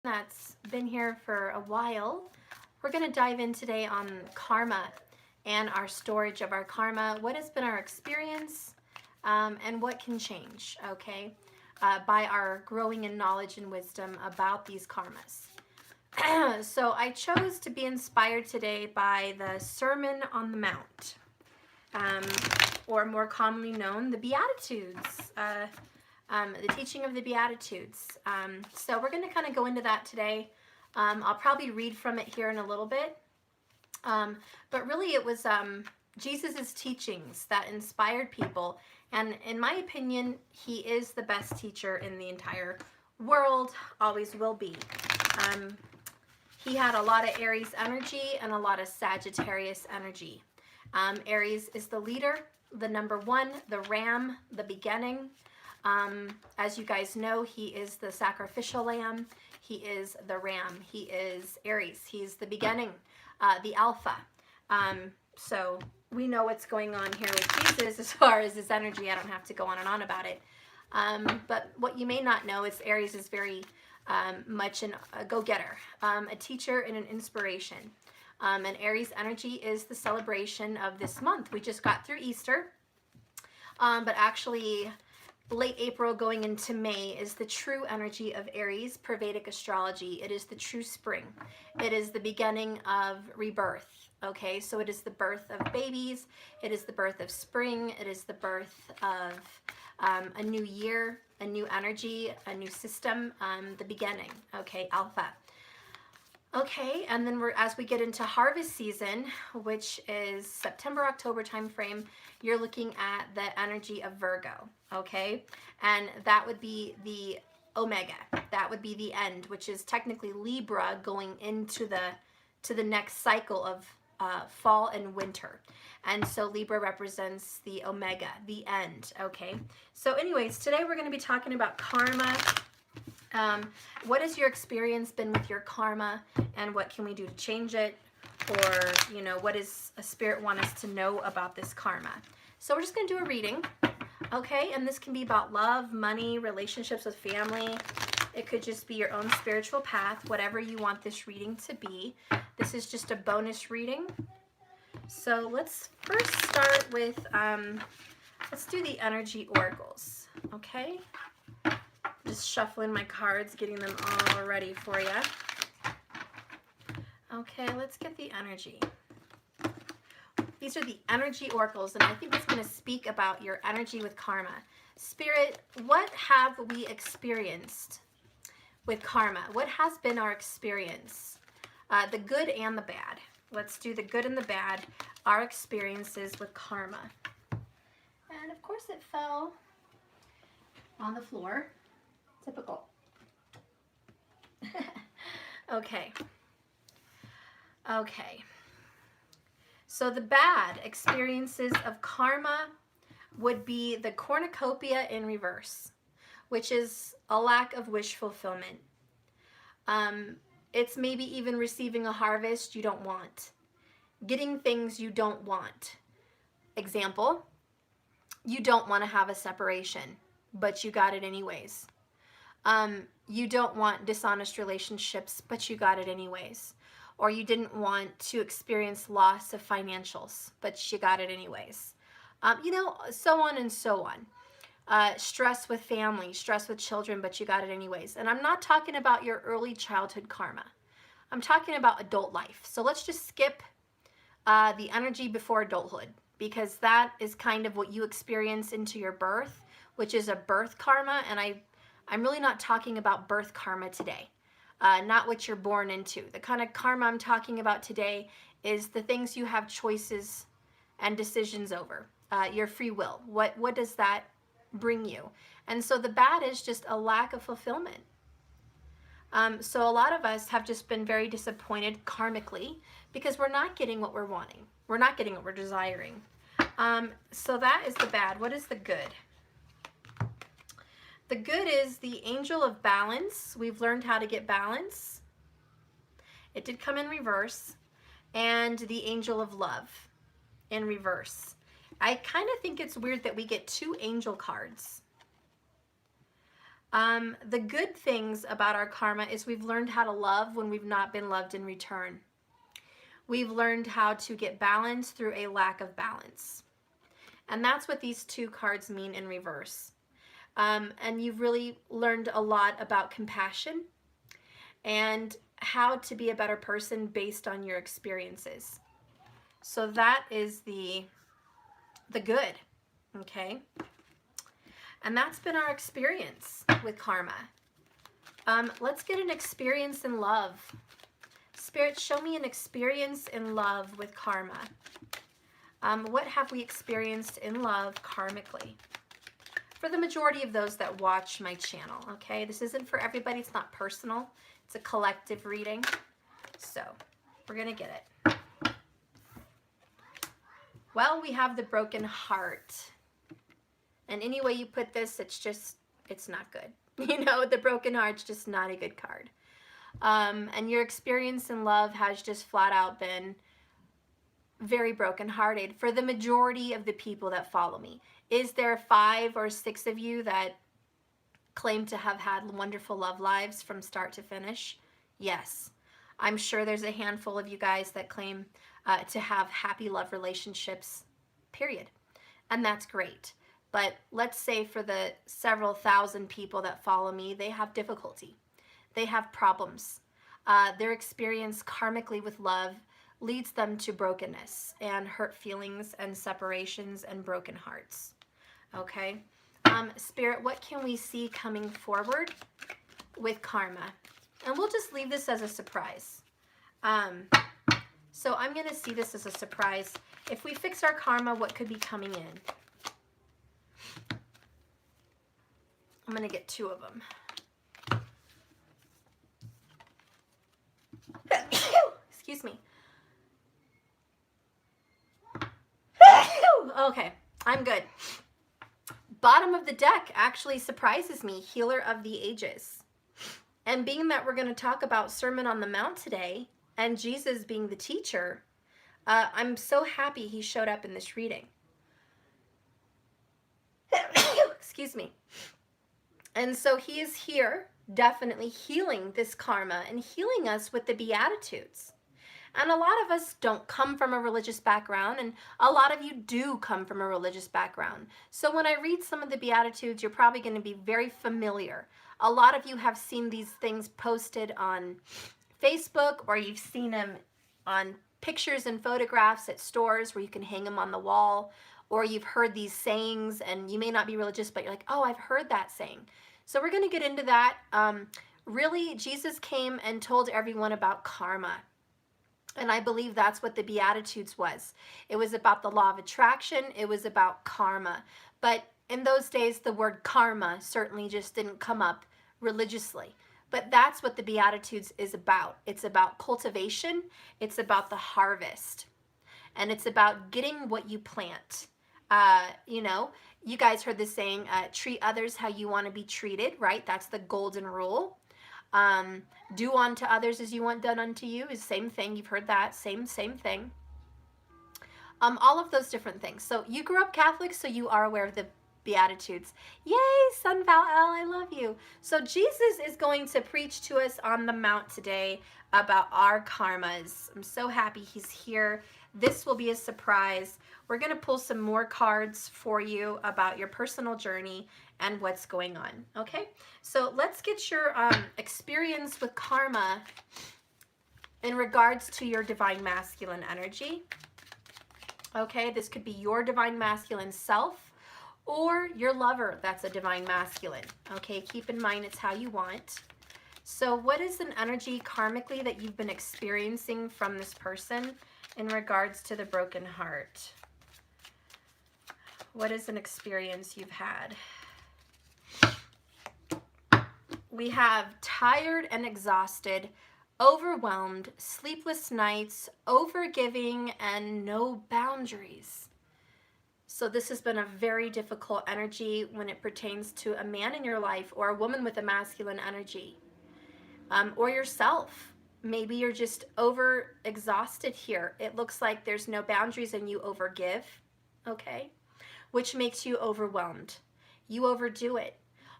That's been here for a while. We're going to dive in today on karma and our storage of our karma. What has been our experience and what can change, okay, by our growing in knowledge and wisdom about these karmas. So I chose to be inspired today by the Sermon on the Mount, or more commonly known, the Beatitudes. The teaching of the Beatitudes. So we're going to kind of go into that today. I'll probably read from it here in a little bit. But really it was Jesus' teachings that inspired people. And in my opinion, he is the best teacher in the entire world, always will be. He had a lot of Aries energy and a lot of Sagittarius energy. Aries is the leader, the number one, the ram, the beginning. As you guys know, he is the sacrificial lamb. He is the ram. He is Aries. He's the beginning, the alpha. So we know what's going on here with Jesus as far as his energy. I don't have to go on and on about it. But what you may not know is Aries is very much a go-getter, a teacher and an inspiration. And Aries energy is the celebration of this month. We just got through Easter, but actually late April going into May is the true energy of Aries per Vedic astrology. It is the true spring. It is the beginning of rebirth. Okay, so it is the birth of babies. It is the birth of spring. It is the birth of a new year, a new energy, a new system, the beginning. Okay, Alpha. Okay, and then as we get into harvest season, which is September, October timeframe, you're looking at the energy of Virgo, okay? And that would be the Omega. That would be the end, which is technically Libra going into the next cycle of fall and winter. And so Libra represents the Omega, the end, okay? So anyways, today we're going to be talking about karma. What has your experience been with your karma, and what can we do to change it? Or, you know, what does a spirit want us to know about this karma? So we're just going to do a reading, okay? And this can be about love, money, relationships with family. It could just be your own spiritual path, whatever you want this reading to be. This is just a bonus reading. So let's first start with, let's do the energy oracles, okay? Just shuffling my cards, getting them all ready for you. Okay, let's get the energy. These are the energy oracles, and I think it's going to speak about your energy with karma. Spirit, what have we experienced with karma? What has been our experience? The good and the bad. Let's do the good and the bad, our experiences with karma. And of course it fell on the floor. Typical. Okay. Okay. So the bad experiences of karma would be the cornucopia in reverse, which is a lack of wish fulfillment. It's maybe even receiving a harvest you don't want, getting things you don't want. Example, you don't want to have a separation, but you got it anyways. You don't want dishonest relationships, but you got it anyways. Or you didn't want to experience loss of financials, but you got it anyways. You know, so on and so on. Stress with family, stress with children, but you got it anyways. And I'm not talking about your early childhood karma. I'm talking about adult life. So let's just skip the energy before adulthood, because that is kind of what you experience into your birth, which is a birth karma. And I'm really not talking about birth karma today, not what you're born into. The kind of karma I'm talking about today is the things you have choices and decisions over, your free will. What does that bring you? And so the bad is just a lack of fulfillment. So a lot of us have just been very disappointed karmically because we're not getting what we're wanting. We're not getting what we're desiring. So that is the bad. What is the good? The good is the angel of balance. We've learned how to get balance. It did come in reverse. And the angel of love in reverse. I kind of think it's weird that we get two angel cards. The good things about our karma is we've learned how to love when we've not been loved in return. We've learned how to get balance through a lack of balance. And that's what these two cards mean in reverse. And you've really learned a lot about compassion and how to be a better person based on your experiences. So that is the good, okay? And that's been our experience with karma. Let's get an experience in love. Spirit, show me an experience in love with karma. What have we experienced in love karmically? For the majority of those that watch my channel, okay? This isn't for everybody. It's not personal. It's a collective reading. So we're going to get it. Well, we have the broken heart. And any way you put this, it's not good. You know, the broken heart's just not a good card. And your experience in love has just flat out been very brokenhearted for the majority of the people that follow me. Is there 5 or 6 of you that claim to have had wonderful love lives from start to finish? Yes. I'm sure there's a handful of you guys that claim to have happy love relationships, period. And that's great. But let's say for the several thousand people that follow me, they have difficulty. They have problems. Their experience karmically with love leads them to brokenness and hurt feelings and separations and broken hearts. Okay? Spirit, what can we see coming forward with karma? And we'll just leave this as a surprise. So I'm going to see this as a surprise. If we fix our karma, what could be coming in? I'm going to get 2 of them. Excuse me. Okay, I'm good. Bottom of the deck actually surprises me, Healer of the Ages. And being that we're going to talk about Sermon on the Mount today, and Jesus being the teacher, I'm so happy he showed up in this reading. Excuse me. And so he is here, definitely healing this karma and healing us with the Beatitudes. And a lot of us don't come from a religious background, and a lot of you do come from a religious background. So when I read some of the Beatitudes, you're probably going to be very familiar. A lot of you have seen these things posted on Facebook, or you've seen them on pictures and photographs at stores where you can hang them on the wall, or you've heard these sayings, and you may not be religious, but you're like, oh, I've heard that saying. So we're going to get into that. Really, Jesus came and told everyone about karma. And I believe that's what the Beatitudes was. It was about the law of attraction. It was about karma. But in those days, the word karma certainly just didn't come up religiously. But that's what the Beatitudes is about. It's about cultivation. It's about the harvest. And it's about getting what you plant. You know, you guys heard the saying, treat others how you want to be treated, right? That's the golden rule. Do unto others as you want done unto you is the same thing. You've heard that. Same thing. All of those different things. So you grew up Catholic, so you are aware of the Beatitudes. Yay, Sun Val L, I love you. So Jesus is going to preach to us on the Mount today about our karmas. I'm so happy he's here. This will be a surprise. We're going to pull some more cards for you about your personal journey and what's going on. Okay, so let's get your experience with karma in regards to your divine masculine energy. Okay, this could be your divine masculine self or your lover that's a divine masculine. Okay, keep in mind it's how you want. So what is an energy karmically that you've been experiencing from this person in regards to the broken heart? What is an experience you've had? We have tired and exhausted, overwhelmed, sleepless nights, overgiving, and no boundaries. So this has been a very difficult energy when it pertains to a man in your life or a woman with a masculine energy, or yourself. Maybe you're just over exhausted here. It looks like there's no boundaries and you overgive, okay? Which makes you overwhelmed. You overdo it.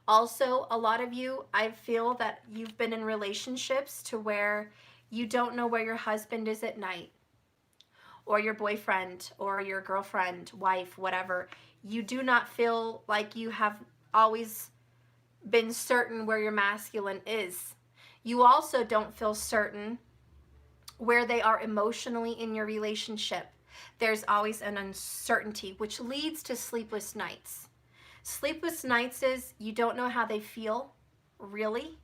Also, a lot of you, I feel that you've been in relationships to where you don't know where your husband is at night, or your boyfriend, or your girlfriend, wife, whatever. You do not feel like you have always been certain where your masculine is. You also don't feel certain where they are emotionally in your relationship. There's always an uncertainty, which leads to sleepless nights. Sleepless nights is you don't know how they feel, really.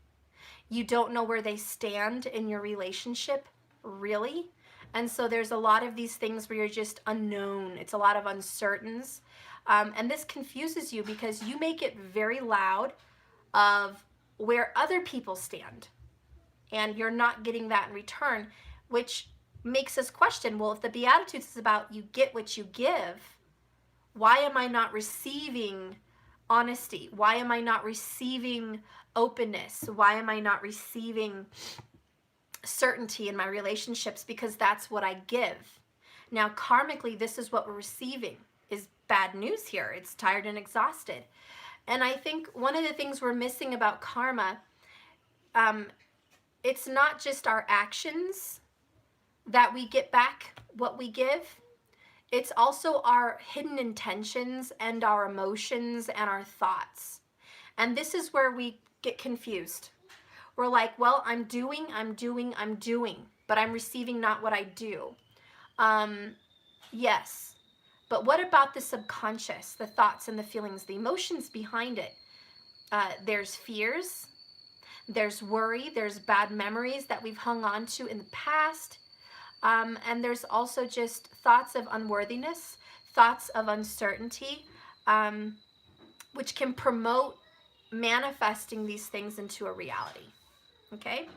You don't know where they stand in your relationship, really. And so there's a lot of these things where you're just unknown. It's a lot of uncertains. And this confuses you because you make it very loud of where other people stand. And you're not getting that in return, which makes us question, well, if the Beatitudes is about you get what you give, why am I not receiving honesty? Why am I not receiving openness? Why am I not receiving certainty in my relationships? Because that's what I give. Now, karmically, this is what we're receiving, is bad news here. It's tired and exhausted. And I think one of the things we're missing about karma, it's not just our actions that we get back what we give. It's also our hidden intentions and our emotions and our thoughts. And this is where we get confused. We're like, well, I'm doing, but I'm receiving not what I do. Yes, but what about the subconscious, the thoughts and the feelings, the emotions behind it? There's fears, there's worry, there's bad memories that we've hung on to in the past. And there's also just thoughts of unworthiness, thoughts of uncertainty, which can promote manifesting these things into a reality. Okay?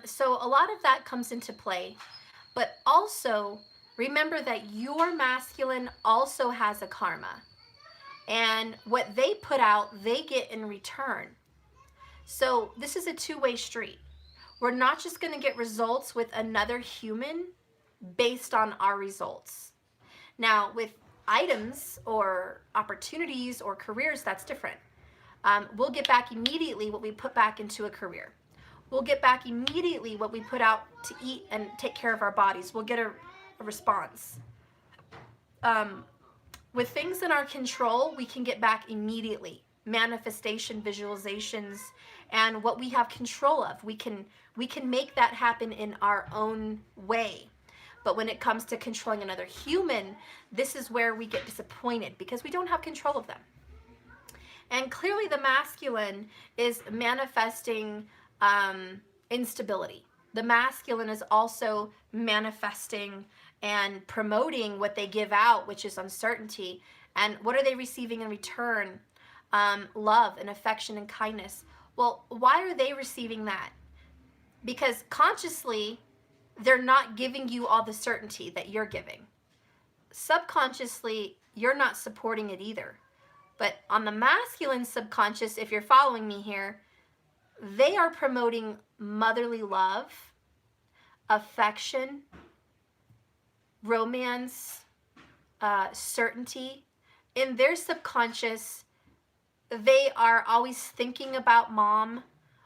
So a lot of that comes into play. But also, remember that your masculine also has a karma. And what they put out, they get in return. So this is a two-way street. We're not just going to get results with another human based on our results. Now, with items or opportunities or careers, that's different. We'll get back immediately what we put back into a career. We'll get back immediately what we put out to eat and take care of our bodies. We'll get a response. With things in our control, we can get back immediately. Manifestation, visualizations, and what we have control of. We can make that happen in our own way. But when it comes to controlling another human, this is where we get disappointed because we don't have control of them. And clearly the masculine is manifesting instability. The masculine is also manifesting and promoting what they give out, which is uncertainty. And what are they receiving in return? Love and affection and kindness. Well, why are they receiving that? Because consciously, they're not giving you all the certainty that you're giving. Subconsciously, you're not supporting it either. But on the masculine subconscious, if you're following me here, they are promoting motherly love, affection, romance, certainty. In their subconscious, they are always thinking about mom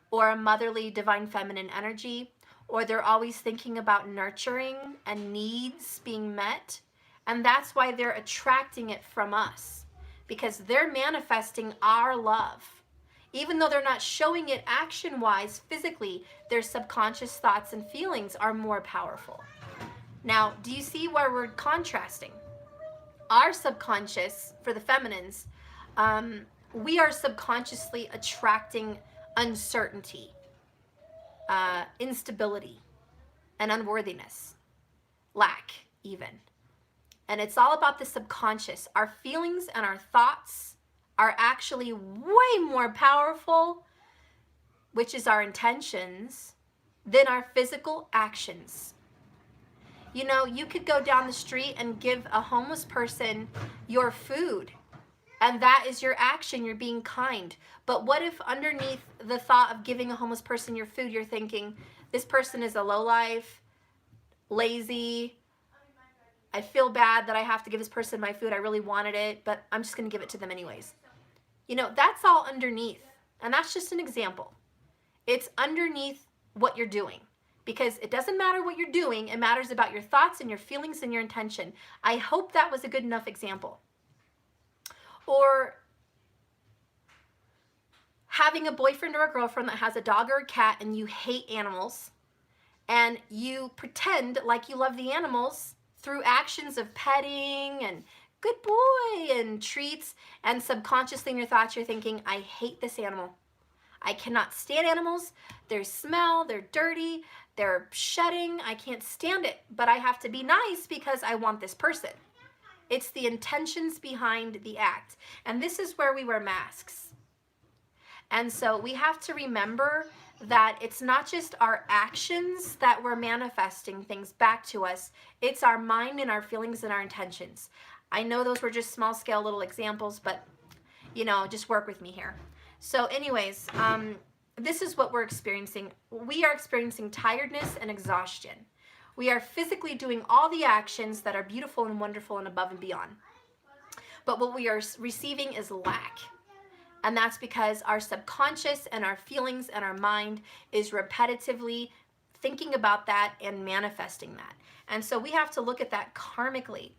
or a motherly divine feminine energy, or they're always thinking about nurturing and needs being met. And that's why they're attracting it from us, because they're manifesting our love. Even though they're not showing it action-wise, physically, their subconscious thoughts and feelings are more powerful. Now, do you see where we're contrasting? Our subconscious, for the feminines, we are subconsciously attracting uncertainty, instability, and unworthiness, lack even. And it's all about the subconscious. Our feelings and our thoughts are actually way more powerful, which is our intentions, than our physical actions. You know, you could go down the street and give a homeless person your food, and that is your action, you're being kind. But what if underneath the thought of giving a homeless person your food, you're thinking, this person is a lowlife, lazy, I feel bad that I have to give this person my food, I really wanted it, but I'm just gonna give it to them anyways. You know, that's all underneath. And that's just an example. It's underneath what you're doing. Because it doesn't matter what you're doing, it matters about your thoughts and your feelings and your intention. I hope that was a good enough example. Or having a boyfriend or a girlfriend that has a dog or a cat and you hate animals, and you pretend like you love the animals through actions of petting and good boy and treats, and subconsciously in your thoughts you're thinking, I hate this animal. I cannot stand animals. They smell, they're dirty, they're shedding. I can't stand it, but I have to be nice because I want this person. It's the intentions behind the act. And this is where we wear masks. And so we have to remember that it's not just our actions that we're manifesting things back to us. It's our mind and our feelings and our intentions. I know those were just small scale little examples, but you know, just work with me here. So anyways, this is what we're experiencing. We are experiencing tiredness and exhaustion. We are physically doing all the actions that are beautiful and wonderful and above and beyond. But what we are receiving is lack. And that's because our subconscious and our feelings and our mind is repetitively thinking about that and manifesting that. And so we have to look at that karmically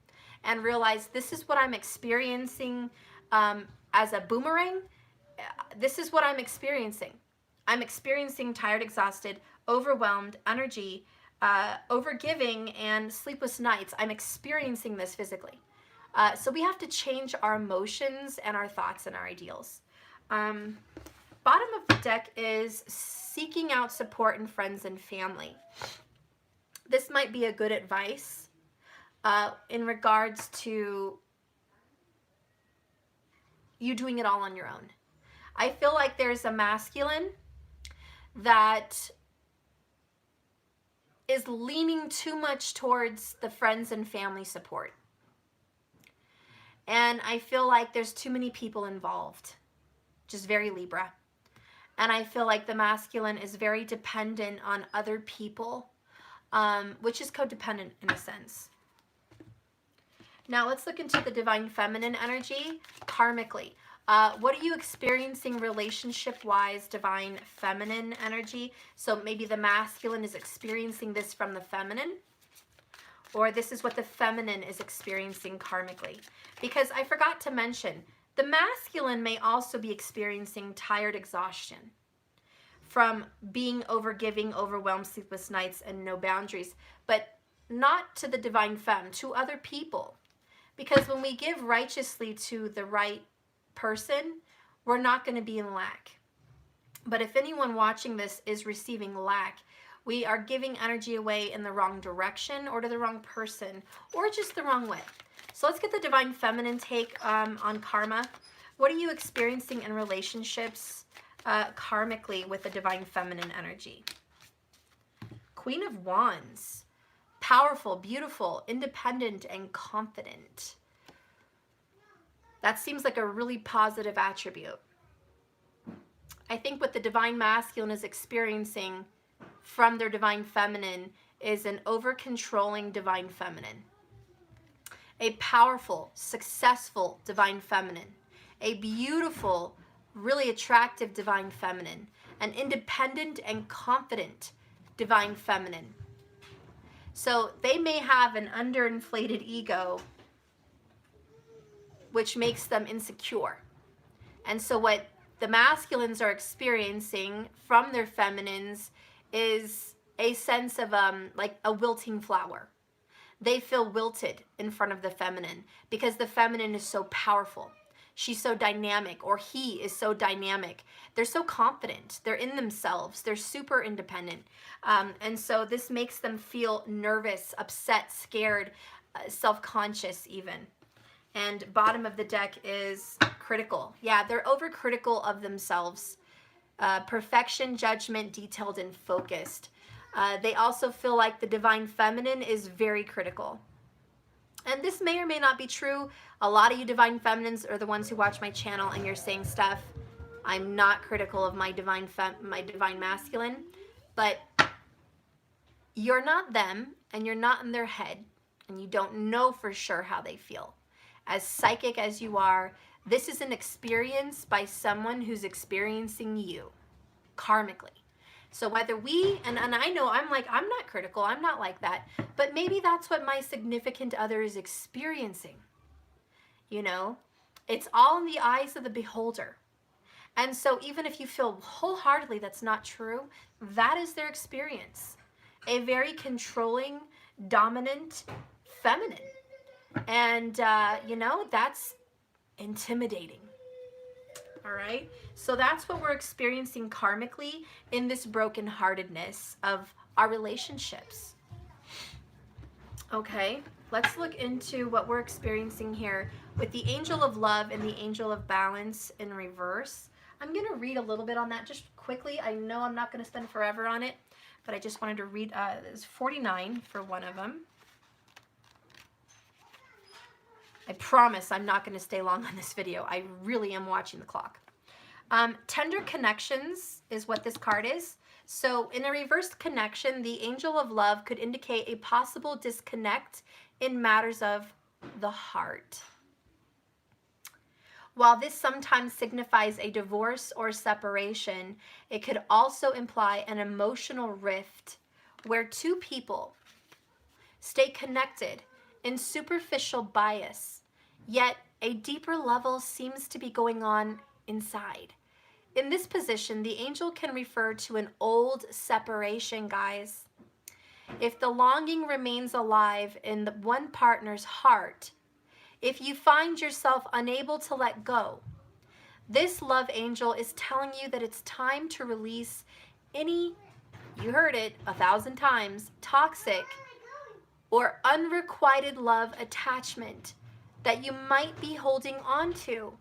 and realize this is what I'm experiencing as a boomerang. This is what I'm experiencing. I'm experiencing tired, exhausted, overwhelmed energy, overgiving, and sleepless nights. I'm experiencing this physically. So we have to change our emotions and our thoughts and our ideals. Bottom of the deck is seeking out support in friends and family. This might be a good advice in regards to you doing it all on your own. I feel like there's a masculine that is leaning too much towards the friends and family support. And I feel like there's too many people involved. Just very Libra. And I feel like the masculine is very dependent on other people, which is codependent in a sense. Now let's look into the divine feminine energy karmically. What are you experiencing relationship-wise, divine feminine energy? So maybe the masculine is experiencing this from the feminine, or this is what the feminine is experiencing karmically. Because I forgot to mention, the masculine may also be experiencing tired exhaustion from being overgiving, overwhelmed, sleepless nights, and no boundaries, but not to the divine femme, to other people. Because when we give righteously to the right person, we're not going to be in lack. But if anyone watching this is receiving lack, we are giving energy away in the wrong direction or to the wrong person or just the wrong way. So let's get the divine feminine take on karma. What are you experiencing in relationships karmically with the divine feminine energy? Queen of Wands. Powerful, beautiful, independent, and confident. That seems like a really positive attribute. I think what the divine masculine is experiencing from their divine feminine is an over-controlling divine feminine. A powerful, successful divine feminine. A beautiful, really attractive divine feminine. An independent and confident divine feminine. So they may have an underinflated ego, which makes them insecure. And so what the masculines are experiencing from their feminines is a sense of like a wilting flower. They feel wilted in front of the feminine because the feminine is so powerful. She's so dynamic, or he is so dynamic. They're so confident. They're in themselves. They're super independent. And so this makes them feel nervous, upset, scared, self-conscious even. And bottom of the deck is critical. Yeah, they're overcritical of themselves. Perfection, judgment, detailed, and focused. They also feel like the divine feminine is very critical. And this may or may not be true. A lot of you divine feminines are the ones who watch my channel and you're saying stuff. I'm not critical of my divine masculine, but you're not them and you're not in their head and you don't know for sure how they feel. As psychic as you are, This is an experience by someone who's experiencing you karmically. So whether we, and I know I'm not critical, I'm not like that, but maybe that's what my significant other is experiencing. You know, it's all in the eyes of the beholder. And so even if you feel wholeheartedly that's not true, that is their experience. A very controlling, dominant, feminine. And, that's intimidating. All right? So that's what we're experiencing karmically in this brokenheartedness of our relationships. Okay, let's look into what we're experiencing here with the angel of love and the angel of balance in reverse. I'm going to read a little bit on that just quickly. I know I'm not going to spend forever on it, but I just wanted to read, there's 49 for one of them. I promise I'm not going to stay long on this video. I really am watching the clock. Tender connections is what this card is. So in a reversed connection, the angel of love could indicate a possible disconnect in matters of the heart. While this sometimes signifies a divorce or separation, it could also imply an emotional rift where two people stay connected in superficial bias, yet a deeper level seems to be going on inside. In this position, the angel can refer to an old separation, guys. If the longing remains alive in the one partner's heart, if you find yourself unable to let go, this love angel is telling you that it's time to release any, you heard it 1,000 times, toxic or unrequited love attachment that you might be holding on to.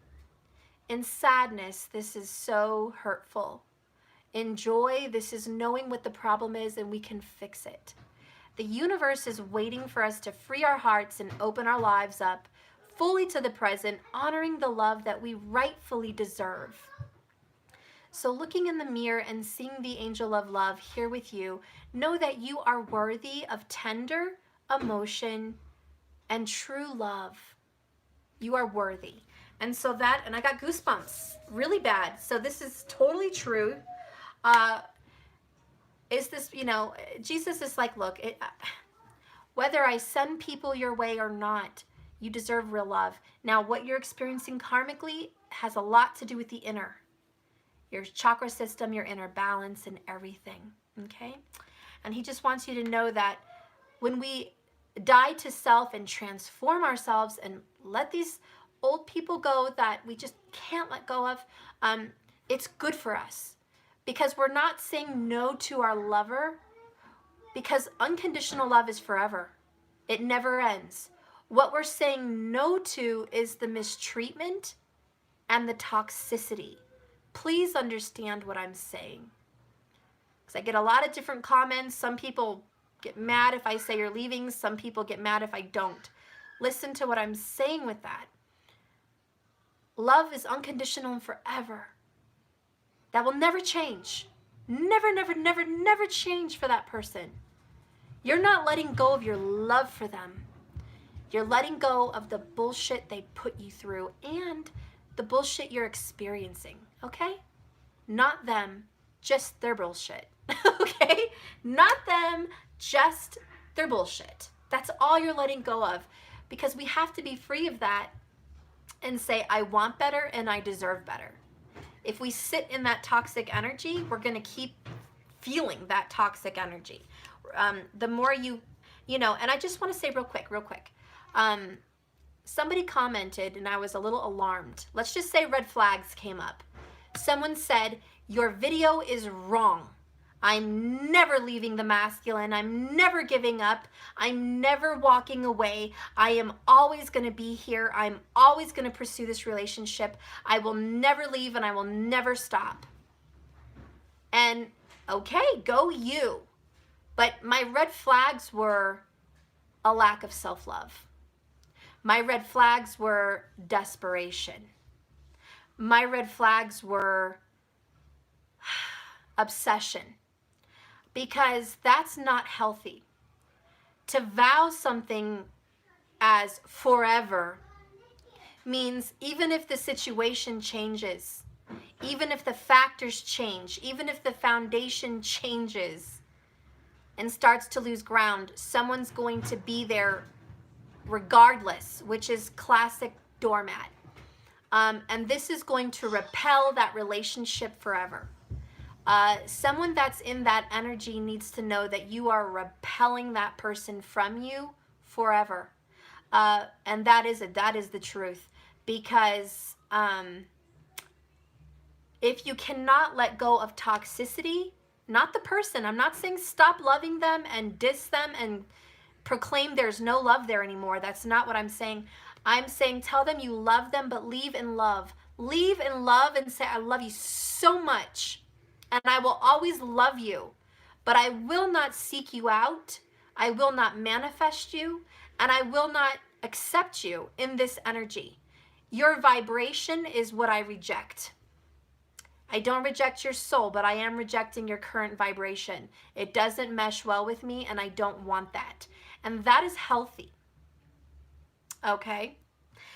In sadness, this is so hurtful. In joy, this is knowing what the problem is and we can fix it. The universe is waiting for us to free our hearts and open our lives up fully to the present, honoring the love that we rightfully deserve. So looking in the mirror and seeing the angel of love here with you, know that you are worthy of tender emotion and true love. You are worthy. And so that, and I got goosebumps really bad. So this is totally true. Is this, Jesus is like, look, whether I send people your way or not, you deserve real love. Now, what you're experiencing karmically has a lot to do with the inner, your chakra system, your inner balance, and everything, okay? And he just wants you to know that when we die to self and transform ourselves and let these old people go that we just can't let go of, it's good for us because we're not saying no to our lover, because unconditional love is forever. It never ends. What we're saying no to is the mistreatment and the toxicity. Please understand what I'm saying. Because I get a lot of different comments. Some people get mad if I say you're leaving. Some people get mad if I don't. Listen to what I'm saying with that. Love is unconditional and forever. That will never change. Never, never, never, never change for that person. You're not letting go of your love for them. You're letting go of the bullshit they put you through and the bullshit you're experiencing, okay? Not them, just their bullshit, okay? Not them, just their bullshit. That's all you're letting go of, because we have to be free of that and say, I want better and I deserve better. If we sit in that toxic energy, we're going to keep feeling that toxic energy. The more and I just want to say real quick, somebody commented and I was a little alarmed. Let's just say red flags came up. Someone said, your video is wrong. I'm never leaving the masculine. I'm never giving up. I'm never walking away. I am always going to be here. I'm always going to pursue this relationship. I will never leave and I will never stop. And okay, go you. But my red flags were a lack of self-love. My red flags were desperation. My red flags were obsession. Because that's not healthy. To vow something as forever means even if the situation changes, even if the factors change, even if the foundation changes and starts to lose ground, someone's going to be there regardless, which is classic doormat. And this is going to repel that relationship forever. Someone that's in that energy needs to know that you are repelling that person from you forever. And that is the truth. Because if you cannot let go of toxicity, not the person, I'm not saying stop loving them and diss them and proclaim there's no love there anymore. That's not what I'm saying. I'm saying tell them you love them, but leave in love. Leave in love and say, I love you so much, and I will always love you, but I will not seek you out. I will not manifest you, and I will not accept you in this energy. Your vibration is what I reject. I don't reject your soul, but I am rejecting your current vibration. It doesn't mesh well with me, and I don't want that. And that is healthy. Okay?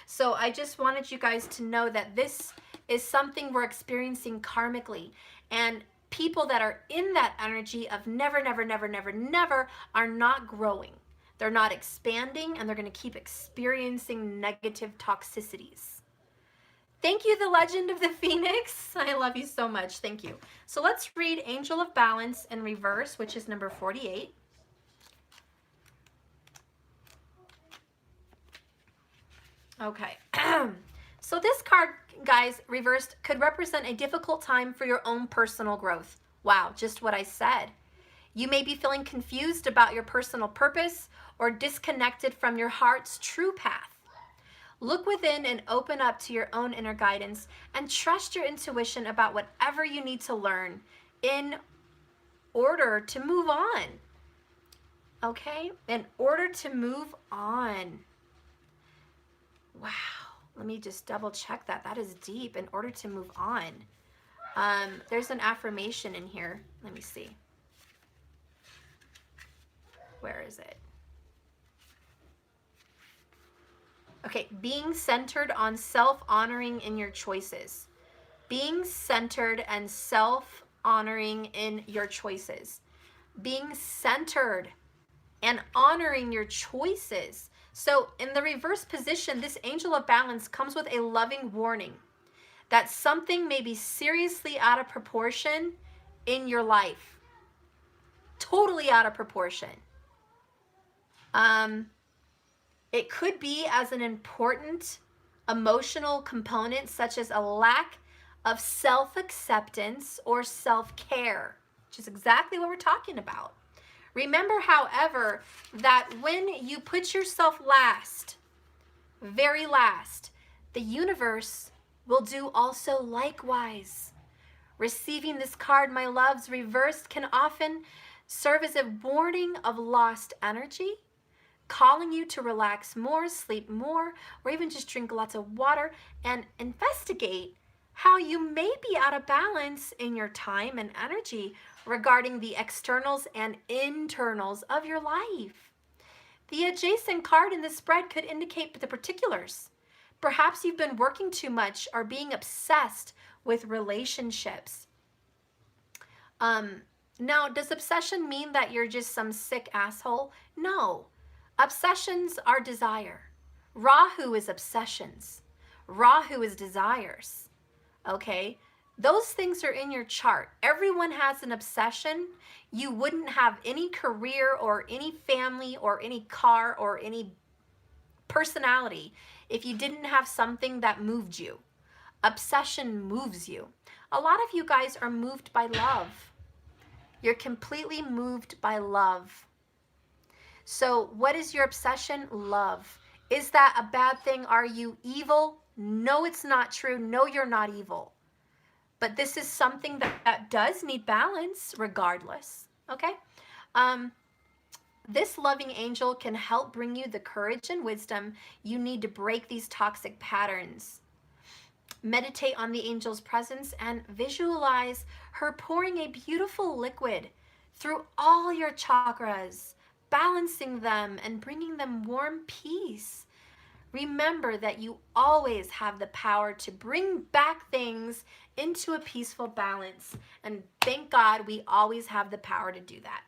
So I just wanted you guys to know that this is something we're experiencing karmically. And people that are in that energy of never, never, never, never, never are not growing. They're not expanding, and they're going to keep experiencing negative toxicities. Thank you, the Legend of the Phoenix. I love you so much. Thank you. So let's read Angel of Balance in reverse, which is number 48. Okay. So this card, guys, reversed, could represent a difficult time for your own personal growth. Wow, just what I said. You may be feeling confused about your personal purpose or disconnected from your heart's true path. Look within and open up to your own inner guidance and trust your intuition about whatever you need to learn in order to move on. Okay? In order to move on. Wow. Let me just double check that. That is deep. In order to move on. There's an affirmation in here. Let me see. Where is it? Okay, being centered on self-honoring in your choices. Being centered and self-honoring in your choices. Being centered and honoring your choices. So in the reverse position, this Angel of Balance comes with a loving warning that something may be seriously out of proportion in your life. Totally out of proportion. It could be as an important emotional component, such as a lack of self-acceptance or self-care, which is exactly what we're talking about. Remember, however, that when you put yourself last, very last, the universe will do also likewise. Receiving this card, my loves, reversed can often serve as a warning of lost energy, calling you to relax more, sleep more, or even just drink lots of water and investigate how you may be out of balance in your time and energy regarding the externals and internals of your life. The adjacent card in the spread could indicate the particulars. Perhaps you've been working too much or being obsessed with relationships. Now, does obsession mean that you're just some sick asshole? No. Obsessions are desire. Rahu is obsessions. Rahu is desires. Okay? Those things are in your chart. Everyone has an obsession. You wouldn't have any career or any family or any car or any personality if you didn't have something that moved you. Obsession moves you. A lot of you guys are moved by love. You're completely moved by love. So what is your obsession? Love. Is that a bad thing? Are you evil? No, it's not true. No, you're not evil. But this is something that does need balance regardless. Okay? This loving angel can help bring you the courage and wisdom you need to break these toxic patterns. Meditate on the angel's presence and visualize her pouring a beautiful liquid through all your chakras, balancing them and bringing them warm peace. remember that you always have the power to bring back things into a peaceful balance. And thank God we always have the power to do that.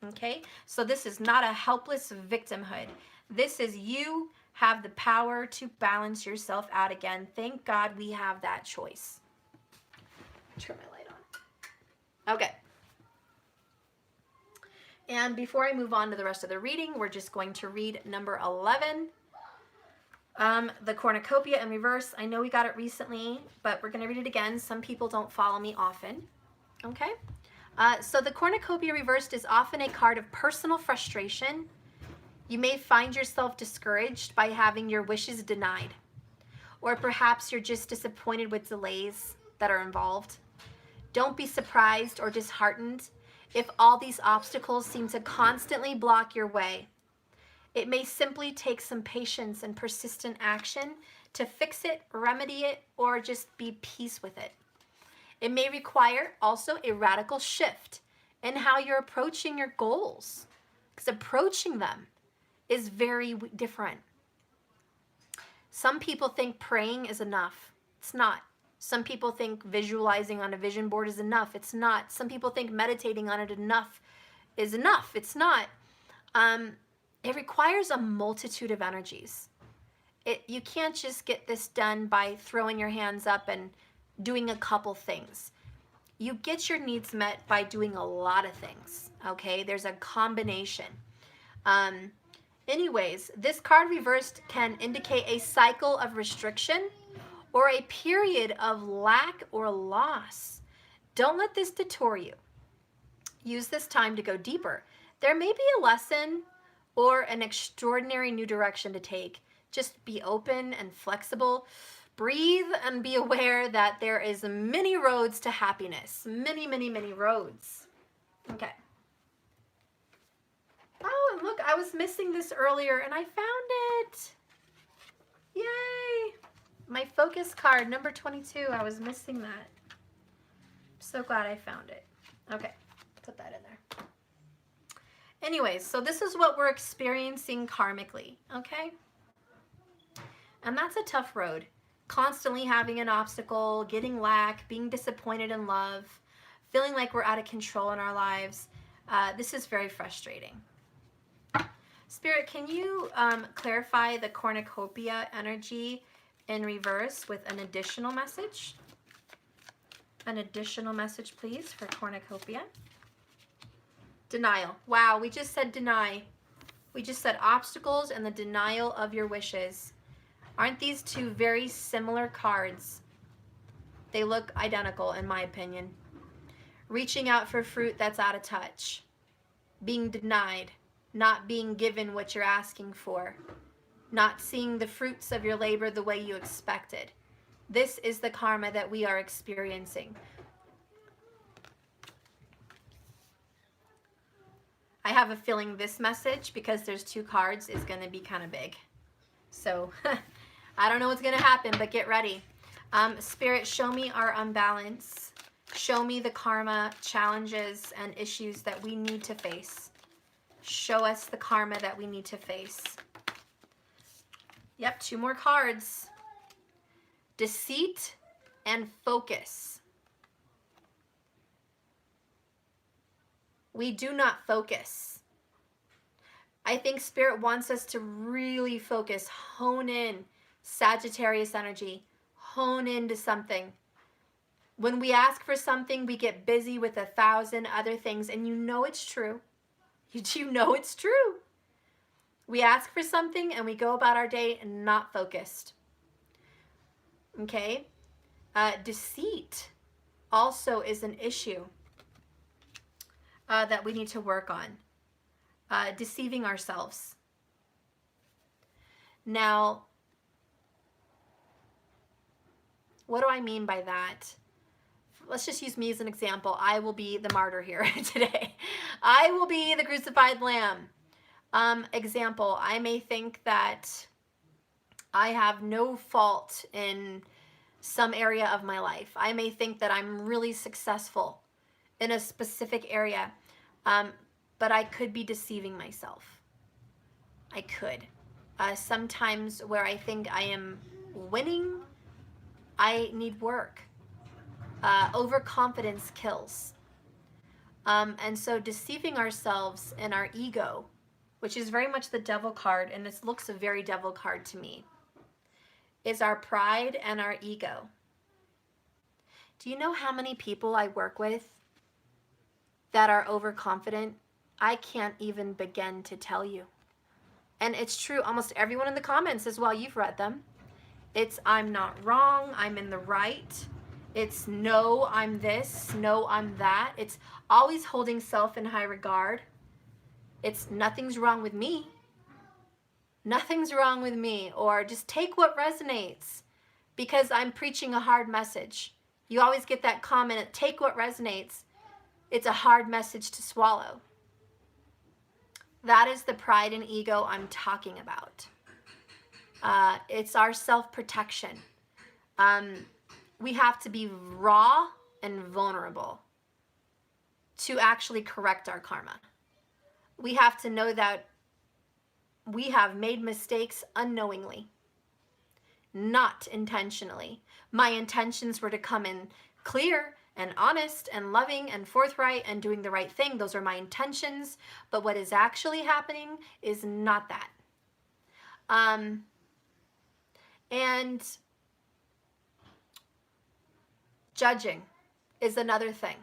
Okay? So this is not a helpless victimhood. This is you have the power to balance yourself out again. Thank God we have that choice. Turn my light on. Okay. And before I move on to the rest of the reading, we're just going to read number 11. The Cornucopia in reverse. I know we got it recently, but we're going to read it again. Some people don't follow me often. Okay? So the Cornucopia reversed is often a card of personal frustration. You may find yourself discouraged by having your wishes denied. Or perhaps you're just disappointed with delays that are involved. Don't be surprised or disheartened if all these obstacles seem to constantly block your way. It may simply take some patience and persistent action to fix it, remedy it, or just be peace with it. It may require also a radical shift in how you're approaching your goals, because approaching them is very different. Some people think praying is enough. It's not. Some people think visualizing on a vision board is enough. It's not. Some people think meditating on it enough is enough. It's not. It requires a multitude of energies. You can't just get this done by throwing your hands up and doing a couple things. You get your needs met by doing a lot of things, okay? There's a combination. Anyways, this card reversed can indicate a cycle of restriction or a period of lack or loss. Don't let this detour you. Use this time to go deeper. There may be a lesson or an extraordinary new direction to take. Just be open and flexible. Breathe and be aware that there is many roads to happiness. Many, many, many roads. Okay. Oh, and look, I was missing this earlier and I found it. Yay. My focus card, number 22. I was missing that. I'm so glad I found it. Okay, put that in there. Anyways, so this is what we're experiencing karmically, okay? And that's a tough road. Constantly having an obstacle, getting lack, being disappointed in love, feeling like we're out of control in our lives. This is very frustrating. Spirit, can you clarify the cornucopia energy in reverse with an additional message? An additional message, please, for cornucopia. Denial. Wow, we just said deny. We just said obstacles and the denial of your wishes. Aren't these two very similar cards? They look identical, in my opinion. Reaching out for fruit that's out of touch. Being denied. Not being given what you're asking for. Not seeing the fruits of your labor the way you expected. This is the karma that we are experiencing. I have a feeling this message, because there's two cards, is going to be kind of big. So, I don't know what's going to happen, but get ready. Spirit, show me our unbalance. Show me the karma, challenges, and issues that we need to face. Show us the karma that we need to face. Yep, two more cards. Deceit and focus. We do not focus. I think Spirit wants us to really focus, hone in. Sagittarius energy, hone into something. When we ask for something, we get busy with 1,000 other things, and you know it's true. You know it's true. We ask for something and we go about our day not focused. Okay? Deceit also is an issue that we need to work on. Deceiving ourselves. Now, what do I mean by that? Let's just use me as an example. I will be the martyr here today. I will be the crucified lamb. Example, I may think that I have no fault in some area of my life. I may think that I'm really successful in a specific area, but I could be deceiving myself. I could. Sometimes where I think I am winning, I need work. Overconfidence kills. And so deceiving ourselves in our ego, which is very much the devil card, and this looks a very devil card to me, is our pride and our ego. Do you know how many people I work with that are overconfident? I can't even begin to tell you. And it's true, almost everyone in the comments as well, you've read them. It's I'm not wrong, I'm in the right. It's no, I'm this, no, I'm that. It's always holding self in high regard. It's nothing's wrong with me. Nothing's wrong with me. Or just take what resonates because I'm preaching a hard message. You always get that comment, take what resonates. It's a hard message to swallow. That is the pride and ego I'm talking about. It's our self-protection. We have to be raw and vulnerable to actually correct our karma. We have to know that we have made mistakes unknowingly, not intentionally. My intentions were to come in clear and honest and loving and forthright and doing the right thing. Those are my intentions. But what is actually happening is not that. And judging is another thing.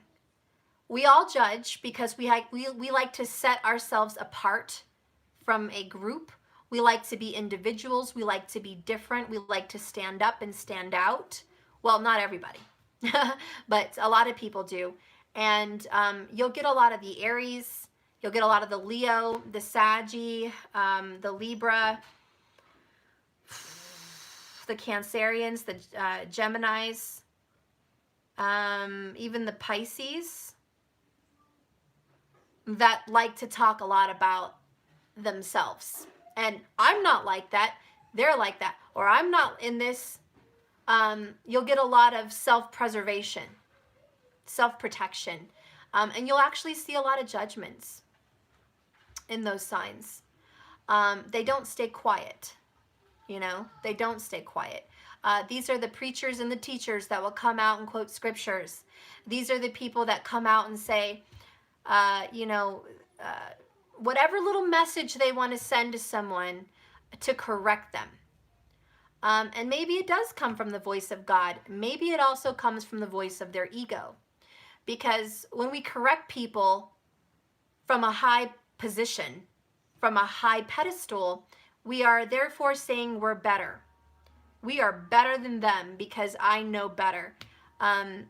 We all judge because we like to set ourselves apart from a group. We like to be individuals. We like to be different. We like to stand up and stand out. Well, not everybody, but a lot of people do. And you'll get a lot of the Aries. You'll get a lot of the Leo, the Saggy, the Libra, the Cancerians, the Geminis, even the Pisces that like to talk a lot about themselves. And I'm not like that. They're like that. Or I'm not in this. You'll get a lot of self-preservation, self-protection. And you'll actually see a lot of judgments in those signs. They don't stay quiet. You know, they don't stay quiet. These are the preachers and the teachers that will come out and quote scriptures. These are the people that come out and say, whatever little message they want to send to someone to correct them. And maybe it does come from the voice of God. Maybe it also comes from the voice of their ego. Because when we correct people from a high position, from a high pedestal, we are therefore saying we're better. We are better than them because I know better. And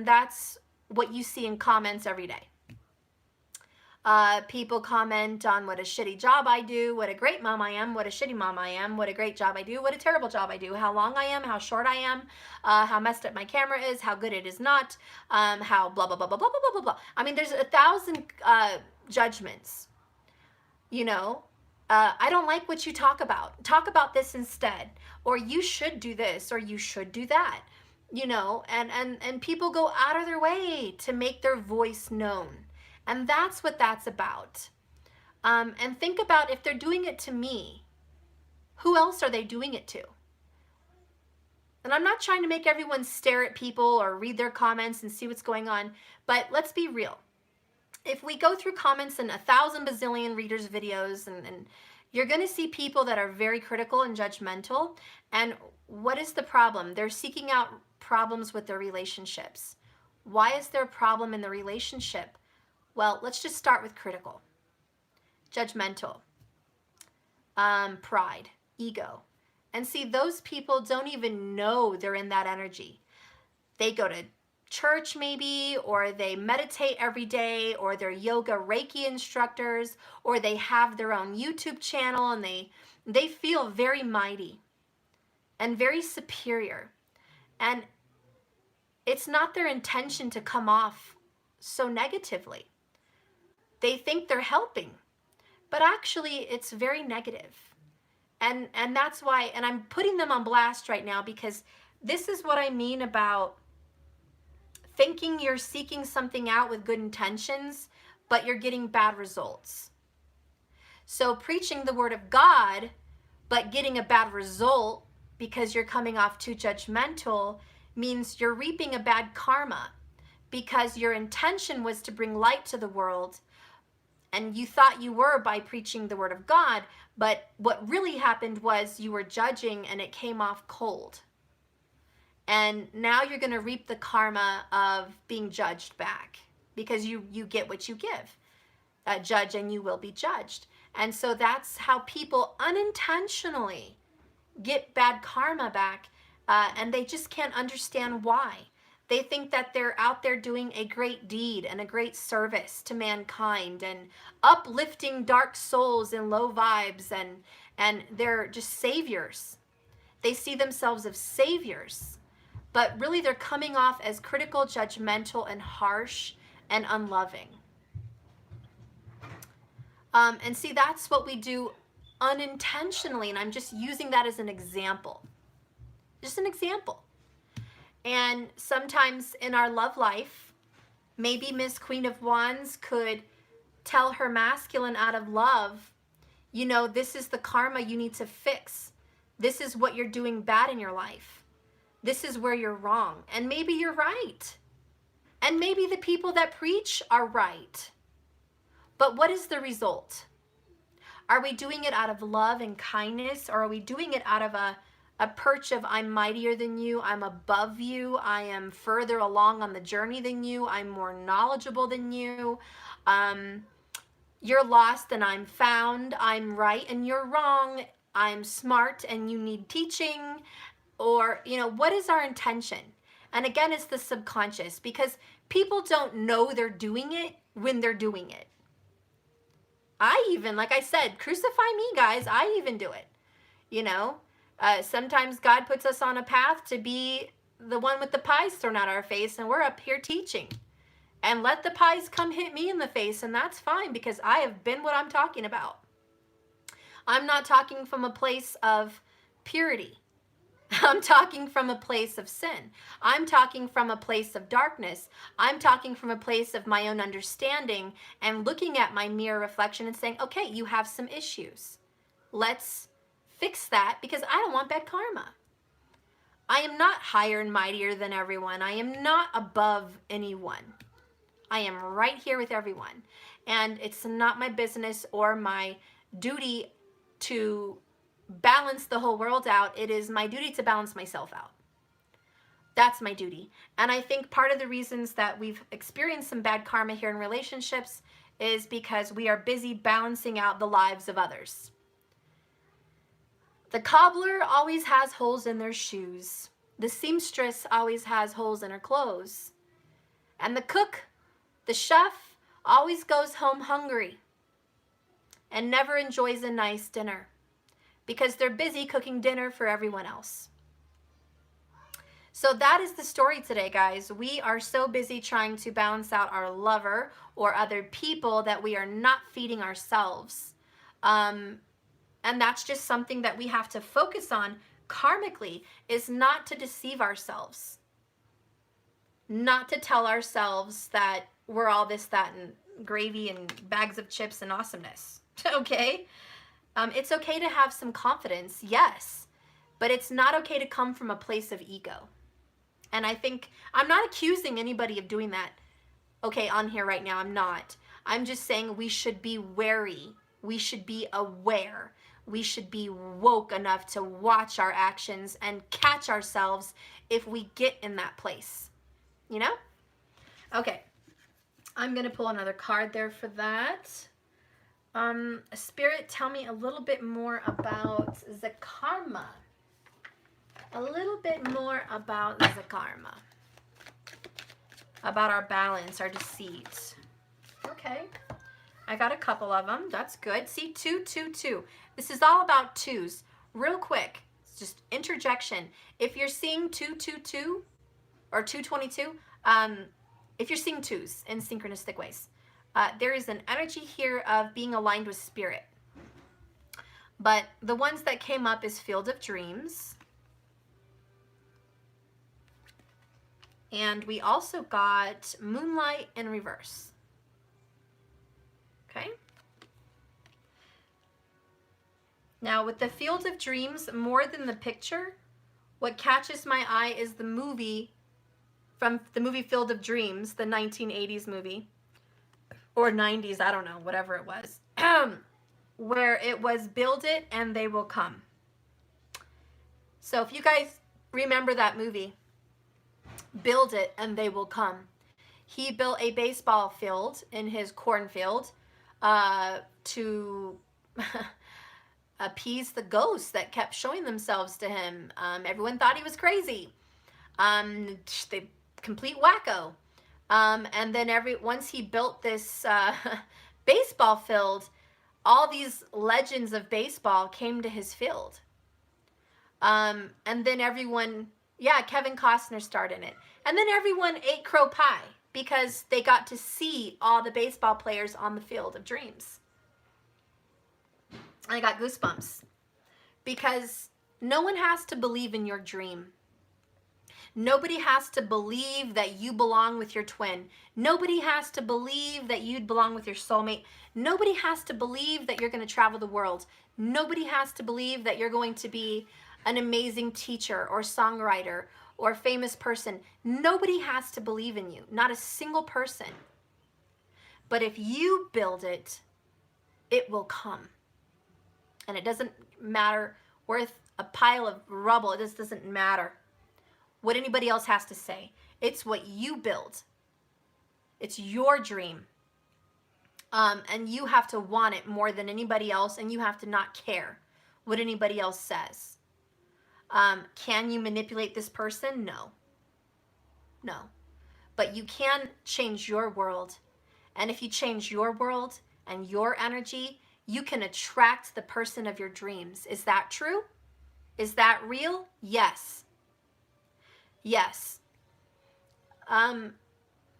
that's what you see in comments every day. People comment on what a shitty job I do, what a great mom I am, what a shitty mom I am, what a great job I do, what a terrible job I do, how long I am, how short I am, how messed up my camera is, how good it is not, how blah, blah, blah, blah, blah, blah, blah, blah. I mean, there's 1,000 judgments, you know. I don't like what you talk about. Talk about this instead. Or you should do this, or you should do that, you know. And people go out of their way to make their voice known. And that's what that's about. And think about if they're doing it to me, who else are they doing it to? And I'm not trying to make everyone stare at people or read their comments and see what's going on, but let's be real. If we go through comments in 1,000 bazillion readers' videos, and you're going to see people that are very critical and judgmental. And what is the problem? They're seeking out problems with their relationships. Why is there a problem in the relationship? Well, let's just start with critical, judgmental, pride, ego. And see, those people don't even know they're in that energy. They go to church maybe, or they meditate every day, or they're yoga Reiki instructors, or they have their own YouTube channel, and they feel very mighty and very superior. And it's not their intention to come off so negatively. They think they're helping, but actually it's very negative. And that's why, and I'm putting them on blast right now because this is what I mean about thinking you're seeking something out with good intentions, but you're getting bad results. So preaching the word of God But getting a bad result because you're coming off too judgmental means you're reaping a bad karma, because your intention was to bring light to the world, and you thought you were by preaching the word of God, but what really happened was you were judging and it came off cold. And now you're going to reap the karma of being judged back, because you get what you give. Judge and you will be judged. And so that's how people unintentionally get bad karma back, and they just can't understand why. They think that they're out there doing a great deed and a great service to mankind and uplifting dark souls and low vibes, and they're just saviors. They see themselves as saviors, but really they're coming off as critical, judgmental, and harsh and unloving. And see, that's what we do unintentionally, and I'm just using that as an example. Just an example. And sometimes in our love life, maybe Miss Queen of Wands could tell her masculine out of love, you know, this is the karma you need to fix. This is what you're doing bad in your life. This is where you're wrong. And maybe you're right. And maybe the people that preach are right. But what is the result? Are we doing it out of love and kindness, or are we doing it out of a perch of I'm mightier than you, I'm above you, I am further along on the journey than you, I'm more knowledgeable than you, you're lost and I'm found, I'm right and you're wrong, I'm smart and you need teaching? Or, you know, what is our intention? And again, it's the subconscious, because people don't know they're doing it when they're doing it. I even, like I said, crucify me, guys. I even do it. You know, sometimes God puts us on a path to be the one with the pies thrown at our face, and we're up here teaching. And let the pies come hit me in the face, and that's fine, because I have been what I'm talking about. I'm not talking from a place of purity. I'm talking from a place of sin. I'm talking from a place of darkness. I'm talking from a place of my own understanding and looking at my mirror reflection and saying, okay, you have some issues. Let's fix that, because I don't want bad karma. I am not higher and mightier than everyone. I am not above anyone. I am right here with everyone. And it's not my business or my duty to balance the whole world out. It is my duty to balance myself out. That's my duty. And I think part of the reasons that we've experienced some bad karma here in relationships is because we are busy balancing out the lives of others. The cobbler always has holes in their shoes. The seamstress always has holes in her clothes. And the cook, the chef, always goes home hungry and never enjoys a nice dinner, because they're busy cooking dinner for everyone else. So that is the story today, guys. We are so busy trying to balance out our lover or other people that we are not feeding ourselves. And that's just something that we have to focus on karmically, is not to deceive ourselves. Not to tell ourselves that we're all this, that, and gravy and bags of chips and awesomeness. Okay? It's okay to have some confidence, yes, but it's not okay to come from a place of ego. And I think, I'm not accusing anybody of doing that, okay, on here right now, I'm not. I'm just saying we should be wary. We should be aware. We should be woke enough to watch our actions and catch ourselves if we get in that place, you know? Okay, I'm going to pull another card there for that. Spirit, tell me a little bit more about the karma. A little bit more about the karma. About our balance, our deceit. Okay. I got a couple of them. That's good. See, 2, 2, 2. This is all about twos. Real quick, just interjection. If you're seeing 2, 2, 2 or 222, if you're seeing twos in synchronistic ways, there is an energy here of being aligned with spirit. But the ones that came up is Field of Dreams. And we also got Moonlight in reverse. Okay? Now, with the Field of Dreams, more than the picture, what catches my eye is the movie, from the movie Field of Dreams, the 1980s movie, or 90s, I don't know, whatever it was, where it was build it and they will come. So if you guys remember that movie, build it and they will come. He built a baseball field in his cornfield to appease the ghosts that kept showing themselves to him. Everyone thought he was crazy. They complete wacko. And then once he built this baseball field, all these legends of baseball came to his field. And then everyone, yeah, Kevin Costner starred in it. And then everyone ate crow pie because they got to see all the baseball players on the Field of Dreams. I got goosebumps because no one has to believe in your dream. Nobody has to believe that you belong with your twin. Nobody has to believe that you'd belong with your soulmate. Nobody has to believe that you're going to travel the world. Nobody has to believe that you're going to be an amazing teacher or songwriter or famous person. Nobody has to believe in you. Not a single person. But if you build it, it will come. And it doesn't matter, worth a pile of rubble. It just doesn't matter what anybody else has to say. It's what you build. It's your dream. And you have to want it more than anybody else, and you have to not care what anybody else says. Can you manipulate this person? No. No. But you can change your world. And if you change your world and your energy, you can attract the person of your dreams. Is that true? Is that real? Yes. Yes.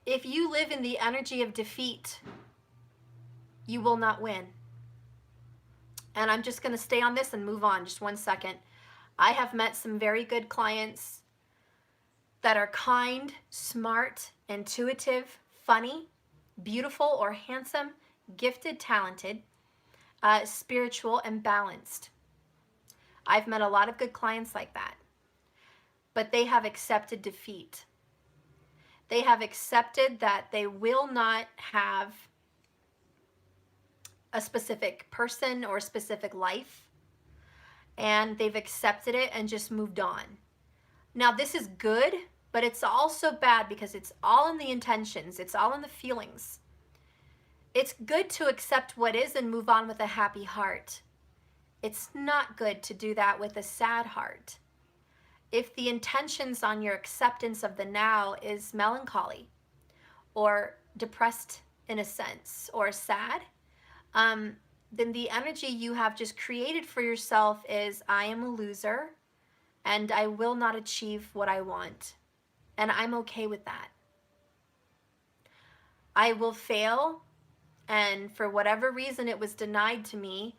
If you live in the energy of defeat, you will not win. And I'm just going to stay on this and move on just 1 second. I have met some very good clients that are kind, smart, intuitive, funny, beautiful or handsome, gifted, talented, spiritual, and balanced. I've met a lot of good clients like that. But they have accepted defeat. They have accepted that they will not have a specific person or specific life. And they've accepted it and just moved on. Now, this is good, but it's also bad because it's all in the intentions. It's all in the feelings. It's good to accept what is and move on with a happy heart. It's not good to do that with a sad heart. If the intentions on your acceptance of the now is melancholy or depressed in a sense or sad, then the energy you have just created for yourself is, I am a loser and I will not achieve what I want. And I'm okay with that. I will fail, and for whatever reason it was denied to me,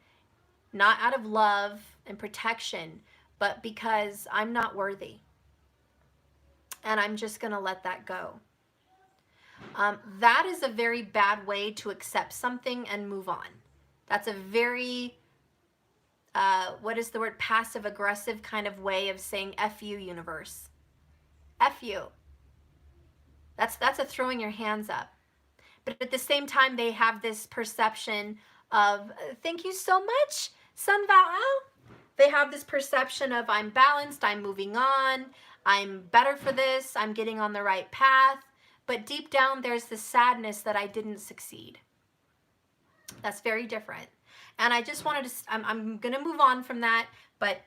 not out of love and protection, but because I'm not worthy. And I'm just going to let that go. That is a very bad way to accept something and move on. That's a very, what is the word, passive-aggressive kind of way of saying F you, universe. F you. That's a throwing your hands up. But at the same time, they have this perception of, thank you so much, Sun Val. They have this perception of, I'm balanced, I'm moving on, I'm better for this, I'm getting on the right path. But deep down, there's this sadness that I didn't succeed. That's very different. And I just wanted to, I'm going to move on from that, but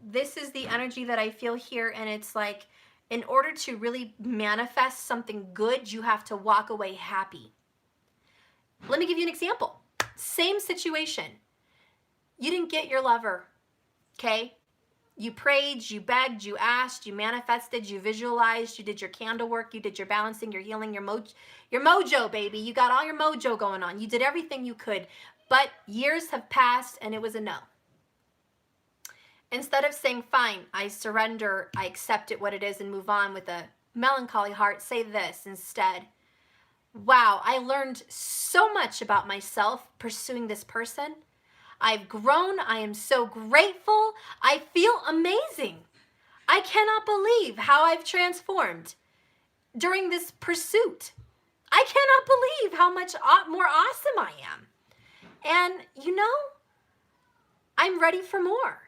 this is the energy that I feel here. And it's like, in order to really manifest something good, you have to walk away happy. Let me give you an example. Same situation. You didn't get your lover, okay? You prayed, you begged, you asked, you manifested, you visualized, you did your candle work, you did your balancing, your healing, your mojo, baby. You got all your mojo going on. You did everything you could, but years have passed and it was a no. Instead of saying, fine, I surrender, I accept it what it is and move on with a melancholy heart, say this instead. Wow, I learned so much about myself pursuing this person. I've grown. I am so grateful. I feel amazing. I cannot believe how I've transformed during this pursuit. I cannot believe how much more awesome I am. And, you know, I'm ready for more.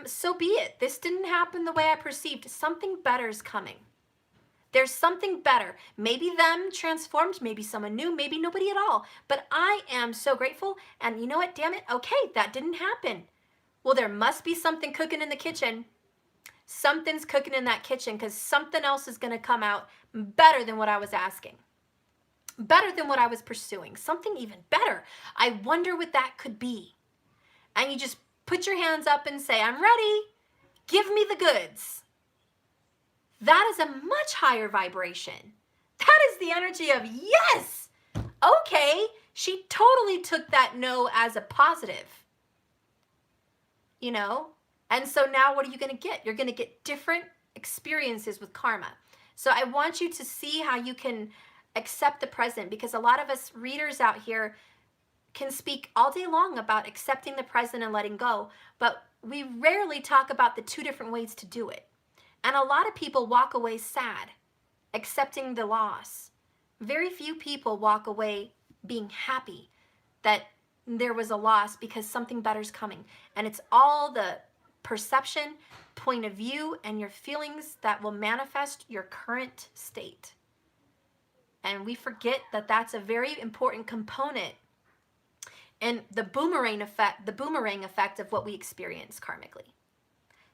So be it. This didn't happen the way I perceived. Something better is coming. There's something better. Maybe them transformed, maybe someone new, maybe nobody at all. But I am so grateful. And you know what? Damn it. Okay, that didn't happen. Well, there must be something cooking in the kitchen. Something's cooking in that kitchen because something else is going to come out better than what I was asking. Better than what I was pursuing. Something even better. I wonder what that could be. And you just put your hands up and say, I'm ready. Give me the goods. That is a much higher vibration. That is the energy of yes. Okay, she totally took that no as a positive. You know? And so now what are you going to get? You're going to get different experiences with karma. So I want you to see how you can accept the present, because a lot of us readers out here can speak all day long about accepting the present and letting go, but we rarely talk about the two different ways to do it. And a lot of people walk away sad, accepting the loss. Very few people walk away being happy that there was a loss because something better's coming. And it's all the perception, point of view, and your feelings that will manifest your current state. And we forget that that's a very important component in the boomerang effect of what we experience karmically.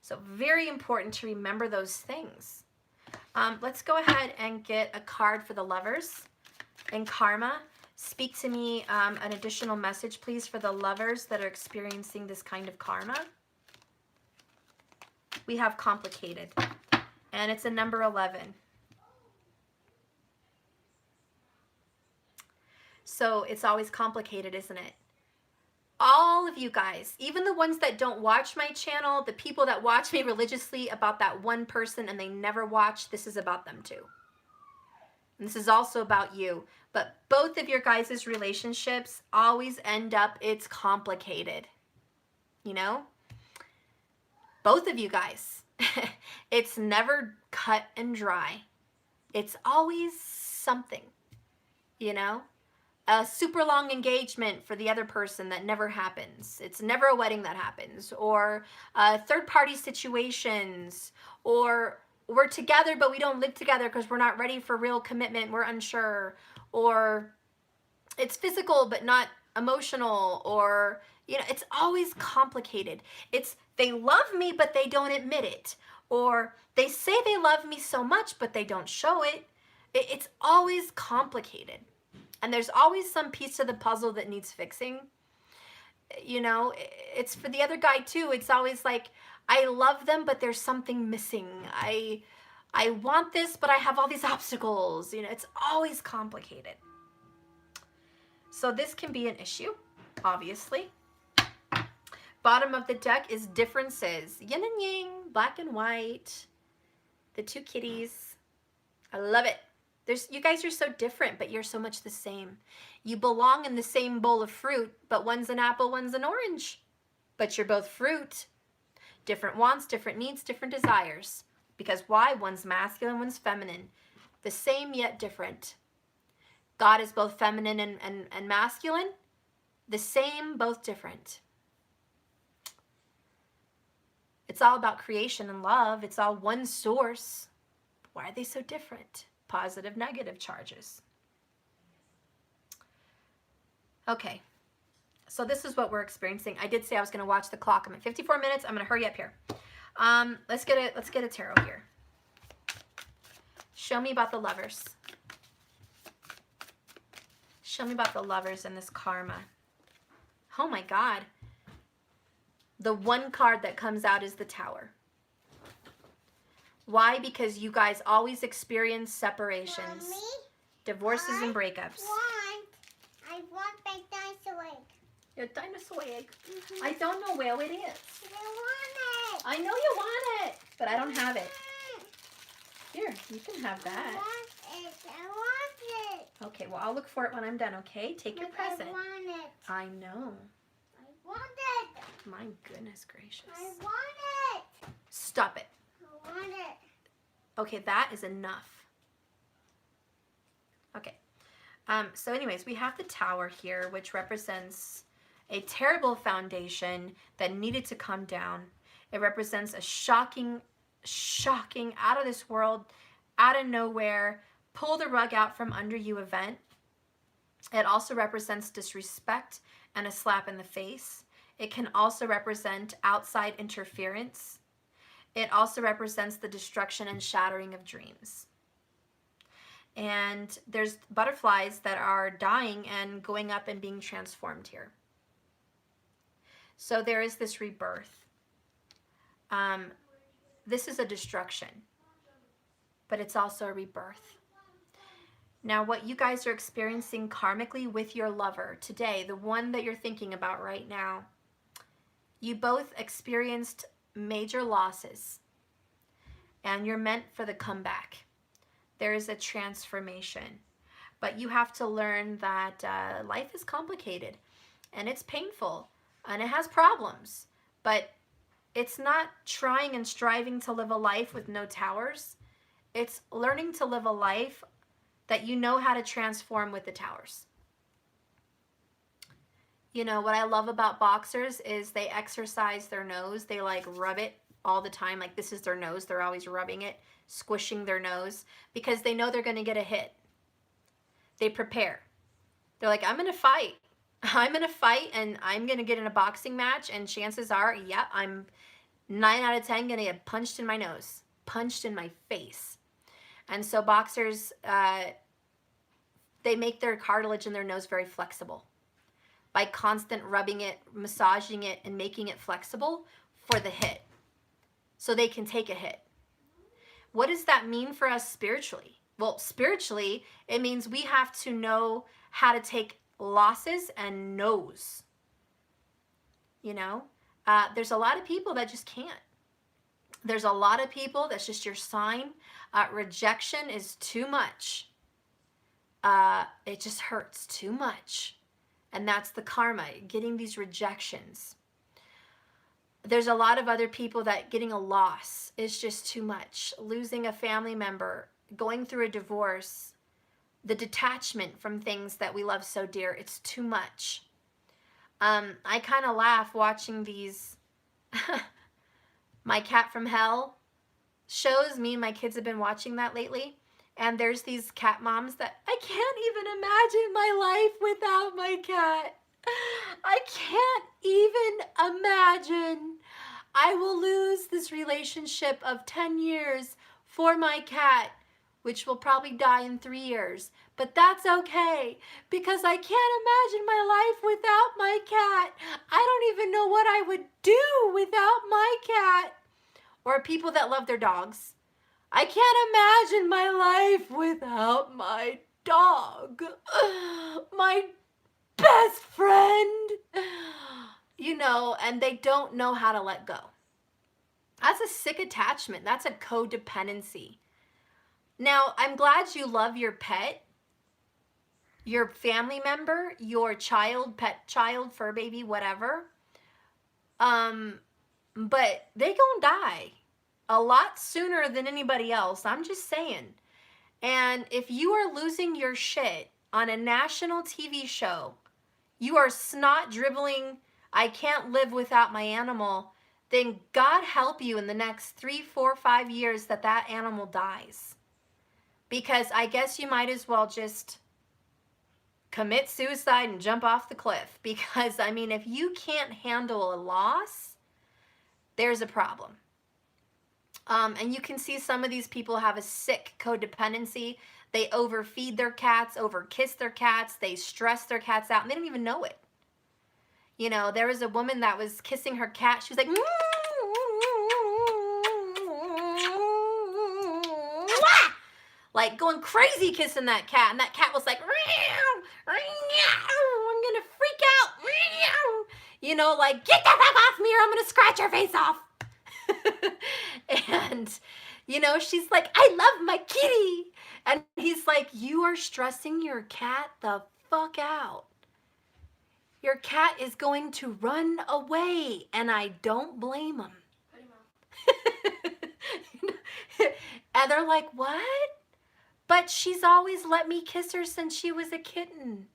So very important to remember those things. Let's go ahead and get a card for the lovers in karma. Speak to me an additional message, please, for the lovers that are experiencing this kind of karma. We have complicated, and it's a number 11. So it's always complicated, isn't it? All of you guys, even the ones that don't watch my channel, the people that watch me religiously about that one person and they never watch, this is about them too. And this is also about you. But both of your guys' relationships always end up, it's complicated. You know? Both of you guys. It's never cut and dry. It's always something, you know? A super long engagement for the other person that never happens. It's never a wedding that happens. Or third-party situations. Or we're together but we don't live together because we're not ready for real commitment. We're unsure. Or it's physical but not emotional. Or, you know, it's always complicated. It's they love me but they don't admit it. Or they say they love me so much but they don't show it. It's always complicated. And there's always some piece of the puzzle that needs fixing. You know, it's for the other guy too. It's always like, I love them, but there's something missing. I want this, but I have all these obstacles. You know, it's always complicated. So this can be an issue, obviously. Bottom of the deck is differences. Yin and yang, black and white. The two kitties. I love it. You guys are so different, but you're so much the same. You belong in the same bowl of fruit, but one's an apple, one's an orange. But you're both fruit. Different wants, different needs, different desires. Because why? One's masculine, one's feminine. The same yet different. God is both feminine and masculine. The same, both different. It's all about creation and love. It's all one source. Why are they so different? Positive, negative charges. Okay, so this is what we're experiencing. I did say I was going to watch the clock. I'm at 54 minutes. I'm going to hurry up here. Let's get a tarot here. Show me about the lovers. Show me about the lovers and this karma. Oh my God. The one card that comes out is the Tower. Why? Because you guys always experience separations, Mommy, divorces, and breakups. I want my dinosaur egg. Your dinosaur egg? Mm-hmm. I don't know where it is. I want it. I know you want it, but I don't have it. Here, you can have that. I want it. Okay, well, I'll look for it when I'm done, okay? Take your present. I want it. I know. I want My goodness gracious. I want it. Stop it. I want it. Okay, that is enough. Okay. So anyways, we have the tower here, which represents a terrible foundation that needed to come down. It represents a shocking, out of this world, out of nowhere, pull the rug out from under you event. It also represents disrespect and a slap in the face. It can also represent outside interference. It also represents the destruction and shattering of dreams. And there's butterflies that are dying and going up and being transformed here. So there is this rebirth. This is a destruction, but it's also a rebirth. Now, what you guys are experiencing karmically with your lover today, the one that you're thinking about right now, you both experienced major losses, and you're meant for the comeback. There is a transformation, but you have to learn that life is complicated, and it's painful, and it has problems, but it's not trying and striving to live a life with no towers. It's learning to live a life that you know how to transform with the towers. You know, what I love about boxers is they exercise their nose. They like rub it all the time. Like this is their nose. They're always rubbing it, squishing their nose because they know they're going to get a hit. They prepare. They're like, I'm going to fight. I'm going to fight and I'm going to get in a boxing match. And chances are, yeah, I'm 9 out of 10 going to get punched in my nose, punched in my face. And so boxers, they make their cartilage in their nose very flexible by constant rubbing it, massaging it, and making it flexible for the hit so they can take a hit. What does that mean for us spiritually? Well, spiritually, it means we have to know how to take losses and no's. You know, there's a lot of people that just can't. There's a lot of people that's just your sign. Rejection is too much. It just hurts too much. And that's the karma, getting these rejections. There's a lot of other people that getting a loss is just too much. Losing a family member, going through a divorce, the detachment from things that we love so dear, it's too much. I kind of laugh watching these My Cat from Hell shows. Me and my kids have been watching that lately. And there's these cat moms that I can't even imagine my life without my cat. I can't even imagine. I will lose this relationship of 10 years for my cat, which will probably die in 3 years. But that's okay, because I can't imagine my life without my cat. I don't even know what I would do without my cat. Or people that love their dogs. I can't imagine my life without my dog. My best friend. You know, and they don't know how to let go. That's a sick attachment. That's a codependency. Now, I'm glad you love your pet, your family member, your child, pet child, fur baby, whatever. But they gonna die a lot sooner than anybody else. I'm just saying. And if you are losing your shit on a national TV show, you are snot dribbling, I can't live without my animal, then God help you in the next 3, 4, 5 years that that animal dies. Because I guess you might as well just commit suicide and jump off the cliff. Because, I mean, if you can't handle a loss, there's a problem. And you can see some of these people have a sick codependency. They overfeed their cats, overkiss their cats. They stress their cats out, and they don't even know it. You know, there was a woman that was kissing her cat. She was like, like going crazy kissing that cat. And that cat was like, I'm going to freak out. You know, like, get the fuck off me or I'm going to scratch your face off. And, you know, she's like, I love my kitty. And he's like, you are stressing your cat the fuck out. Your cat is going to run away, and I don't blame him. And they're like, what? But she's always let me kiss her since she was a kitten.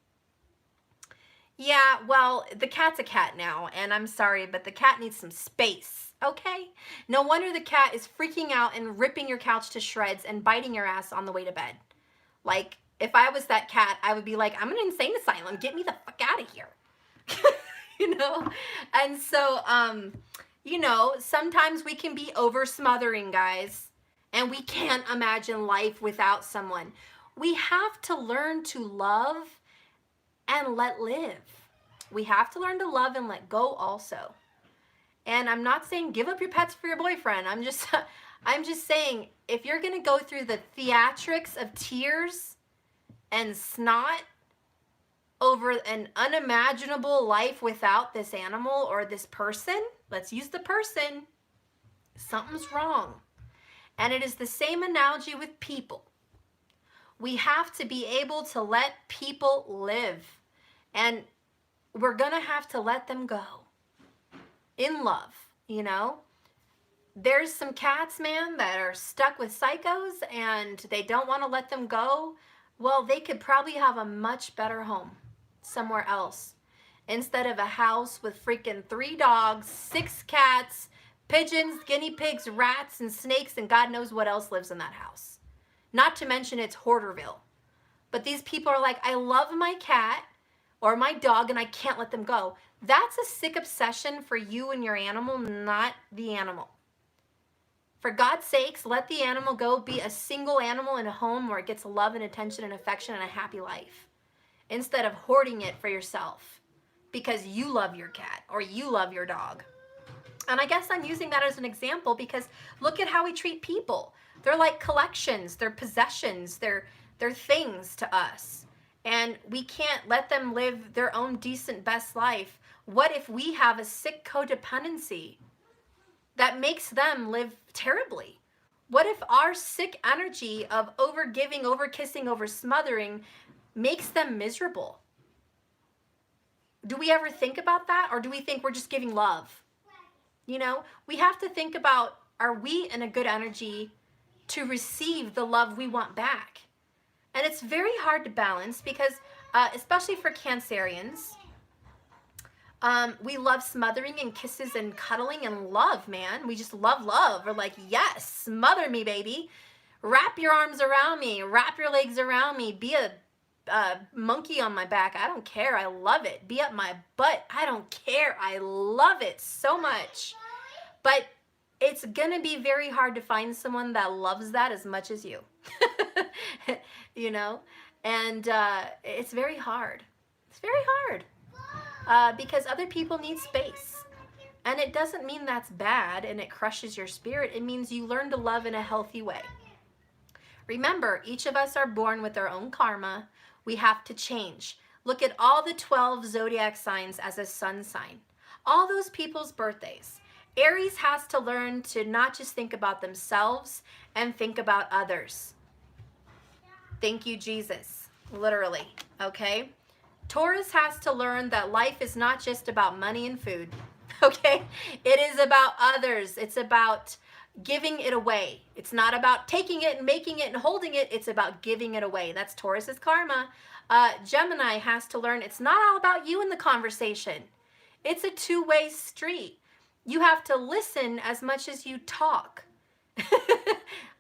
Yeah, well, the cat's a cat now, and I'm sorry, but the cat needs some space, okay? No wonder the cat is freaking out and ripping your couch to shreds and biting your ass on the way to bed. Like, if I was that cat, I would be like, I'm in an insane asylum. Get me the fuck out of here. You know? And so, you know, sometimes we can be over smothering, guys, and we can't imagine life without someone. We have to learn to love and let live. We have to learn to love and let go also. And I'm not saying give up your pets for your boyfriend. I'm just saying, if you're going to go through the theatrics of tears and snot over an unimaginable life without this animal or this person, let's use the person, something's wrong. And it is the same analogy with people. We have to be able to let people live. And we're going to have to let them go in love, you know? There's some cats, man, that are stuck with psychos and they don't want to let them go. Well, they could probably have a much better home somewhere else instead of a house with freaking 3 dogs, 6 cats, pigeons, guinea pigs, rats, and snakes, and God knows what else lives in that house. Not to mention it's Hoarderville. But these people are like, I love my cat or my dog and I can't let them go. That's a sick obsession for you and your animal, not the animal. For God's sakes, let the animal go be a single animal in a home where it gets love and attention and affection and a happy life, instead of hoarding it for yourself because you love your cat or you love your dog. And I guess I'm using that as an example because look at how we treat people. They're like collections, they're possessions, they're things to us. And we can't let them live their own decent best life. What if we have a sick codependency that makes them live terribly? What if our sick energy of over giving, over kissing, over smothering makes them miserable? Do we ever think about that? Or do we think we're just giving love? You know, we have to think about, are we in a good energy to receive the love we want back? And it's very hard to balance because, especially for Cancerians, we love smothering and kisses and cuddling and love, man. We just love love. We're like, yes, smother me, baby. Wrap your arms around me. Wrap your legs around me. Be a monkey on my back. I don't care. I love it. Be up my butt. I don't care. I love it so much. But it's going to be very hard to find someone that loves that as much as you. You know? And it's very hard. It's very hard. Because other people need space. And it doesn't mean that's bad and it crushes your spirit. It means you learn to love in a healthy way. Remember, each of us are born with our own karma. We have to change. Look at all the 12 zodiac signs as a sun sign. All those people's birthdays. Aries has to learn to not just think about themselves and think about others. Thank you, Jesus. Literally, okay? Taurus has to learn that life is not just about money and food, okay? It is about others. It's about giving it away. It's not about taking it and making it and holding it. It's about giving it away. That's Taurus's karma. Gemini has to learn it's not all about you in the conversation. It's a two-way street. You have to listen as much as you talk.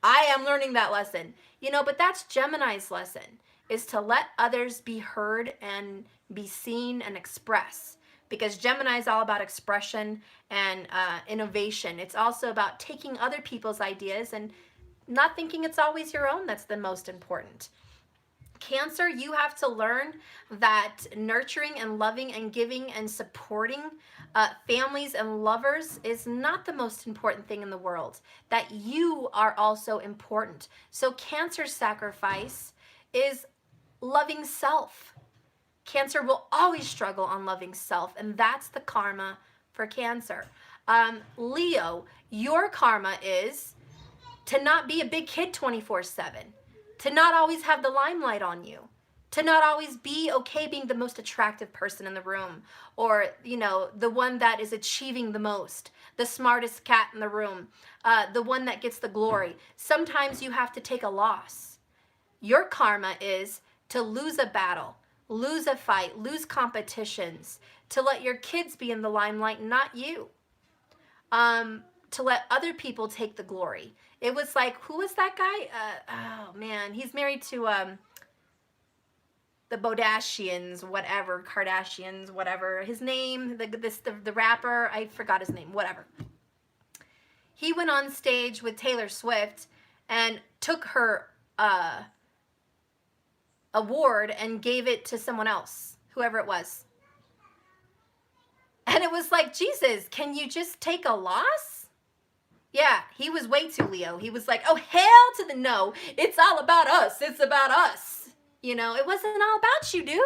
I am learning that lesson. You know, but that's Gemini's lesson, is to let others be heard and be seen and express. Because Gemini is all about expression and innovation. It's also about taking other people's ideas and not thinking it's always your own that's the most important. Cancer, you have to learn that nurturing and loving and giving and supporting families and lovers is not the most important thing in the world. That you are also important. So Cancer's sacrifice is loving self. Cancer will always struggle on loving self, and that's the karma for Cancer. Leo, your karma is to not be a big kid 24/7, to not always have the limelight on you, to not always be okay being the most attractive person in the room, or, you know, the one that is achieving the most, the smartest cat in the room, the one that gets the glory. Sometimes you have to take a loss. Your karma is to lose a battle, lose a fight, lose competitions, to let your kids be in the limelight, not you. To let other people take the glory. It was like, who was that guy? Oh man, he's married to the Bodashians, whatever, Kardashians, whatever. His name, the rapper, I forgot his name, whatever. He went on stage with Taylor Swift and took her award and gave it to someone else, whoever it was. And it was like, Jesus, can you just take a loss? Yeah, he was way too Leo. He was like, oh, hell to the no. It's all about us. It's about us. You know, it wasn't all about you, dude.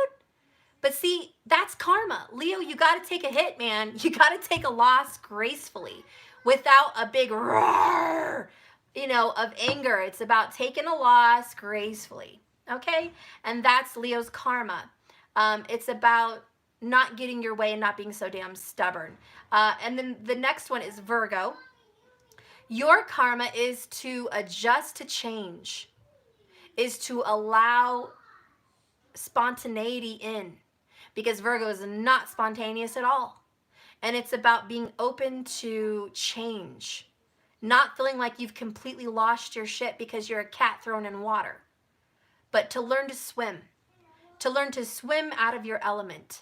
But see, that's karma. Leo, you got to take a hit, man. You got to take a loss gracefully without a big roar, you know, of anger. It's about taking a loss gracefully, okay? And that's Leo's karma. It's about not getting your way and not being so damn stubborn. And then the next one is Virgo. Your karma is to adjust to change, is to allow spontaneity in, because Virgo is not spontaneous at all. And it's about being open to change, not feeling like you've completely lost your shit because you're a cat thrown in water, but to learn to swim out of your element.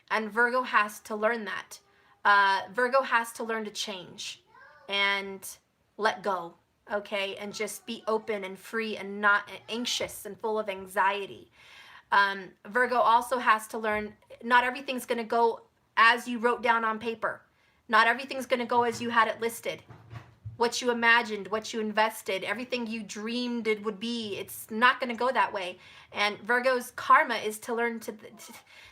And Virgo has to learn that. Virgo has to learn to change and let go, okay? And just be open and free and not anxious and full of anxiety. Virgo also has to learn not everything's going to go as you wrote down on paper. Not everything's going to go as you had it listed. What you imagined, what you invested, everything you dreamed it would be, it's not going to go that way. And Virgo's karma is to learn to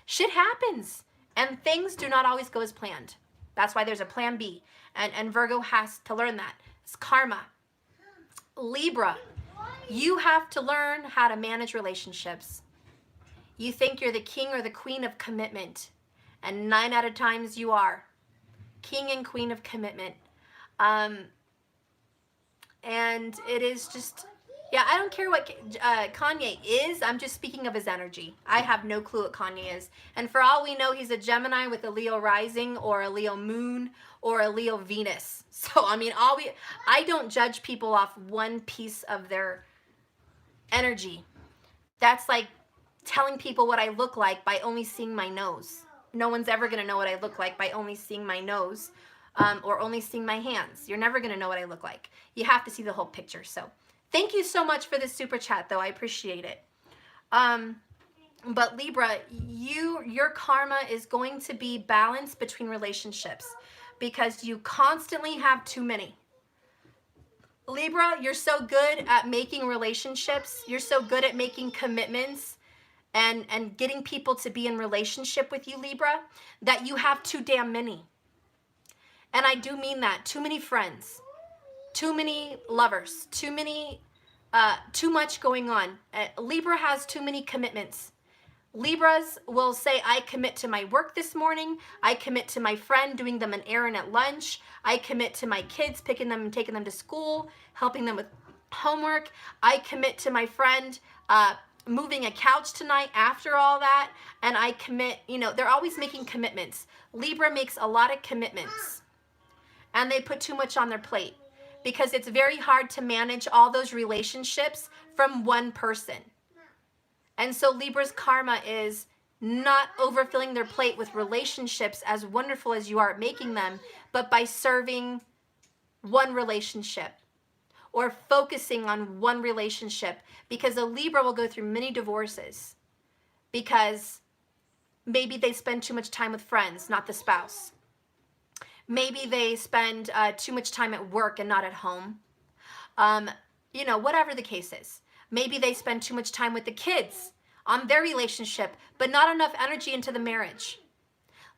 shit happens. And things do not always go as planned. That's why there's a plan B. And Virgo has to learn that. It's karma. Libra, you have to learn how to manage relationships. You think you're the king or the queen of commitment. And 9 out of times you are. King and queen of commitment. And it is just... Yeah, I don't care what Kanye is. I'm just speaking of his energy. I have no clue what Kanye is. And for all we know, he's a Gemini with a Leo rising or a Leo moon or a Leo Venus. So, I mean, I don't judge people off one piece of their energy. That's like telling people what I look like by only seeing my nose. No one's ever going to know what I look like by only seeing my nose or only seeing my hands. You're never going to know what I look like. You have to see the whole picture. So, thank you so much for this super chat, though. I appreciate it. But Libra, your karma is going to be balance between relationships because you constantly have too many. Libra, you're so good at making relationships. You're so good at making commitments and getting people to be in relationship with you, Libra, that you have too damn many. And I do mean that. Too many friends. Too many lovers, too much going on. Libra has too many commitments. Libras will say, I commit to my work this morning. I commit to my friend doing them an errand at lunch. I commit to my kids, picking them and taking them to school, helping them with homework. I commit to my friend moving a couch tonight after all that. And I commit, you know, they're always making commitments. Libra makes a lot of commitments and they put too much on their plate, because it's very hard to manage all those relationships from one person. And so Libra's karma is not overfilling their plate with relationships as wonderful as you are at making them, but by serving one relationship or focusing on one relationship, because a Libra will go through many divorces because maybe they spend too much time with friends, not the spouse. Maybe they spend too much time at work and not at home. You know, whatever the case is. Maybe they spend too much time with the kids on their relationship, but not enough energy into the marriage.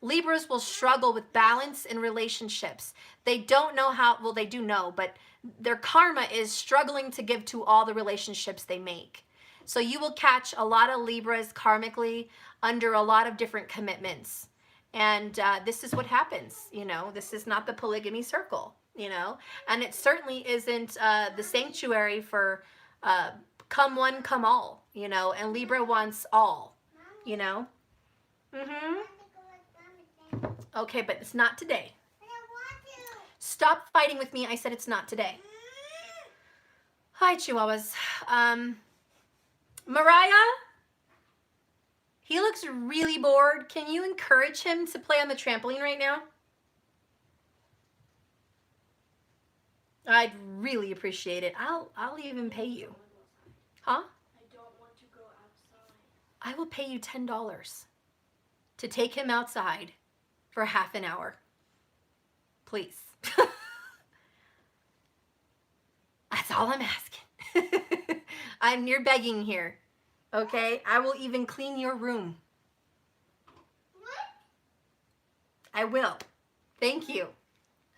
Libras will struggle with balance in relationships. They don't know how, well, they do know, but their karma is struggling to give to all the relationships they make. So you will catch a lot of Libras karmically under a lot of different commitments. And this is what happens, you know. This is not the polygamy circle, you know. And it certainly isn't the sanctuary for come one, come all, you know. And Libra wants all, you know. Okay, but it's not today. Stop fighting with me. I said it's not today. Hi, Chihuahuas. Mariah? He looks really bored. Can you encourage him to play on the trampoline right now? I'd really appreciate it. I'll even pay you. Huh? I don't want to go outside. I will pay you $10 to take him outside for half an hour. Please. That's all I'm asking. I'm near begging here. Okay? I will even clean your room. I will. Thank you.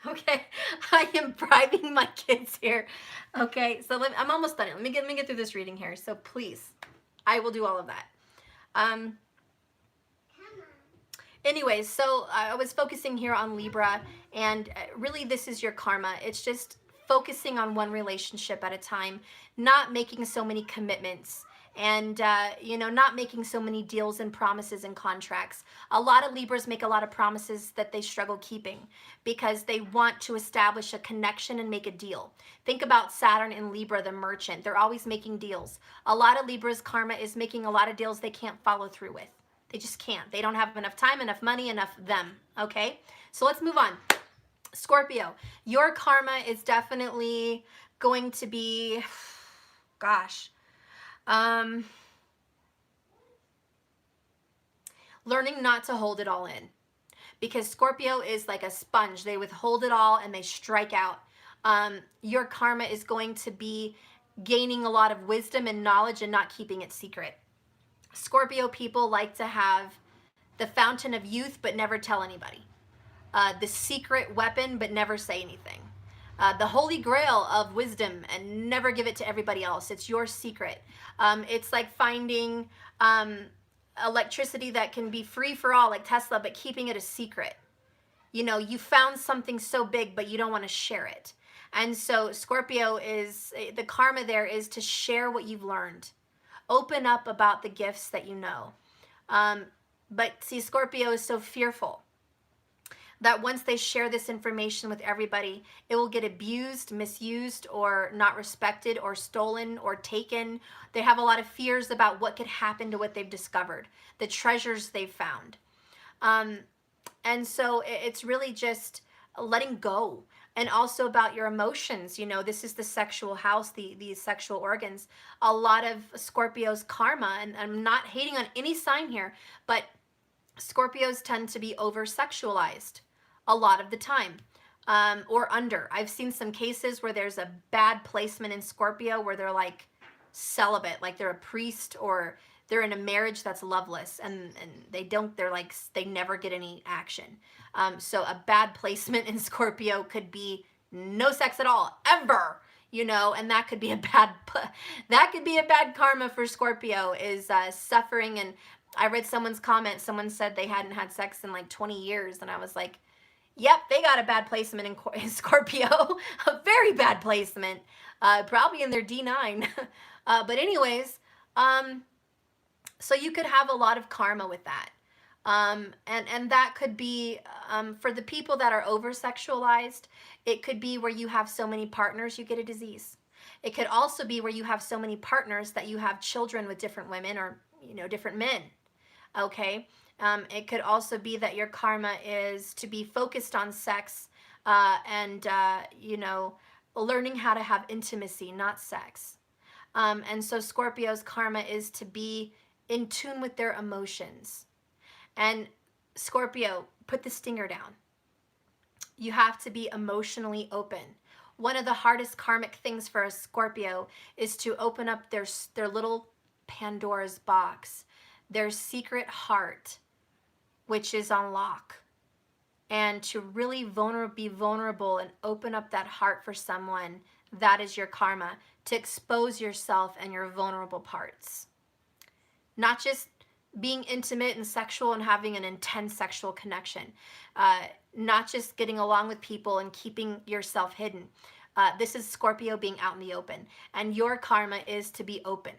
Okay? I am bribing my kids here. Okay? So I'm almost done. Let me get through this reading here. So please, I will do all of that. Anyways, so I was focusing here on Libra, and really this is your karma. It's just focusing on one relationship at a time, not making so many commitments, and you know, not making so many deals and promises and contracts. A lot of Libras make a lot of promises that they struggle keeping because they want to establish a connection and make a deal. Think about Saturn in Libra, the merchant. They're always making deals. A lot of Libra's karma is making a lot of deals they can't follow through with. They just can't. They don't have enough time, enough money, enough them, okay? So let's move on. Scorpio, your karma is definitely going to be, gosh, learning not to hold it all in. Because Scorpio is like a sponge. They withhold it all and they strike out. Your karma is going to be gaining a lot of wisdom and knowledge and not keeping it secret. Scorpio people like to have the fountain of youth but never tell anybody. The secret weapon but never say anything. The holy grail of wisdom and never give it to everybody else. It's your secret. It's like finding electricity that can be free for all, like Tesla, but keeping it a secret. You know, you found something so big but you don't want to share it. And so Scorpio is, the karma there is to share what you've learned. Open up about the gifts that you know. But see, Scorpio is so fearful that once they share this information with everybody, it will get abused, misused, or not respected, or stolen, or taken. They have a lot of fears about what could happen to what they've discovered, the treasures they've found. And so it's really just letting go. And also about your emotions. You know, this is the sexual house, these sexual organs. A lot of Scorpio's karma, and I'm not hating on any sign here, but Scorpios tend to be over-sexualized a lot of the time, or under. I've seen some cases where there's a bad placement in Scorpio where they're like celibate, like they're a priest, or they're in a marriage that's loveless, and they never get any action. So a bad placement in Scorpio could be no sex at all, ever, you know, and that could be a bad karma for Scorpio, is suffering. And I read someone's comment, someone said they hadn't had sex in like 20 years, and I was like, yep, they got a bad placement in Scorpio, a very bad placement, probably in their D9. But anyways, so you could have a lot of karma with that. And that could be, for the people that are over-sexualized, it could be where you have so many partners, you get a disease. It could also be where you have so many partners that you have children with different women, or, you know, different men, okay? It could also be that your karma is to be focused on sex, and, you know, learning how to have intimacy, not sex. And so Scorpio's karma is to be in tune with their emotions. And Scorpio, put the stinger down. You have to be emotionally open. One of the hardest karmic things for a Scorpio is to open up their little Pandora's box, their secret heart, which is on lock. And to really be vulnerable and open up that heart for someone, that is your karma. to expose yourself and your vulnerable parts. Not just being intimate and sexual and having an intense sexual connection. Not just getting along with people and keeping yourself hidden. This is Scorpio being out in the open. And your karma is to be open.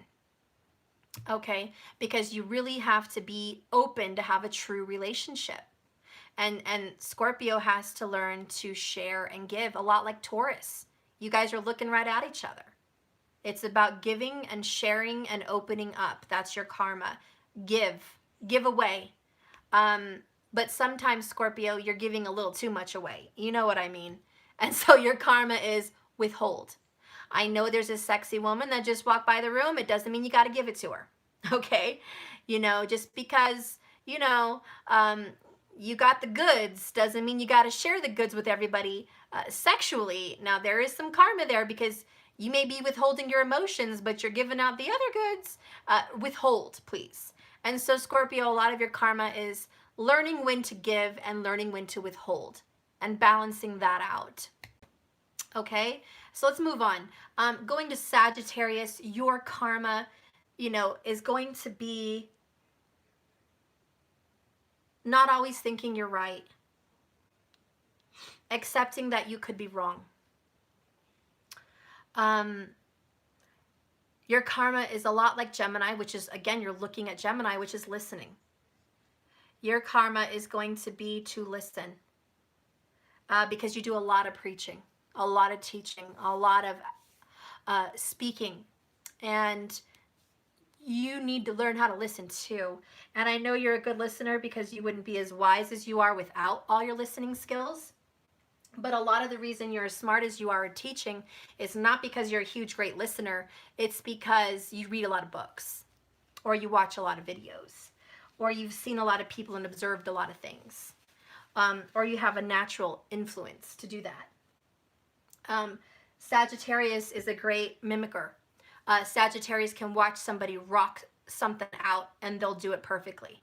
Okay? Because you really have to be open to have a true relationship. And Scorpio has to learn to share and give, a lot like Taurus. You guys are looking right at each other. It's about giving and sharing and opening up. That's your karma. Give away. But sometimes, Scorpio, you're giving a little too much away. You know what I mean? And so your karma is withhold. I know there's a sexy woman that just walked by the room. It doesn't mean you got to give it to her. Okay? You know, just because, you know, you got the goods doesn't mean you got to share the goods with everybody sexually. Now, there is some karma there because you may be withholding your emotions, but you're giving out the other goods. Withhold, please. And so, Scorpio, a lot of your karma is learning when to give and learning when to withhold and balancing that out. Okay, so let's move on. Going to Sagittarius, your karma, you know, is going to be not always thinking you're right, accepting that you could be wrong. Your karma is a lot like Gemini, which is, again, you're looking at Gemini, which is listening. Your karma is going to be to listen because you do a lot of preaching, a lot of teaching, a lot of speaking, and you need to learn how to listen too. And I know you're a good listener because you wouldn't be as wise as you are without all your listening skills. But a lot of the reason you're as smart as you are at teaching is not because you're a huge, great listener. It's because you read a lot of books, or you watch a lot of videos, or you've seen a lot of people and observed a lot of things, or you have a natural influence to do that. Sagittarius is a great mimicker. Sagittarius can watch somebody rock something out and they'll do it perfectly.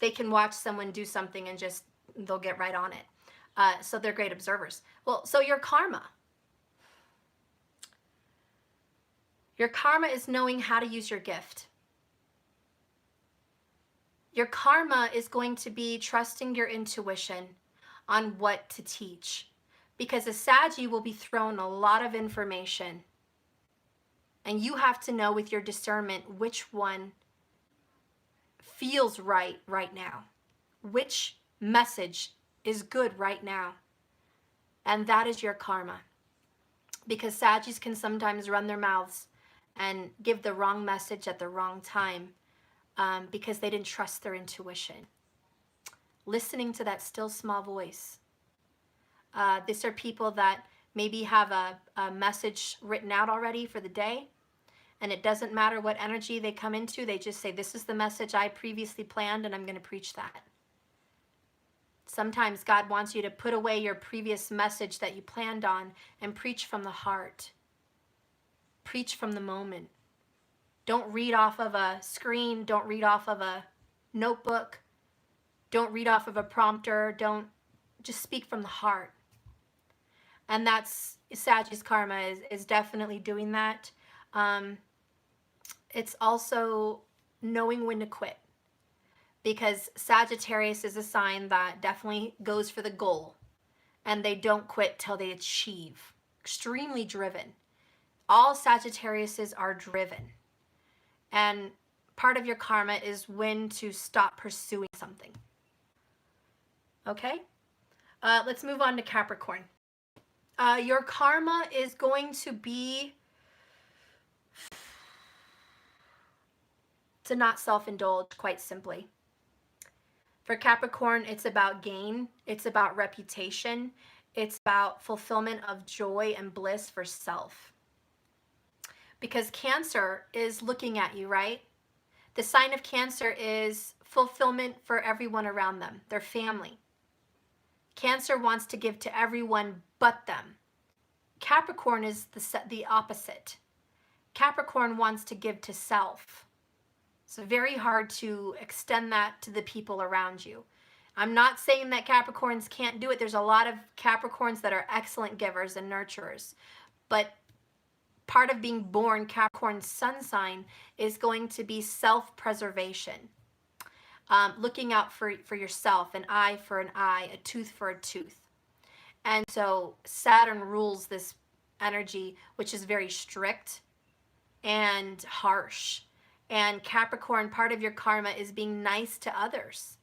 They can watch someone do something and just, they'll get right on it. So they're great observers. Well, so your karma. Your karma is knowing how to use your gift. Your karma is going to be trusting your intuition on what to teach. Because a Saggy will be thrown a lot of information. And you have to know with your discernment which one feels right now. Which message is good right now. And that is your karma. Because Saggies can sometimes run their mouths and give the wrong message at the wrong time because they didn't trust their intuition. Listening to that still small voice. These are people that maybe have a message written out already for the day, and it doesn't matter what energy they come into, they just say, this is the message I previously planned and I'm going to preach that. Sometimes God wants you to put away your previous message that you planned on and preach from the heart. Preach from the moment. Don't read off of a screen. Don't read off of a notebook. Don't read off of a prompter. Don't, just speak from the heart. And that's, Sagittarius karma is definitely doing that. It's also knowing when to quit. Because Sagittarius is a sign that definitely goes for the goal. And they don't quit till they achieve. Extremely driven. All Sagittariuses are driven. And part of your karma is when to stop pursuing something. Okay? Let's move on to Capricorn. Your karma is going to be to not self-indulge, quite simply. For Capricorn, it's about gain. It's about reputation. It's about fulfillment of joy and bliss for self. Because Cancer is looking at you, right? The sign of Cancer is fulfillment for everyone around them, their family. Cancer wants to give to everyone but them. Capricorn is the opposite. Capricorn wants to give to self. It's very hard to extend that to the people around you. I'm not saying that Capricorns can't do it. There's a lot of Capricorns that are excellent givers and nurturers. But part of being born Capricorn sun sign is going to be self-preservation. Looking out for yourself, an eye for an eye, a tooth for a tooth. And so Saturn rules this energy, which is very strict and harsh. And Capricorn, part of your karma is being nice to others.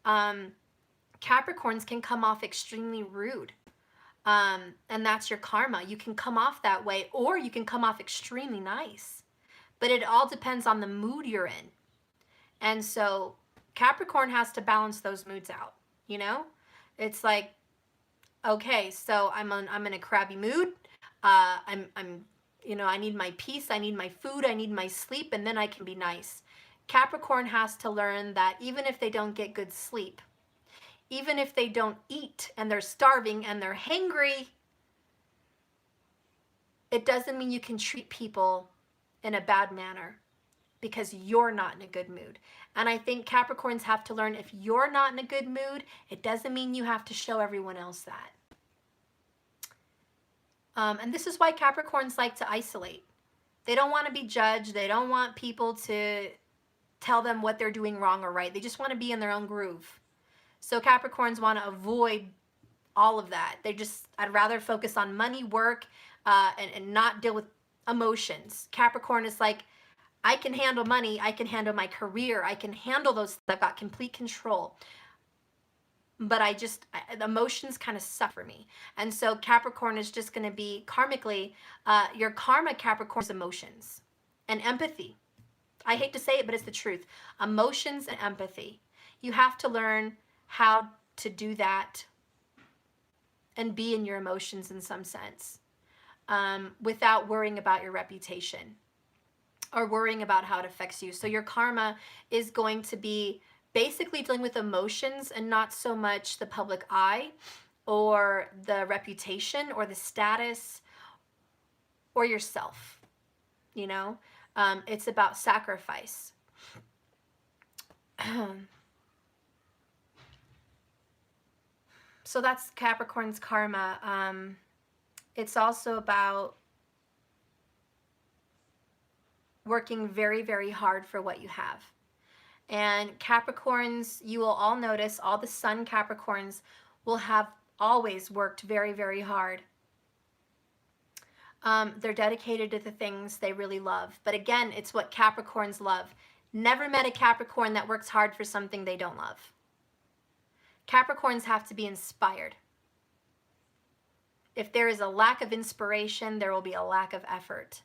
Capricorns can come off extremely rude. And that's your karma. You can come off that way, or you can come off extremely nice. But it all depends on the mood you're in. And so Capricorn has to balance those moods out, you know? It's like, okay, so I'm in a crabby mood. I'm you know, I need my peace, I need my food, I need my sleep, and then I can be nice. Capricorn has to learn that even if they don't get good sleep, even if they don't eat and they're starving and they're hangry, it doesn't mean you can treat people in a bad manner because you're not in a good mood. And I think Capricorns have to learn, if you're not in a good mood, it doesn't mean you have to show everyone else that. And this is why Capricorns like to isolate. They don't want to be judged. They don't want people to tell them what they're doing wrong or right. They just want to be in their own groove. So Capricorns want to avoid all of that. I'd rather focus on money, work, and not deal with emotions. Capricorn is like, I can handle money. I can handle my career. I can handle those. I've got complete control. But the emotions kind of suffer me. And so Capricorn is just going to be karmically, your karma Capricorn is emotions and empathy. I hate to say it, but it's the truth. Emotions and empathy. You have to learn how to do that and be in your emotions in some sense, without worrying about your reputation or worrying about how it affects you. So your karma is going to be basically dealing with emotions and not so much the public eye or the reputation or the status or yourself, you know? It's about sacrifice. So that's Capricorn's karma. It's also about working very, very hard for what you have. And Capricorns, you will all notice, all the sun Capricorns will have always worked very, very hard. They're dedicated to the things they really love. But again, it's what Capricorns love. Never met a Capricorn that works hard for something they don't love. Capricorns have to be inspired. If there is a lack of inspiration, there will be a lack of effort.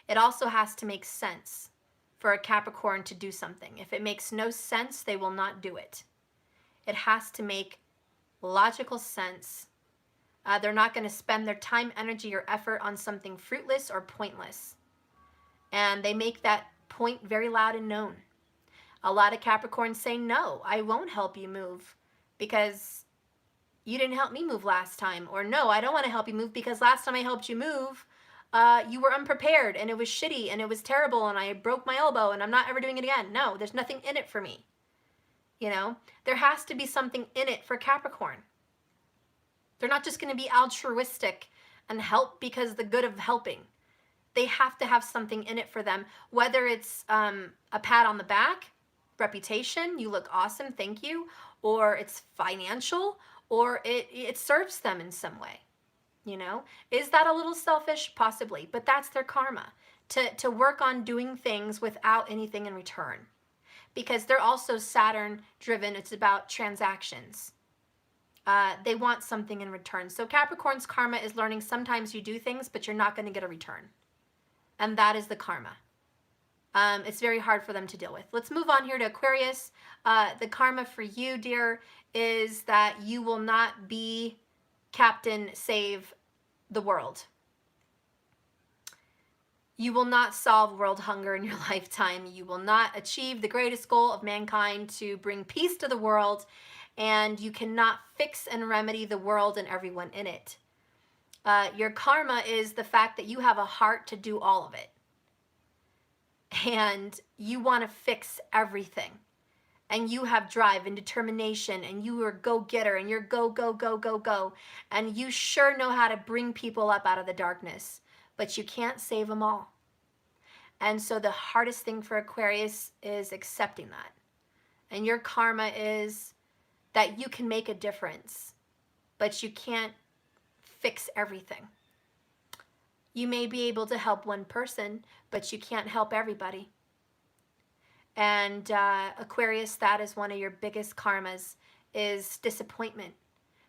It also has to make sense for a Capricorn to do something. If it makes no sense, they will not do it. It has to make logical sense. They're not going to spend their time, energy, or effort on something fruitless or pointless. And they make that point very loud and known. A lot of Capricorns say, no, I won't help you move because you didn't help me move last time. Or no, I don't want to help you move because last time I helped you move, you were unprepared and it was shitty and it was terrible and I broke my elbow and I'm not ever doing it again. No, there's nothing in it for me. You know, there has to be something in it for Capricorn. They're not just going to be altruistic and help because the good of helping. They have to have something in it for them, whether it's a pat on the back, reputation, you look awesome, thank you, or it's financial, or it serves them in some way. You know, is that a little selfish? Possibly, but that's their karma, to work on doing things without anything in return, because they're also Saturn driven. It's about transactions. They want something in return. So Capricorn's karma is learning sometimes you do things, but you're not going to get a return. And that is the karma. It's very hard for them to deal with. Let's move on here to Aquarius. The karma for you, dear, is that you will not be Captain Save the World. You will not solve world hunger in your lifetime. You will not achieve the greatest goal of mankind, to bring peace to the world, and you cannot fix and remedy the world and everyone in it. Your karma is the fact that you have a heart to do all of it. And you want to fix everything. And you have drive and determination, and you are a go-getter, and you're go, go, go, go, go. And you sure know how to bring people up out of the darkness. but you can't save them all. And so the hardest thing for Aquarius is accepting that. And your karma is that you can make a difference, but you can't fix everything. You may be able to help one person, but you can't help everybody. And Aquarius, that is one of your biggest karmas, is disappointment,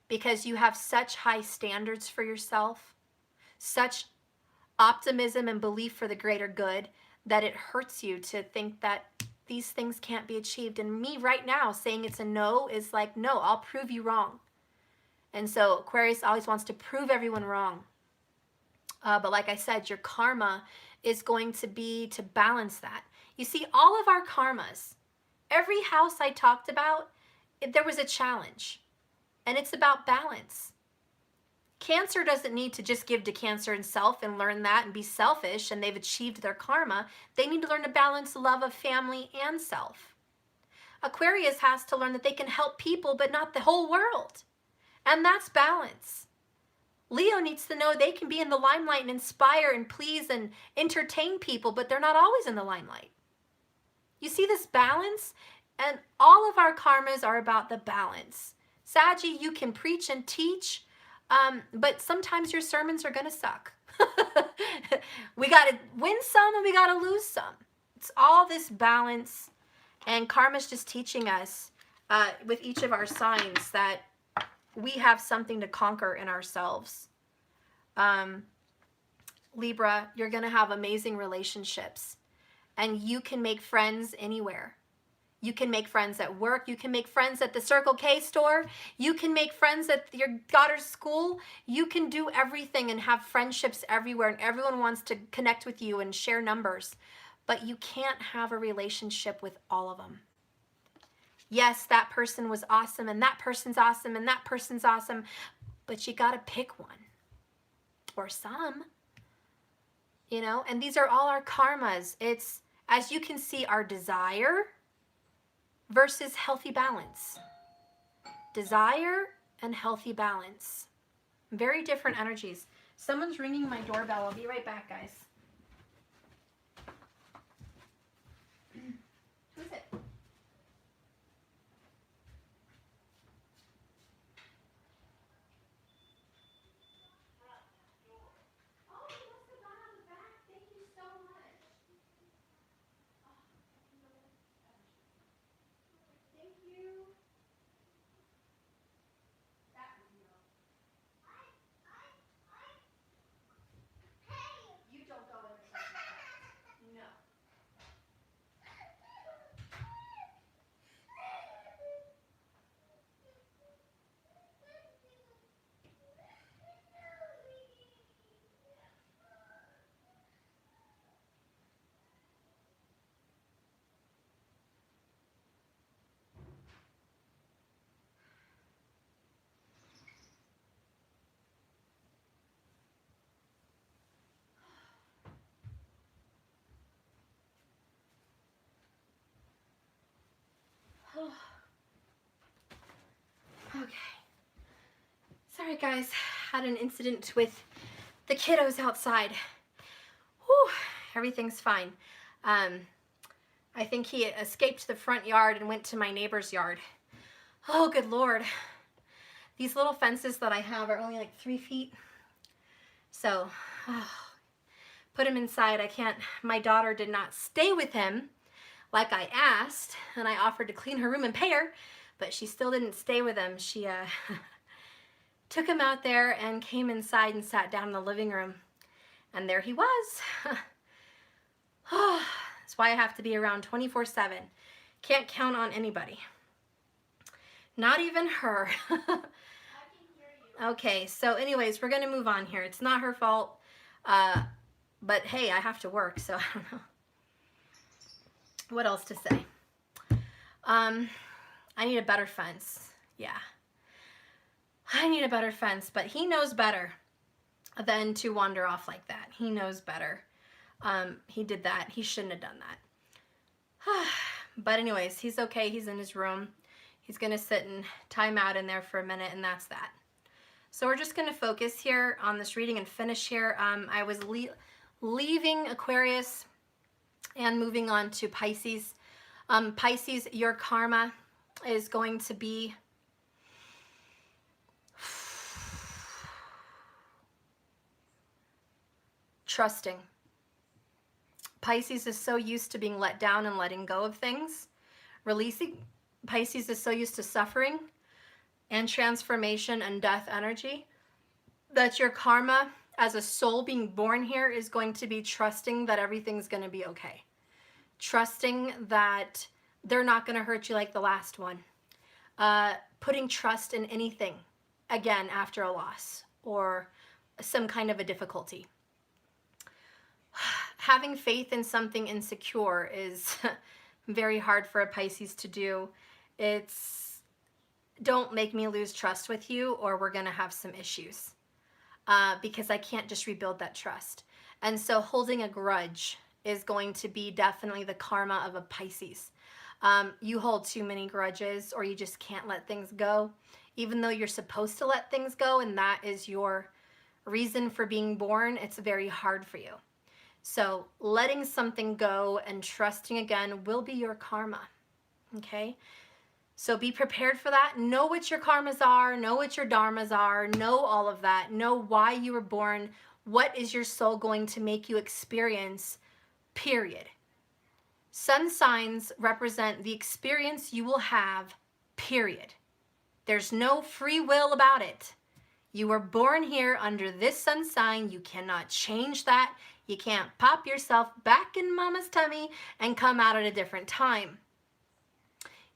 because you have such high standards for yourself, such optimism and belief for the greater good, that it hurts you to think that these things can't be achieved. And me right now saying it's a no is like, no, I'll prove you wrong. And so Aquarius always wants to prove everyone wrong. But like I said, your karma is going to be to balance that. You see, all of our karmas, every house I talked about, there was a challenge. And it's about balance. Cancer doesn't need to just give to Cancer and self and learn that and be selfish and they've achieved their karma. They need to learn to balance love of family and self. Aquarius has to learn that they can help people but not the whole world. And that's balance. Leo needs to know they can be in the limelight and inspire and please and entertain people, but they're not always in the limelight. You see this balance? And all of our karmas are about the balance. Saggy, you can preach and teach, but sometimes your sermons are going to suck. We got to win some and we got to lose some. It's all this balance. And karma's just teaching us with each of our signs that we have something to conquer in ourselves. Libra, you're going to have amazing relationships. And you can make friends anywhere. You can make friends at work. You can make friends at the Circle K store. You can make friends at your daughter's school. You can do everything and have friendships everywhere. And everyone wants to connect with you and share numbers. But you can't have a relationship with all of them. Yes, that person was awesome. And that person's awesome. And that person's awesome. But you got to pick one. Or some. You know, and these are all our karmas. It's, as you can see, our desire versus healthy balance. Desire and healthy balance. Very different energies. Someone's ringing my doorbell. I'll be right back, guys. Who's it? Okay. Sorry, guys. Had an incident with the kiddos outside. Whew, everything's fine. I think he escaped the front yard and went to my neighbor's yard. Oh, good Lord. These little fences that I have are only like 3 feet. So, put him inside. I can't, my daughter did not stay with him like I asked, and I offered to clean her room and pay her, but she still didn't stay with him. She took him out there and came inside and sat down in the living room, and there he was. That's why I have to be around 24/7. Can't count on anybody. Not even her. I can hear you. Okay, so anyways, we're going to move on here. It's not her fault, but hey, I have to work, so I don't know what else to say. I need a better fence. Yeah. I need a better fence, but he knows better than to wander off like that. He knows better. He did that. He shouldn't have done that. But anyways, he's okay. He's in his room. He's going to sit and time out in there for a minute, and that's that. So we're just going to focus here on this reading and finish here. I was leaving Aquarius and moving on to Pisces. Pisces, your karma is going to be trusting. Pisces is so used to being let down and letting go of things. Releasing. Pisces is so used to suffering and transformation and death energy that your karma as a soul being born here is going to be trusting that everything's going to be okay. Trusting that they're not going to hurt you like the last one. Putting trust in anything, again, after a loss or some kind of a difficulty. Having faith in something insecure is very hard for a Pisces to do. It's, don't make me lose trust with you or we're going to have some issues because I can't just rebuild that trust. And so holding a grudge is going to be definitely the karma of a Pisces. You hold too many grudges or you just can't let things go, even though you're supposed to let things go and that is your reason for being born. It's very hard for you. So letting something go and trusting again will be your karma, okay? So be prepared for that. Know what your karmas are, know what your dharmas are, know all of that. Know why you were born, what is your soul going to make you experience, period. Sun signs represent the experience you will have, period. There's no free will about it. You were born here under this sun sign. You cannot change that. You can't pop yourself back in mama's tummy and come out at a different time.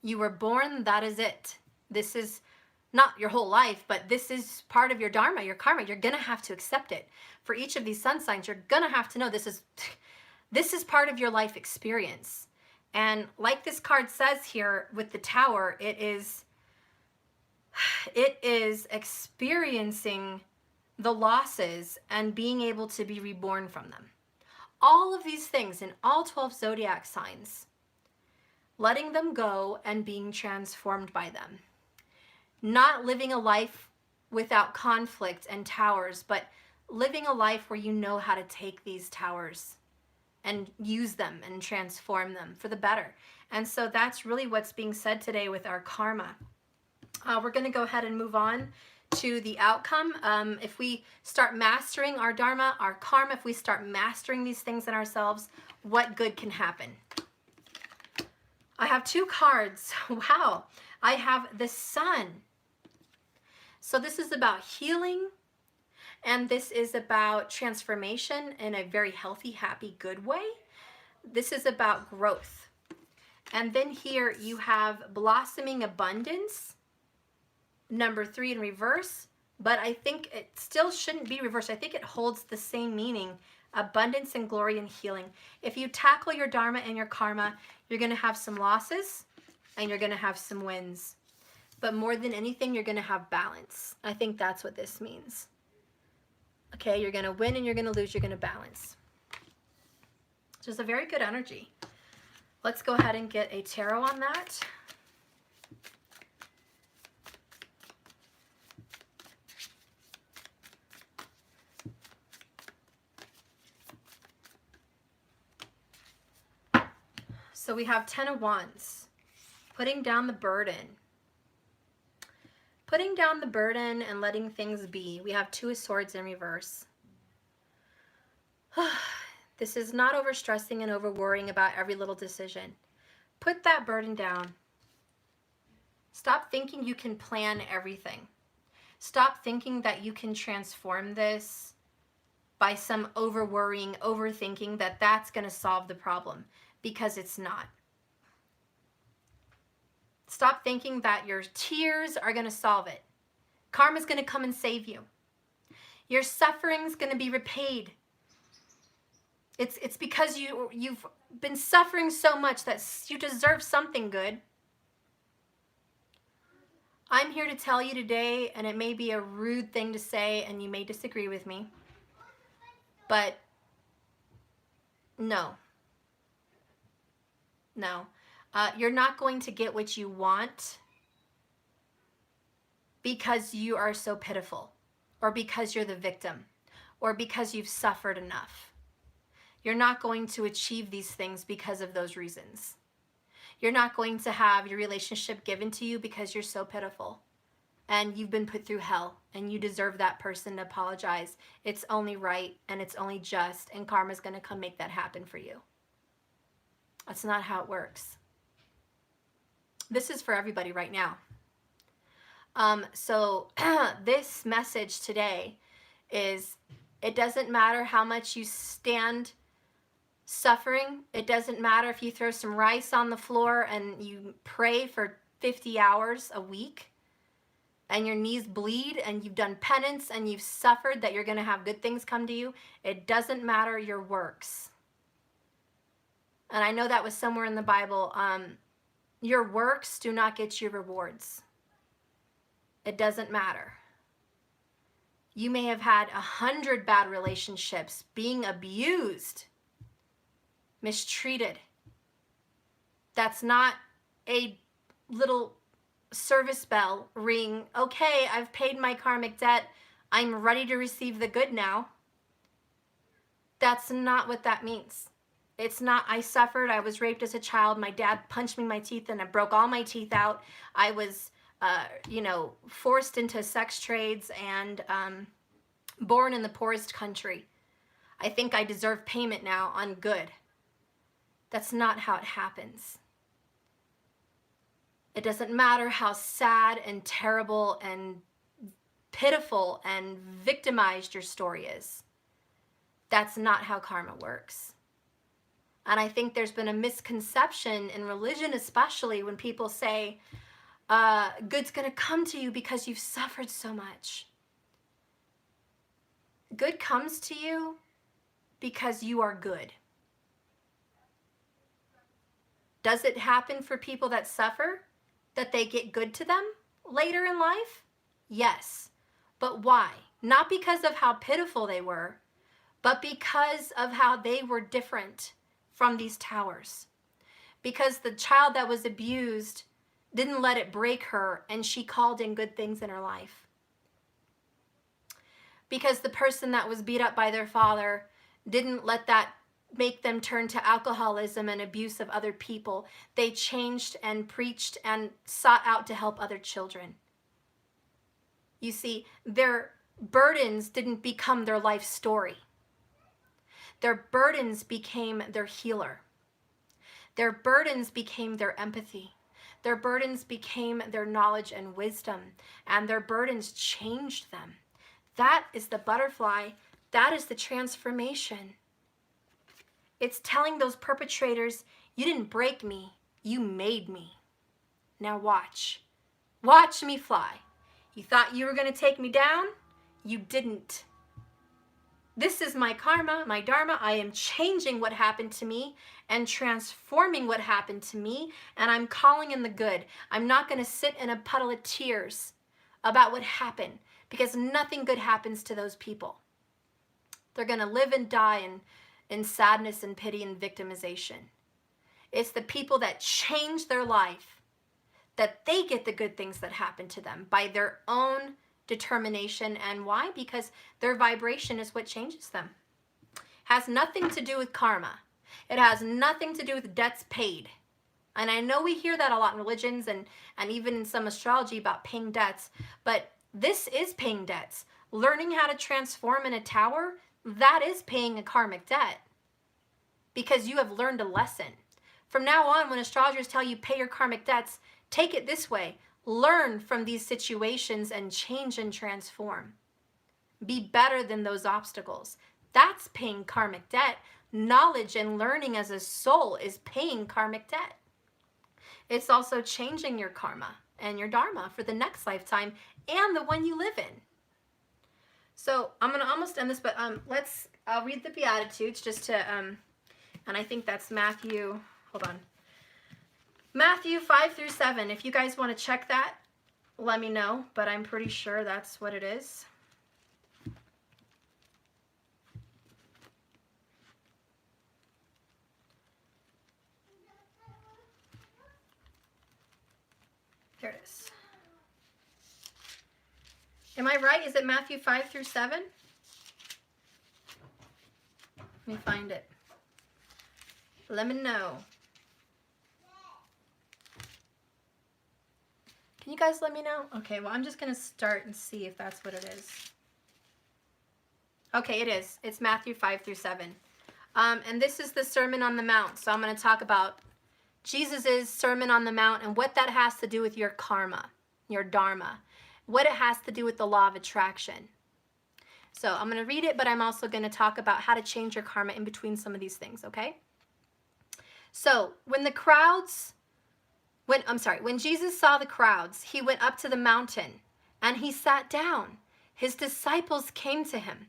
You were born, that is it. This is not your whole life, but this is part of your dharma, your karma. You're going to have to accept it. For each of these sun signs, you're going to have to know this is part of your life experience. And like this card says here with the Tower, it is experiencing the losses and being able to be reborn from them. All of these things in all 12 zodiac signs, letting them go and being transformed by them. Not living a life without conflict and towers, but living a life where you know how to take these towers and use them and transform them for the better. And so that's really what's being said today with our karma. We're going to go ahead and move on to the outcome. If we start mastering our dharma, our karma, if we start mastering these things in ourselves, what good can happen? I have two cards. Wow. I have the Sun. So this is about healing, and this is about transformation in a very healthy, happy, good way. This is about growth. And then here you have blossoming abundance, number 3 in reverse, but I think it still shouldn't be reversed. I think it holds the same meaning, abundance and glory and healing. If you tackle your dharma and your karma, you're going to have some losses and you're going to have some wins. But more than anything, you're going to have balance. I think that's what this means. Okay, you're going to win and you're going to lose. You're going to balance. So it's a very good energy. Let's go ahead and get a tarot on that. So we have 10 of Wands, putting down the burden. Putting down the burden and letting things be. We have 2 of Swords in reverse. This is not overstressing and over worrying about every little decision. Put that burden down. Stop thinking you can plan everything. Stop thinking that you can transform this by some over worrying, overthinking that that's going to solve the problem, because it's not. Stop thinking that your tears are going to solve it. Karma's going to come and save you. Your suffering's going to be repaid. It's because you've been suffering so much that you deserve something good. I'm here to tell you today, and it may be a rude thing to say, and you may disagree with me, but no. No. You're not going to get what you want because you are so pitiful. or because you're the victim, or because you've suffered enough. You're not going to achieve these things because of those reasons. You're not going to have your relationship given to you because you're so pitiful and you've been put through hell and you deserve that person to apologize. It's only right and it's only just, and karma's going to come make that happen for you. That's not how it works. This is for everybody right now. So this message today is, it doesn't matter how much you stand suffering. It doesn't matter if you throw some rice on the floor and you pray for 50 hours a week and your knees bleed and you've done penance and you've suffered that you're going to have good things come to you. It doesn't matter your works. And I know that was somewhere in the Bible. Your works do not get you rewards. It doesn't matter. You may have had 100 bad relationships, being abused, mistreated. That's not a little service bell ring. Okay, I've paid my karmic debt. I'm ready to receive the good now. That's not what that means. It's not, I suffered, I was raped as a child, my dad punched me in my teeth and I broke all my teeth out. I was, forced into sex trades and born in the poorest country. I think I deserve payment now on good. That's not how it happens. It doesn't matter how sad and terrible and pitiful and victimized your story is. That's not how karma works. And I think there's been a misconception in religion, especially when people say, good's going to come to you because you've suffered so much. Good comes to you because you are good. Does it happen for people that suffer, that they get good to them later in life? Yes. But why? Not because of how pitiful they were, but because of how they were different from these towers. Because the child that was abused didn't let it break her, and she called in good things in her life. Because the person that was beat up by their father didn't let that make them turn to alcoholism and abuse of other people. They changed and preached and sought out to help other children. You see, their burdens didn't become their life story. Their burdens became their healer. Their burdens became their empathy. Their burdens became their knowledge and wisdom, and their burdens changed them. That is the butterfly. That is the transformation. It's telling those perpetrators, you didn't break me, you made me. Now watch. Watch me fly. You thought you were going to take me down? You didn't. This is my karma, my dharma. I am changing what happened to me and transforming what happened to me, and I'm calling in the good. I'm not going to sit in a puddle of tears about what happened, because nothing good happens to those people. They're going to live and die in sadness and pity and victimization. It's the people that change their life, that they get the good things that happen to them by their own determination. And why? Because their vibration is what changes them. Has nothing to do with karma. It has nothing to do with debts paid. And I know we hear that a lot in religions and even in some astrology about paying debts, but this is paying debts. Learning how to transform in a tower, that is paying a karmic debt, because you have learned a lesson. From now on, when astrologers tell you pay your karmic debts, take it this way. Learn from these situations and change and transform. Be better than those obstacles. That's paying karmic debt. Knowledge and learning as a soul is paying karmic debt. It's also changing your karma and your dharma for the next lifetime and the one you live in. So I'm going to almost end this, but I'll read the Beatitudes just to, and I think that's Matthew, hold on. Matthew 5-7. If you guys want to check that, let me know, but I'm pretty sure that's what it is. Here it is. Am I right? Is it Matthew 5 through 7? Let me find it. Let me know. Can you guys let me know? Okay, well, I'm just going to start and see if that's what it is. Okay, it is. It's Matthew 5 through 7. And this is the Sermon on the Mount. So I'm going to talk about Jesus' Sermon on the Mount and what that has to do with your karma, your dharma, what it has to do with the law of attraction. So I'm going to read it, but I'm also going to talk about how to change your karma in between some of these things, okay? So when Jesus saw the crowds, he went up to the mountain and he sat down. His disciples came to him.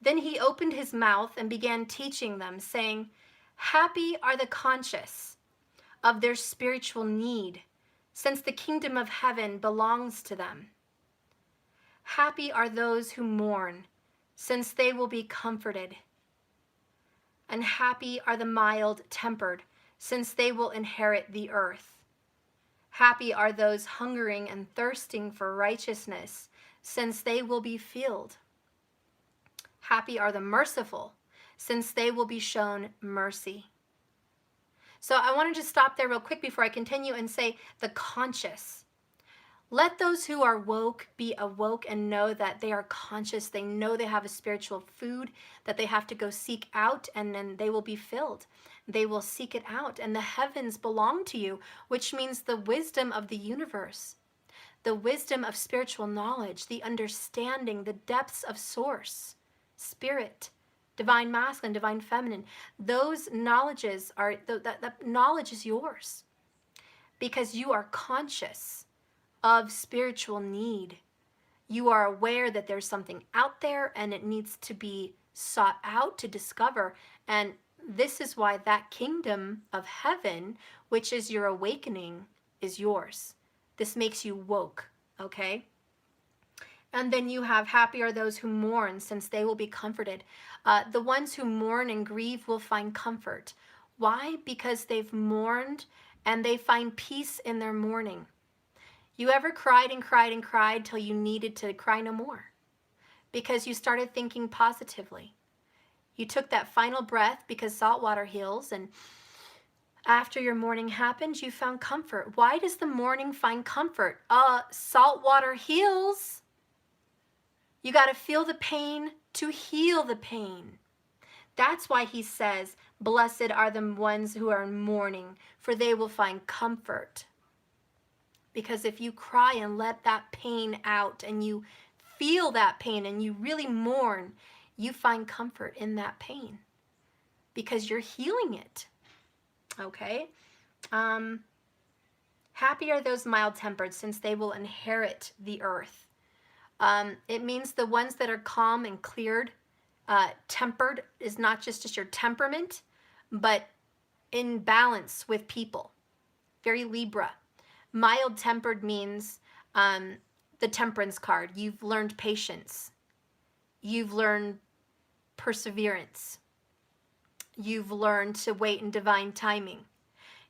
Then he opened his mouth and began teaching them, saying, "Happy are the conscious of their spiritual need, since the kingdom of heaven belongs to them. Happy are those who mourn, since they will be comforted. And happy are the mild-tempered, since they will inherit the earth. Happy are those hungering and thirsting for righteousness, since they will be filled. Happy are the merciful, since they will be shown mercy." So I want to just stop there real quick before I continue and say the conscious. Let those who are woke be awoke and know that they are conscious. They know they have a spiritual food that they have to go seek out, and then they will be filled. They will seek it out, and the heavens belong to you, which means the wisdom of the universe, the wisdom of spiritual knowledge, the understanding, the depths of source, spirit, divine masculine, divine feminine. Those knowledges are, that knowledge is yours because you are conscious of spiritual need. You are aware that there's something out there and it needs to be sought out to discover. And this is why that kingdom of heaven, which is your awakening, is yours. This makes you woke, okay? And then you have happy are those who mourn, since they will be comforted. The ones who mourn and grieve will find comfort. Why? Because they've mourned and they find peace in their mourning. You ever cried and cried and cried till you needed to cry no more? Because you started thinking positively. You took that final breath because salt water heals, and after your mourning happened, you found comfort. Why does the mourning find comfort? Salt water heals. You got to feel the pain to heal the pain. That's why he says, "Blessed are the ones who are in mourning, for they will find comfort." Because if you cry and let that pain out and you feel that pain and you really mourn, you find comfort in that pain because you're healing it. Okay? Happy are those mild-tempered, since they will inherit the earth. It means the ones that are calm and cleared. Tempered is not just your temperament, but in balance with people. Very Libra. Mild-tempered means the temperance card. You've learned patience. You've learned perseverance. You've learned to wait in divine timing.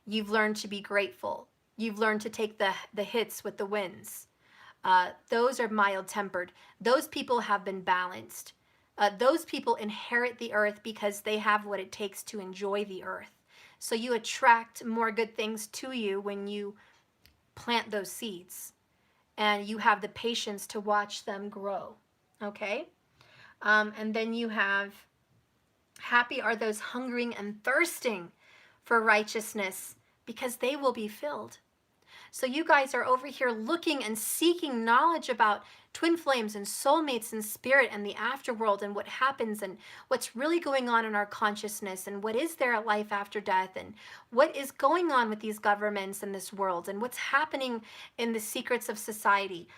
You've learned to be grateful. You've learned to take the hits with the wins. Those are mild-tempered. Those people have been balanced. Those people inherit the earth because they have what it takes to enjoy the earth. So you attract more good things to you when you plant those seeds, and you have the patience to watch them grow. Okay? And then you have happy are those hungering and thirsting for righteousness, because they will be filled. So you guys are over here looking and seeking knowledge about twin flames and soulmates and spirit and the afterworld and what happens and what's really going on in our consciousness and what is there at life after death and what is going on with these governments in this world and what's happening in the secrets of society.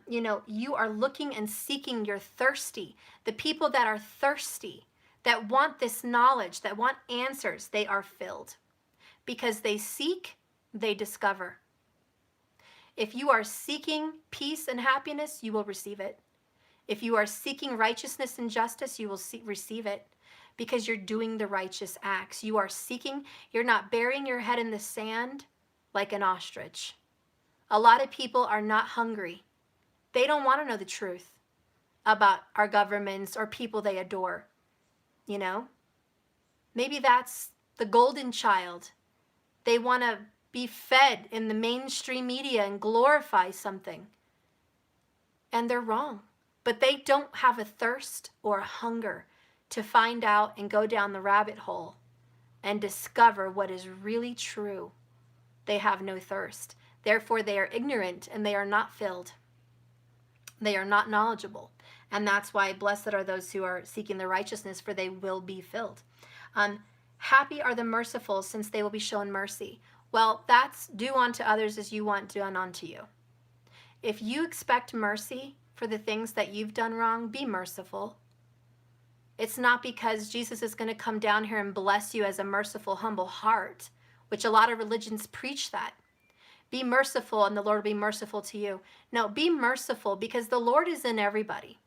You are looking and seeking. You're thirsty. The people that are thirsty, that want this knowledge, that want answers, they are filled. Because they seek, they discover. If you are seeking peace and happiness, you will receive it. If you are seeking righteousness and justice, you will receive it, because you're doing the righteous acts. You are seeking, you're not burying your head in the sand like an ostrich. A lot of people are not hungry. They don't want to know the truth about our governments or people they adore, you know? Maybe that's the golden child. They want to be fed in the mainstream media and glorify something. And they're wrong. But they don't have a thirst or a hunger to find out and go down the rabbit hole and discover what is really true. They have no thirst. Therefore, they are ignorant and they are not filled. They are not knowledgeable. And that's why blessed are those who are seeking the righteousness, for they will be filled. Happy are the merciful, since they will be shown mercy. Well, that's do unto others as you want done unto you. If you expect mercy for the things that you've done wrong, be merciful. It's not because Jesus is going to come down here and bless you as a merciful, humble heart, which a lot of religions preach that. Be merciful and the Lord will be merciful to you. No, be merciful because the Lord is in everybody.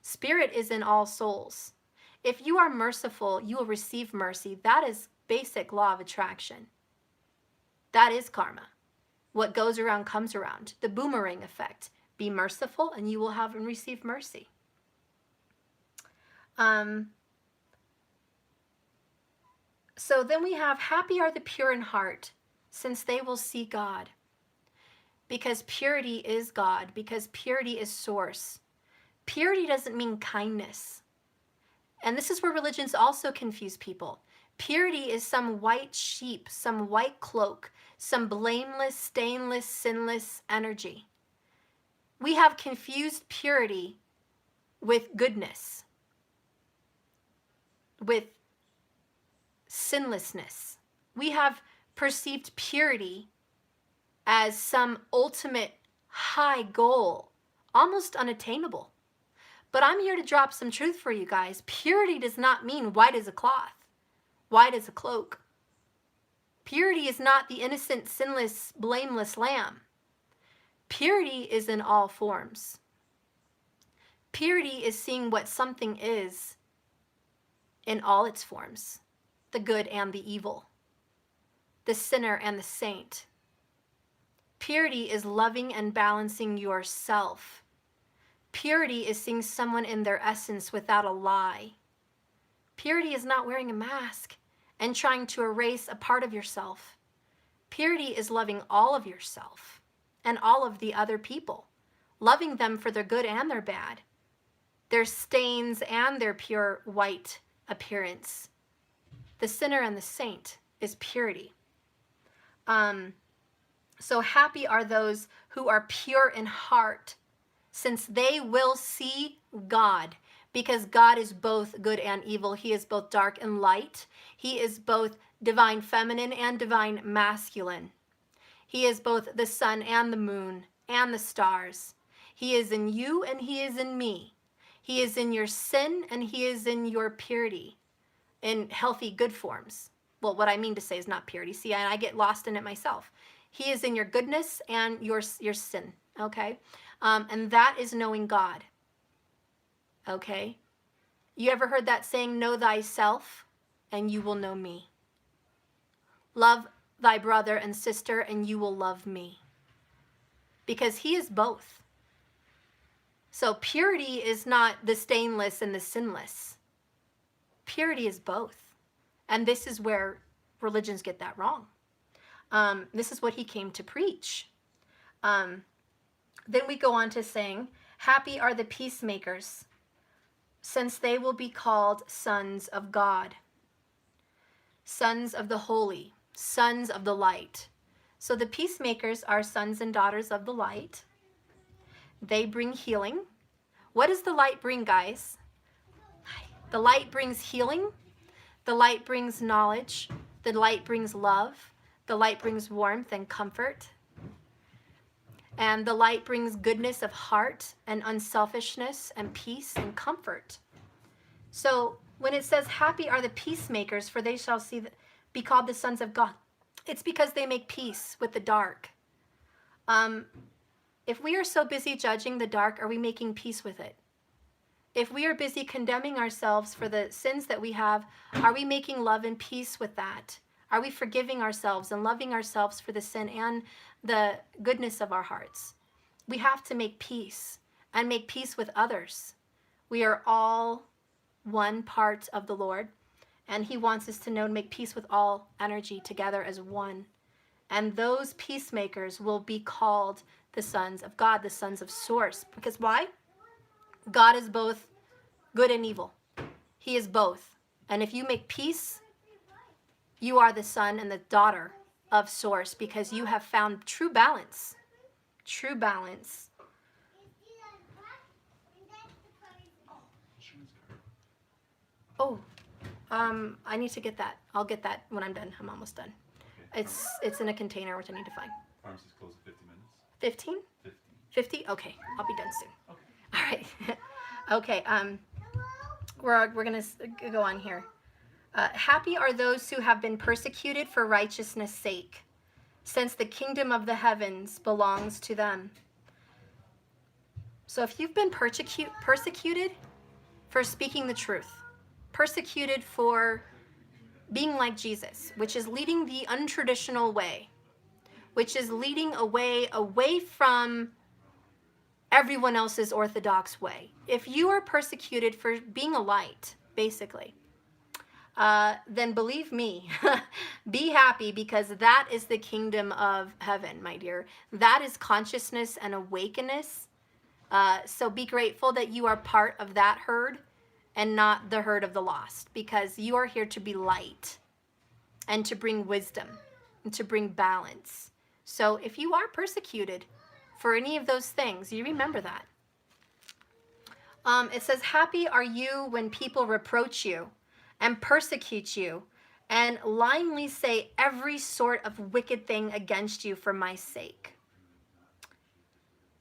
Spirit is in all souls. If you are merciful, you will receive mercy. That is basic law of attraction. That is karma. What goes around comes around. The boomerang effect. Be merciful and you will have and receive mercy. So then we have, happy are the pure in heart, since they will see God. Because purity is God, because purity is source. Purity doesn't mean kindness. And this is where religions also confuse people. Purity is some white sheep, some white cloak, some blameless, stainless, sinless energy. We have confused purity with goodness, with sinlessness. We have perceived purity as some ultimate high goal, almost unattainable. But I'm here to drop some truth for you guys. Purity does not mean white as a cloth, white as a cloak. Purity is not the innocent, sinless, blameless lamb. Purity is in all forms. Purity is seeing what something is in all its forms, the good and the evil, the sinner and the saint. Purity is loving and balancing yourself. Purity is seeing someone in their essence without a lie. Purity is not wearing a mask and trying to erase a part of yourself. Purity is loving all of yourself and all of the other people, loving them for their good and their bad, their stains and their pure white appearance. The sinner and the saint is purity. So happy are those who are pure in heart, since they will see God, because God is both good and evil. He is both dark and light. He is both divine feminine and divine masculine. He is both the sun and the moon and the stars. He is in you and he is in me. He is in your sin and he is in your purity, in healthy, good forms. Well, what I mean to say is not purity. See, I get lost in it myself. He is in your goodness and your sin, okay? And that is knowing God, okay? You ever heard that saying, know thyself and you will know me? Love thy brother and sister and you will love me. Because he is both. So purity is not the stainless and the sinless. Purity is both. And this is where religions get that wrong. This is what he came to preach. Then we go on to saying, happy are the peacemakers, since they will be called sons of God, sons of the holy, sons of the light. So the peacemakers are sons and daughters of the light. They bring healing. What does the light bring, guys? The light brings healing. The light brings knowledge. The light brings love. The light brings warmth and comfort. And the light brings goodness of heart and unselfishness and peace and comfort. So when it says, happy are the peacemakers, for they shall be called the sons of God, it's because they make peace with the dark. If we are so busy judging the dark, are we making peace with it? If we are busy condemning ourselves for the sins that we have, are we making love and peace with that? Are we forgiving ourselves and loving ourselves for the sin and the goodness of our hearts? we have to make peace and make peace with others. We are all one part of the Lord, and he wants us to know and make peace with all energy together as one. And those peacemakers will be called the sons of God, the sons of source. Because why? God is both good and evil. He is both. And if you make peace, you are the son and the daughter of source, because you have found true balance. True balance. Oh, I need to get that. I'll get that when I'm done. I'm almost done. Okay. It's in a container, which I need to find. Pharmacy's closed in 50 minutes. 15? 50. 50? Okay, I'll be done soon. Okay. All right. Okay, we're going to go on here. Happy are those who have been persecuted for righteousness' sake, since the kingdom of the heavens belongs to them. So if you've been persecuted for speaking the truth, persecuted for being like Jesus, which is leading the untraditional way, which is leading away from everyone else's orthodox way. If you are persecuted for being a light, basically, then believe me, be happy, because that is the kingdom of heaven, my dear. That is consciousness and awakeness. So be grateful that you are part of that herd and not the herd of the lost, because you are here to be light and to bring wisdom and to bring balance. So if you are persecuted for any of those things, you remember that. It says, happy are you when people reproach you and persecute you and lyingly say every sort of wicked thing against you for my sake.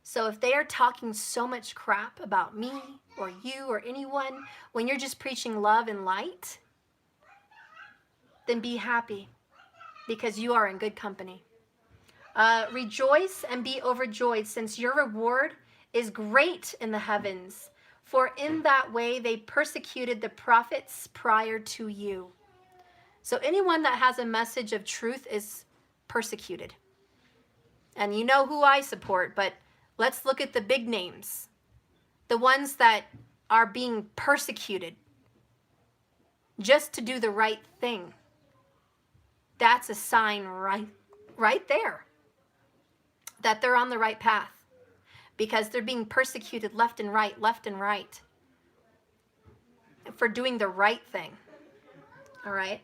So if they are talking so much crap about me or you or anyone, when you're just preaching love and light, then be happy, because you are in good company. Rejoice and be overjoyed, since your reward is great in the heavens. For in that way they persecuted the prophets prior to you. So anyone that has a message of truth is persecuted. And you know who I support, but let's look at the big names. The ones that are being persecuted just to do the right thing. That's a sign right there that they're on the right path, because they're being persecuted left and right for doing the right thing. All right.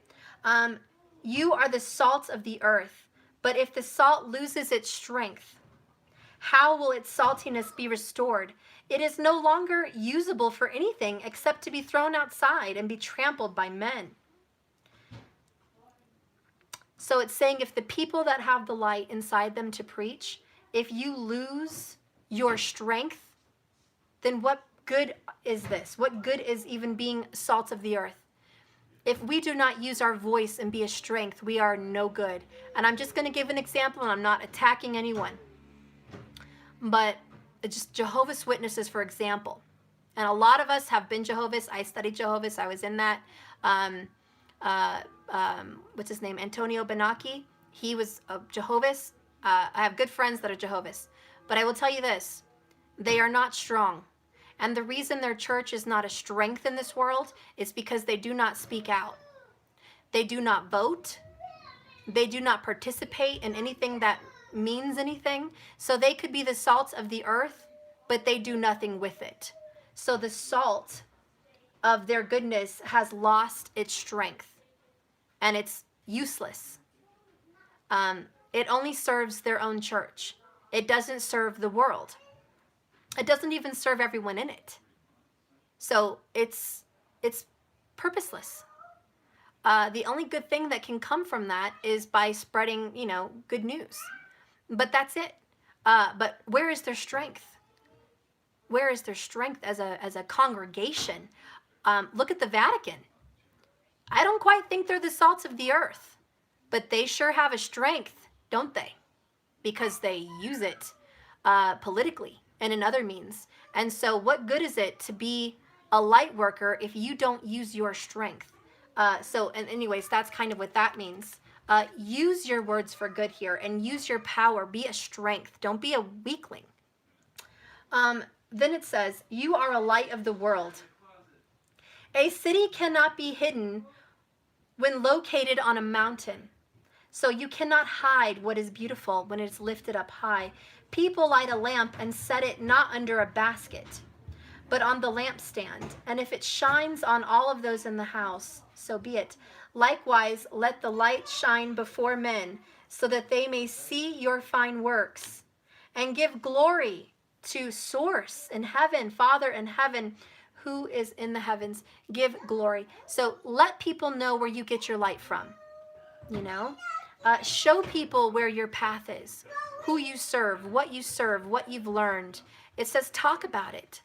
You are the salt of the earth, but if the salt loses its strength, how will its saltiness be restored? It is no longer usable for anything except to be thrown outside and be trampled by men. So it's saying, if the people that have the light inside them to preach, if you lose your strength, then what good is this? What good is even being salt of the earth? If we do not use our voice and be a strength, we are no good. And I'm just going to give an example, and I'm not attacking anyone. But just Jehovah's Witnesses, for example. And a lot of us have been Jehovah's. I studied Jehovah's. I was in that. What's his name? Antonio Benaki. He was a Jehovah's. I have good friends that are Jehovah's. But I will tell you this. They are not strong. And the reason their church is not a strength in this world is because they do not speak out. They do not vote. They do not participate in anything that means anything. So they could be the salt of the earth, but they do nothing with it. So the salt of their goodness has lost its strength, and it's useless. It only serves their own church. It doesn't serve the world. It doesn't even serve everyone in it. So it's purposeless. The only good thing that can come from that is by spreading, good news. But that's it. But where is their strength? Where is their strength as a congregation? Look at the Vatican. I don't quite think they're the salt of the earth, but they sure have a strength, don't they? Because they use it politically and in other means. And so what good is it to be a light worker if you don't use your strength? And anyways, that's kind of what that means. Use your words for good here, and use your power. Be a strength. Don't be a weakling. Then it says, you are a light of the world. A city cannot be hidden when located on a mountain. So you cannot hide what is beautiful when it's lifted up high. People light a lamp and set it not under a basket, but on the lampstand. And if it shines on all of those in the house, so be it. Likewise, let the light shine before men, so that they may see your fine works, and give glory to Source in heaven, Father in heaven, who is in the heavens. Give glory. So let people know where you get your light from, you know. Show people where your path is, who you serve, what you've learned. It says talk about it.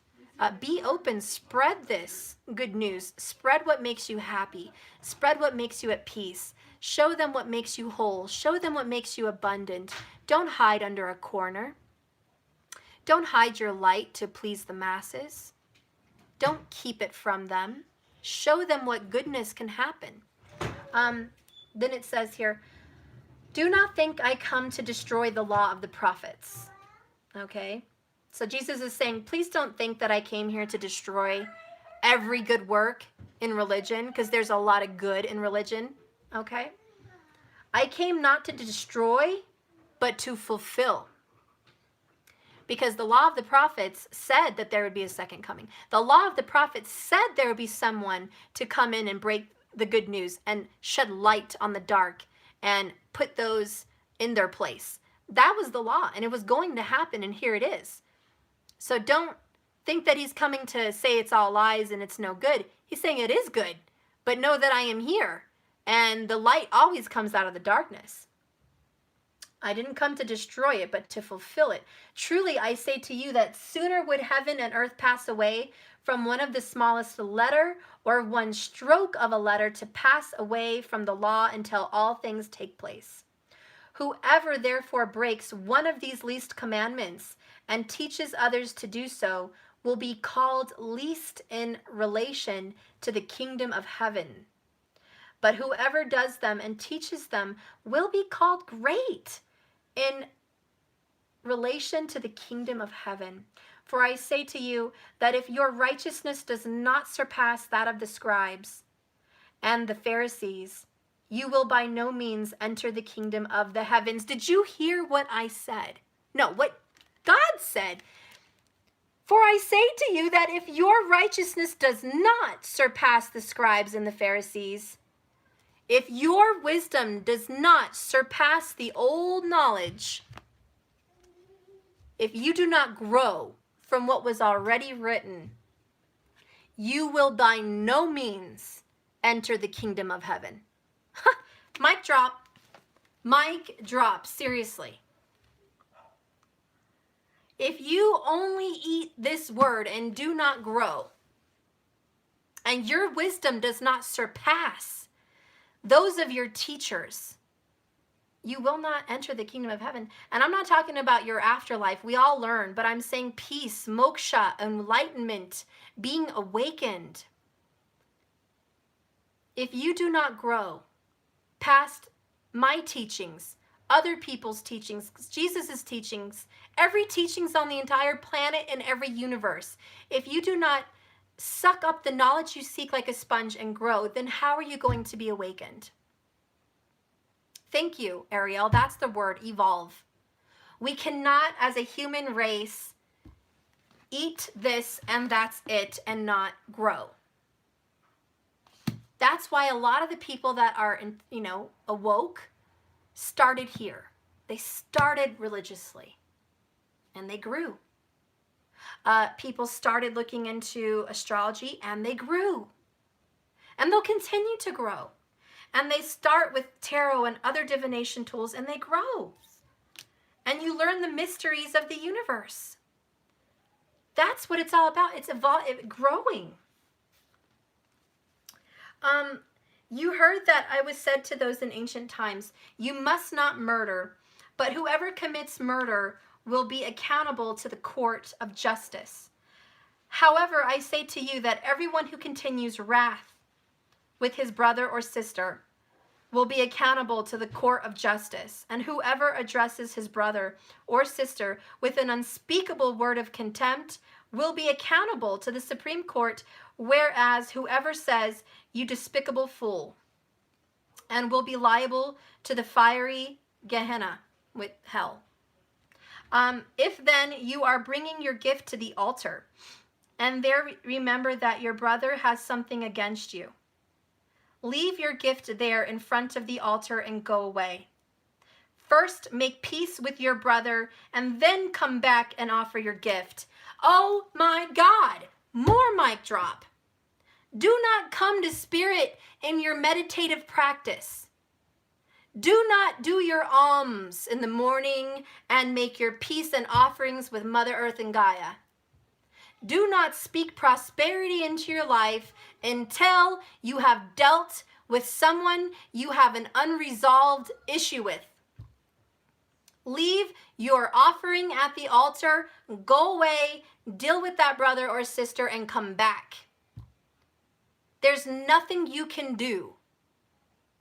Be open, spread this good news, spread what makes you happy, spread what makes you at peace. Show them what makes you whole, show them what makes you abundant. Don't hide under a corner. Don't hide your light to please the masses. Don't keep it from them. Show them what goodness can happen. Then it says here, do not think I come to destroy the law of the prophets. Okay? So Jesus is saying, please don't think that I came here to destroy every good work in religion, because there's a lot of good in religion. Okay? I came not to destroy, but to fulfill. Because the law of the prophets said that there would be a second coming. The law of the prophets said there would be someone to come in and break the good news and shed light on the dark and put those in their place. That was the law, and it was going to happen, and here it is. So don't think that he's coming to say it's all lies and it's no good. He's saying it is good, but know that I am here, and the light always comes out of the darkness. I didn't come to destroy it, but to fulfill it. Truly, I say to you that sooner would heaven and earth pass away from one of the smallest letter or one stroke of a letter to pass away from the law until all things take place. Whoever therefore breaks one of these least commandments and teaches others to do so will be called least in relation to the kingdom of heaven. But whoever does them and teaches them will be called great in relation to the kingdom of heaven. For I say to you that if your righteousness does not surpass that of the scribes and the Pharisees, you will by no means enter the kingdom of the heavens. Did you hear what I said? No, what God said. For I say to you that if your righteousness does not surpass the scribes and the Pharisees, if your wisdom does not surpass the old knowledge, if you do not grow from what was already written, you will by no means enter the kingdom of heaven. Mic drop. Mic drop. Seriously. If you only eat this word and do not grow, and your wisdom does not surpass those of your teachers, you will not enter the kingdom of heaven. And I'm not talking about your afterlife. We all learn, but I'm saying peace, moksha, enlightenment, being awakened. If you do not grow past my teachings, other people's teachings, Jesus' teachings, every teachings on the entire planet and every universe, if you do not suck up the knowledge you seek like a sponge and grow, then how are you going to be awakened? Thank you, Ariel. That's the word, evolve. We cannot, as a human race, eat this and that's it and not grow. That's why a lot of the people that are, awoke started here. They started religiously and they grew. People started looking into astrology and they grew. And they'll continue to grow. And they start with tarot and other divination tools and they grow. And you learn the mysteries of the universe. That's what it's all about. It's growing. You heard that I was said to those in ancient times, you must not murder, but whoever commits murder will be accountable to the court of justice. However, I say to you that everyone who continues wrath with his brother or sister will be accountable to the court of justice, and whoever addresses his brother or sister with an unspeakable word of contempt will be accountable to the Supreme Court, whereas whoever says, "You despicable fool," and will be liable to the fiery Gehenna with hell. If then you are bringing your gift to the altar, and there remember that your brother has something against you, leave your gift there in front of the altar and go away. First make peace with your brother, and then come back and offer your gift. Oh my God, more mic drop. Do not come to Spirit in your meditative practice. Do not do your alms in the morning and make your peace and offerings with Mother Earth and Gaia. Do not speak prosperity into your life until you have dealt with someone you have an unresolved issue with. Leave your offering at the altar, go away, deal with that brother or sister, and come back. There's nothing you can do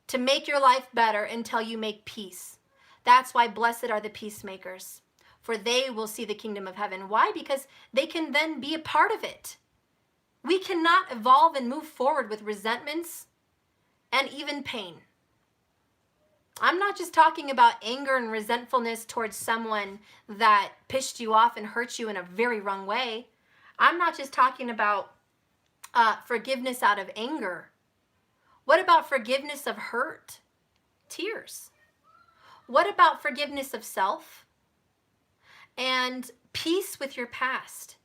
to make your life better until you make peace. That's why blessed are the peacemakers, for they will see the kingdom of heaven. Why? Because they can then be a part of it. We cannot evolve and move forward with resentments and even pain. I'm not just talking about anger and resentfulness towards someone that pissed you off and hurt you in a very wrong way. I'm not just talking about forgiveness out of anger. What about forgiveness of hurt? Tears. What about forgiveness of self? And peace with your past.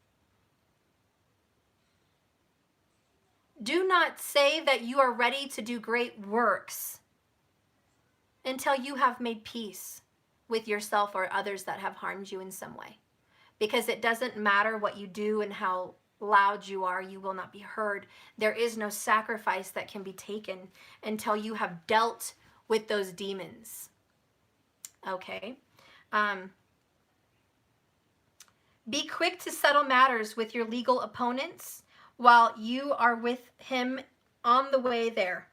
Do not say that you are ready to do great works until you have made peace with yourself or others that have harmed you in some way. Because it doesn't matter what you do and how loud you are, you will not be heard. There is no sacrifice that can be taken until you have dealt with those demons. Okay? Be quick to settle matters with your legal opponents while you are with him on the way there,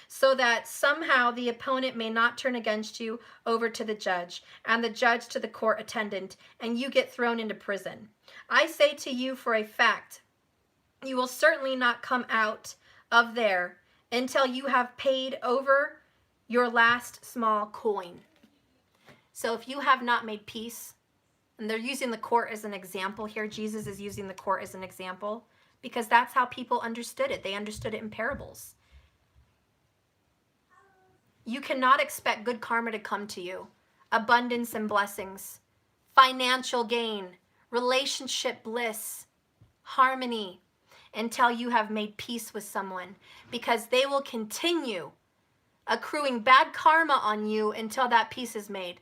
so that somehow the opponent may not turn against you over to the judge, and the judge to the court attendant, and you get thrown into prison. I say to you for a fact, you will certainly not come out of there until you have paid over your last small coin. So if you have not made peace, and they're using the court as an example here, Jesus is using the court as an example, because that's how people understood it. They understood it in parables. You cannot expect good karma to come to you, abundance and blessings, financial gain, relationship bliss, harmony, until you have made peace with someone, because they will continue accruing bad karma on you until that peace is made.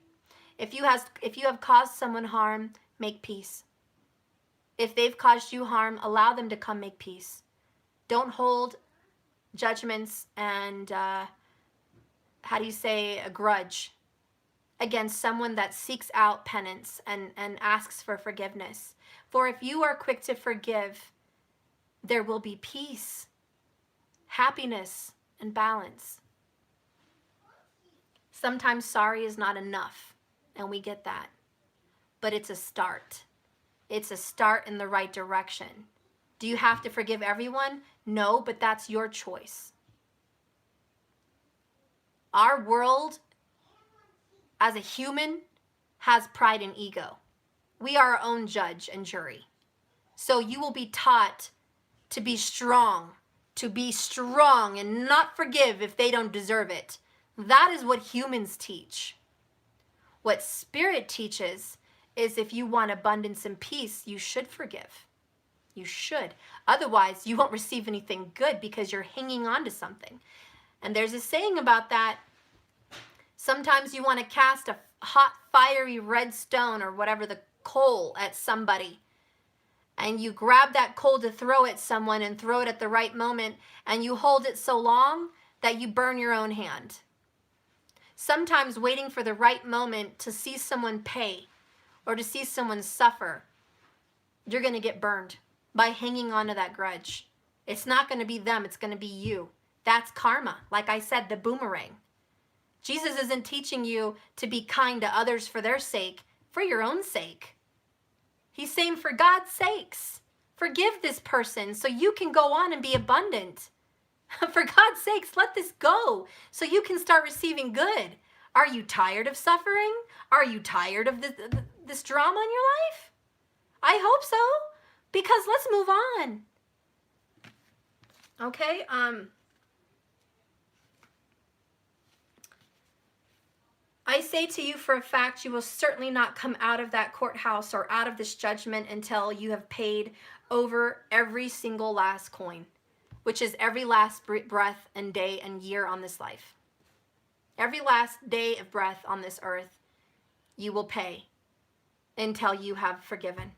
If you have caused someone harm, make peace. If they've caused you harm, allow them to come make peace. Don't hold judgments and a grudge against someone that seeks out penance and asks for forgiveness. For if you are quick to forgive, there will be peace, happiness, and balance. Sometimes sorry is not enough, and we get that. But it's a start. It's a start in the right direction. Do you have to forgive everyone? No, but that's your choice. Our world, as a human, has pride and ego. We are our own judge and jury. So you will be taught to be strong and not forgive if they don't deserve it. That is what humans teach. What Spirit teaches is if you want abundance and peace, you should forgive. You should. Otherwise, you won't receive anything good because you're hanging on to something. And there's a saying about that. Sometimes you want to cast a hot, fiery red stone or whatever, the coal at somebody. And you grab that coal to throw at someone and throw it at the right moment. And you hold it so long that you burn your own hand. Sometimes waiting for the right moment to see someone pay or to see someone suffer, you're going to get burned by hanging on to that grudge. It's not going to be them, it's going to be you. That's karma. Like I said, the boomerang. Jesus isn't teaching you to be kind to others for their sake, for your own sake. He's saying, for God's sakes, forgive this person so you can go on and be abundant. For God's sakes, let this go so you can start receiving good. Are you tired of suffering? Are you tired of this drama in your life? I hope so, because let's move on. Okay, I say to you for a fact, you will certainly not come out of that courthouse or out of this judgment until you have paid over every single last coin, which is every last breath and day and year on this life. Every last day of breath on this earth, you will pay until you have forgiven.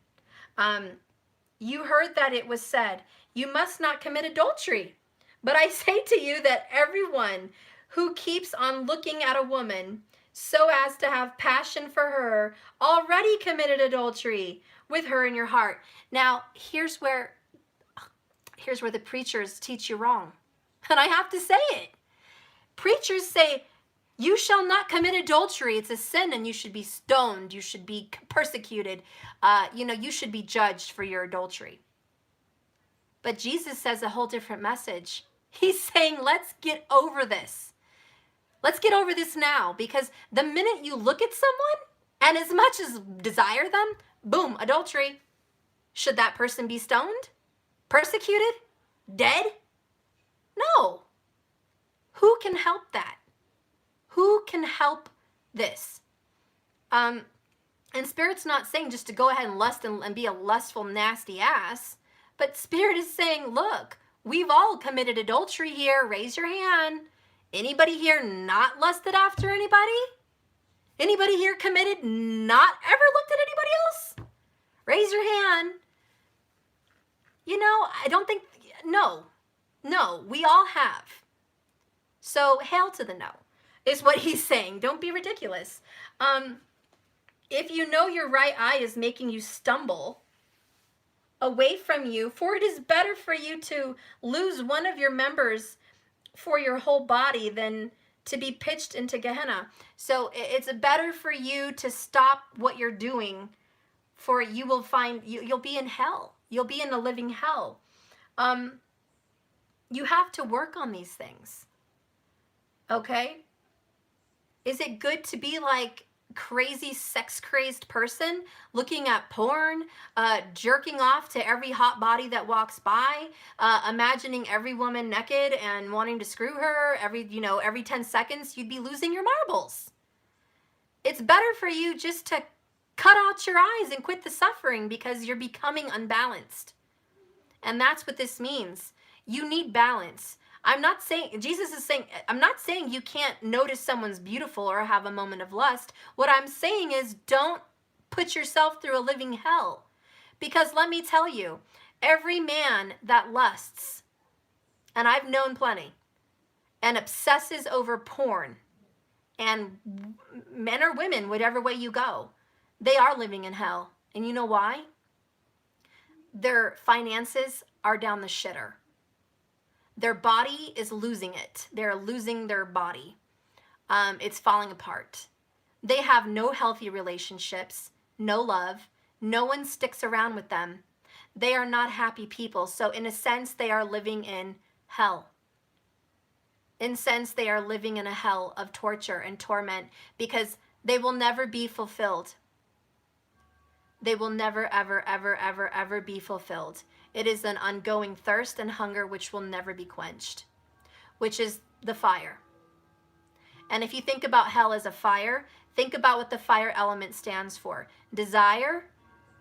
You heard that it was said, you must not commit adultery. But I say to you that everyone who keeps on looking at a woman so as to have passion for her already committed adultery with her in your heart. Now, here's where the preachers teach you wrong. And I have to say it. Preachers say, you shall not commit adultery. It's a sin and you should be stoned. You should be persecuted. You should be judged for your adultery. But Jesus says a whole different message. He's saying, let's get over this. Let's get over this now, because the minute you look at someone and as much as desire them, boom, adultery. Should that person be stoned? Persecuted? Dead? No. Who can help that? Who can help this? And Spirit's not saying just to go ahead and lust and be a lustful, nasty ass. But Spirit is saying, look, we've all committed adultery here. Raise your hand. Anybody here not lusted after anybody? Anybody here committed, not ever looked at anybody else? Raise your hand. I don't think, no, we all have. So hail to the no, is what he's saying. Don't be ridiculous. If you know your right eye is making you stumble away from you, for it is better for you to lose one of your members for your whole body than to be pitched into Gehenna. So it's better for you to stop what you're doing, for you will find you'll be in hell. You'll be in a living hell. You have to work on these things. Okay? Is it good to be like crazy sex-crazed person looking at porn, jerking off to every hot body that walks by, imagining every woman naked and wanting to screw her every 10 seconds? You'd be losing your marbles. It's better for you just to cut out your eyes and quit the suffering, because you're becoming unbalanced. And that's what this means. You need balance. Jesus is saying, I'm not saying you can't notice someone's beautiful or have a moment of lust. What I'm saying is, don't put yourself through a living hell. Because let me tell you, every man that lusts, and I've known plenty, and obsesses over porn, and men or women, whatever way you go, they are living in hell. And you know why? Their finances are down the shitter. Their body is losing it. They're losing their body. It's falling apart. They have no healthy relationships, no love. No one sticks around with them. They are not happy people. So in a sense, they are living in hell. In a sense, they are living in a hell of torture and torment, because they will never be fulfilled. They will never, ever, ever, ever, ever be fulfilled. It is an ongoing thirst and hunger which will never be quenched, which is the fire. And if you think about hell as a fire, think about what the fire element stands for. Desire,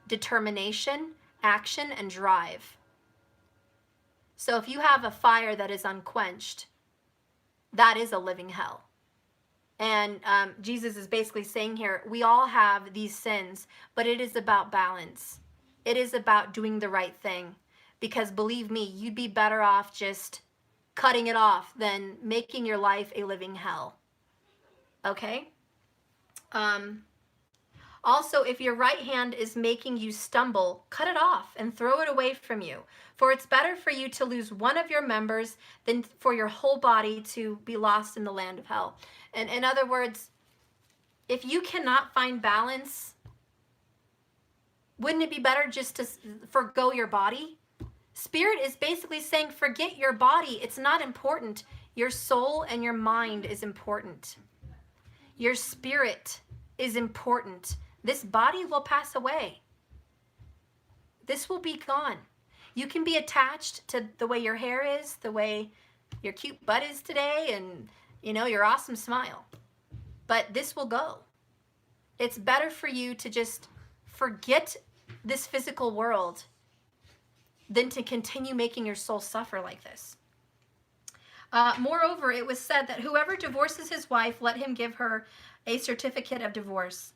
determination, action, and drive. So if you have a fire that is unquenched, that is a living hell. And Jesus is basically saying here, we all have these sins, but it is about balance. It is about doing the right thing. Because believe me, you'd be better off just cutting it off than making your life a living hell. Okay? Also, if your right hand is making you stumble, cut it off and throw it away from you. For it's better for you to lose one of your members than for your whole body to be lost in the land of hell. And in other words, if you cannot find balance, wouldn't it be better just to forgo your body? Spirit is basically saying, forget your body. It's not important. Your soul and your mind is important. Your spirit is important. This body will pass away. This will be gone. You can be attached to the way your hair is, the way your cute butt is today, and your awesome smile. But this will go. It's better for you to just forget this physical world than to continue making your soul suffer like this. Moreover, it was said that whoever divorces his wife, let him give her a certificate of divorce.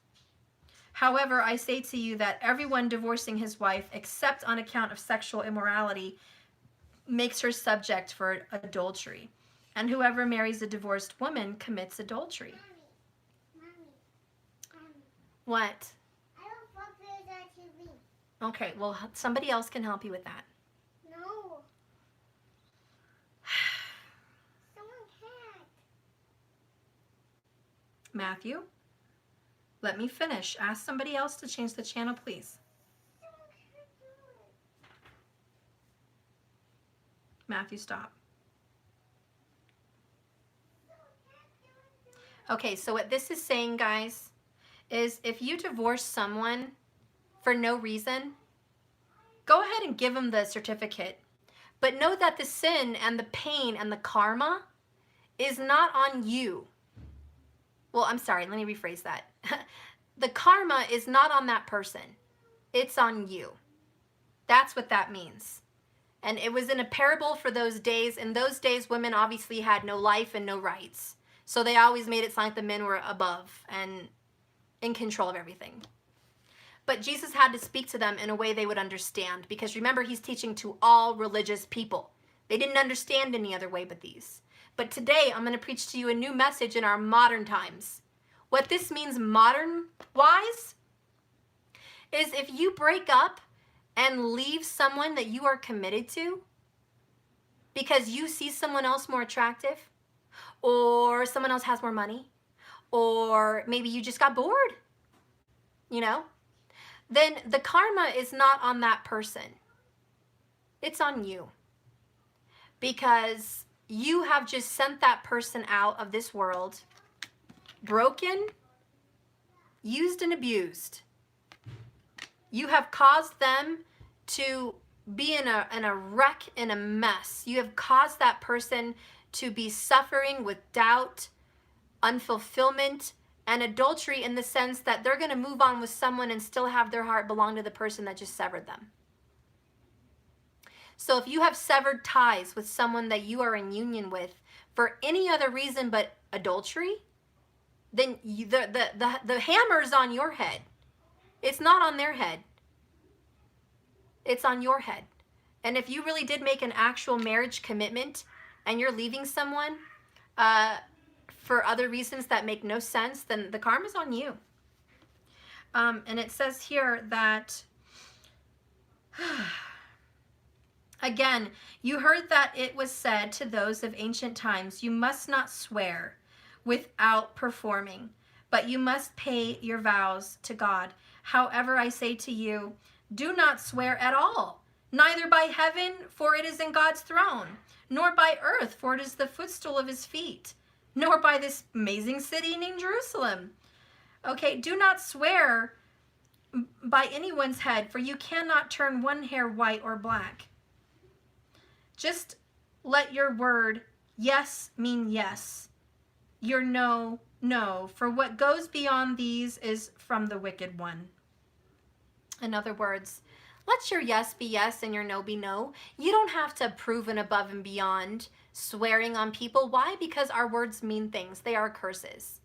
However, I say to you that everyone divorcing his wife, except on account of sexual immorality, makes her subject for adultery. And whoever marries a divorced woman commits adultery. Mommy. What? I don't fuck with that TV. Okay, well, somebody else can help you with that. No. Someone can't. Matthew, let me finish. Ask somebody else to change the channel, please. Someone can't do it. Matthew, stop. Someone can't do it. Okay, so what this is saying, guys, is if you divorce someone for no reason, go ahead and give them the certificate. But know that the sin and the pain and the karma is not on you. Well, I'm sorry, let me rephrase that. The karma is not on that person. It's on you. That's what that means. And it was in a parable for those days. In those days, women obviously had no life and no rights. So they always made it sound like the men were above and in control of everything. But Jesus had to speak to them in a way they would understand, because remember, he's teaching to all religious people. They didn't understand any other way but these. But today, I'm going to preach to you a new message in our modern times. What this means modern-wise is if you break up and leave someone that you are committed to because you see someone else more attractive, or someone else has more money, or maybe you just got bored, then the karma is not on that person. It's on you. Because you have just sent that person out of this world, broken, used and abused. You have caused them to be in a wreck, in a mess. You have caused that person to be suffering with doubt, unfulfillment, and adultery, in the sense that they're going to move on with someone and still have their heart belong to the person that just severed them. So if you have severed ties with someone that you are in union with for any other reason but adultery, then the hammer's on your head. It's not on their head. It's on your head. And if you really did make an actual marriage commitment and you're leaving someone for other reasons that make no sense, then the karma's on you. And it says here that, again, you heard that it was said to those of ancient times, you must not swear without performing, but you must pay your vows to God. However, I say to you, do not swear at all, neither by heaven, for it is in God's throne, nor by earth, for it is the footstool of his feet, nor by this amazing city named Jerusalem. Okay, do not swear by anyone's head, for you cannot turn one hair white or black. Just let your word yes mean yes, your no, no, for what goes beyond these is from the wicked one. In other words, let your yes be yes and your no be no. You don't have to prove an above and beyond swearing on people. Why? Because our words mean things. They are curses.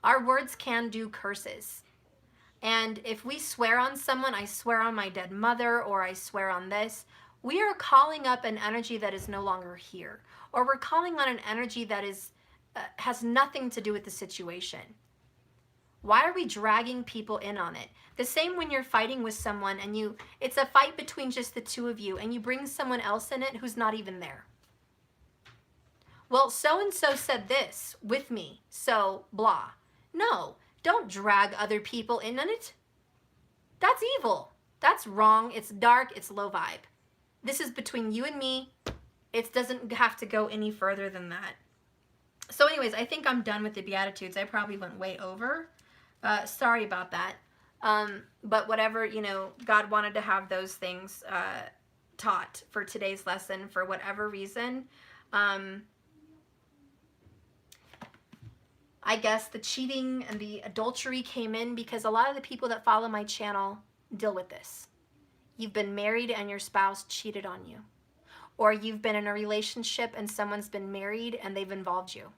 Our words can do curses. And if we swear on someone, I swear on my dead mother, or I swear on this, we are calling up an energy that is no longer here. Or we're calling on an energy that is has nothing to do with the situation. Why are we dragging people in on it? The same when you're fighting with someone and it's a fight between just the two of you and you bring someone else in it who's not even there. Well, so-and-so said this with me, so blah. No, don't drag other people in on it. That's evil. That's wrong. It's dark. It's low vibe. This is between you and me. It doesn't have to go any further than that. So anyways, I think I'm done with the Beatitudes. I probably went way over. Sorry about that. But whatever, God wanted to have those things taught for today's lesson for whatever reason. I guess the cheating and the adultery came in because a lot of the people that follow my channel deal with this. You've been married and your spouse cheated on you. Or you've been in a relationship and someone's been married and they've involved you.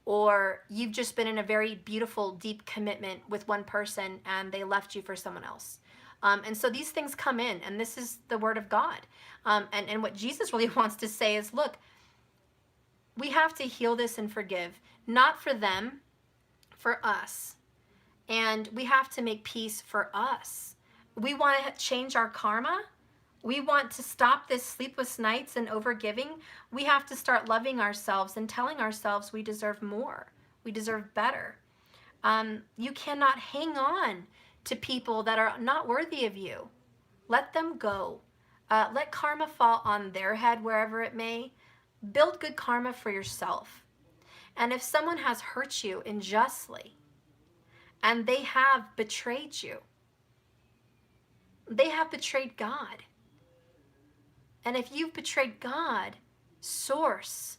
Or you've just been in a very beautiful, deep commitment with one person and they left you for someone else. And so these things come in, and this is the word of God. And what Jesus really wants to say is, look, we have to heal this and forgive, not for them, for us. And we have to make peace for us. We want to change our karma. We want to stop this sleepless nights and overgiving. We have to start loving ourselves and telling ourselves we deserve more. We deserve better. You cannot hang on to people that are not worthy of you. Let them go. Let karma fall on their head wherever it may. Build good karma for yourself. And if someone has hurt you unjustly and they have betrayed you, they have betrayed God. And if you've betrayed God, source,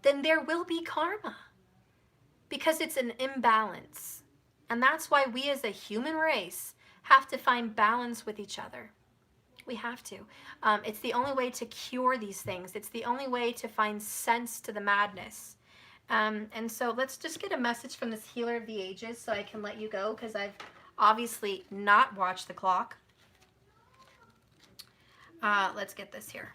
then there will be karma because it's an imbalance. And that's why we as a human race have to find balance with each other. We have to. It's the only way to cure these things. It's the only way to find sense to the madness. And so let's just get a message from this healer of the ages so I can let you go because I've obviously not watched the clock. Let's get this here.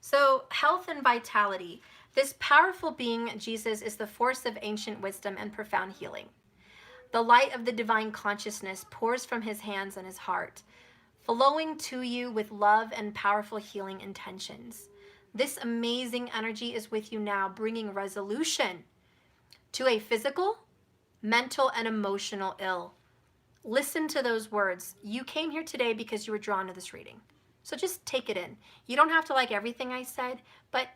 So health and vitality. This powerful being, Jesus, is the force of ancient wisdom and profound healing. The light of the divine consciousness pours from his hands and his heart, flowing to you with love and powerful healing intentions. This amazing energy is with you now, bringing resolution to a physical, mental, and emotional ill. Listen to those words. You came here today because you were drawn to this reading. So just take it in. You don't have to like everything I said, but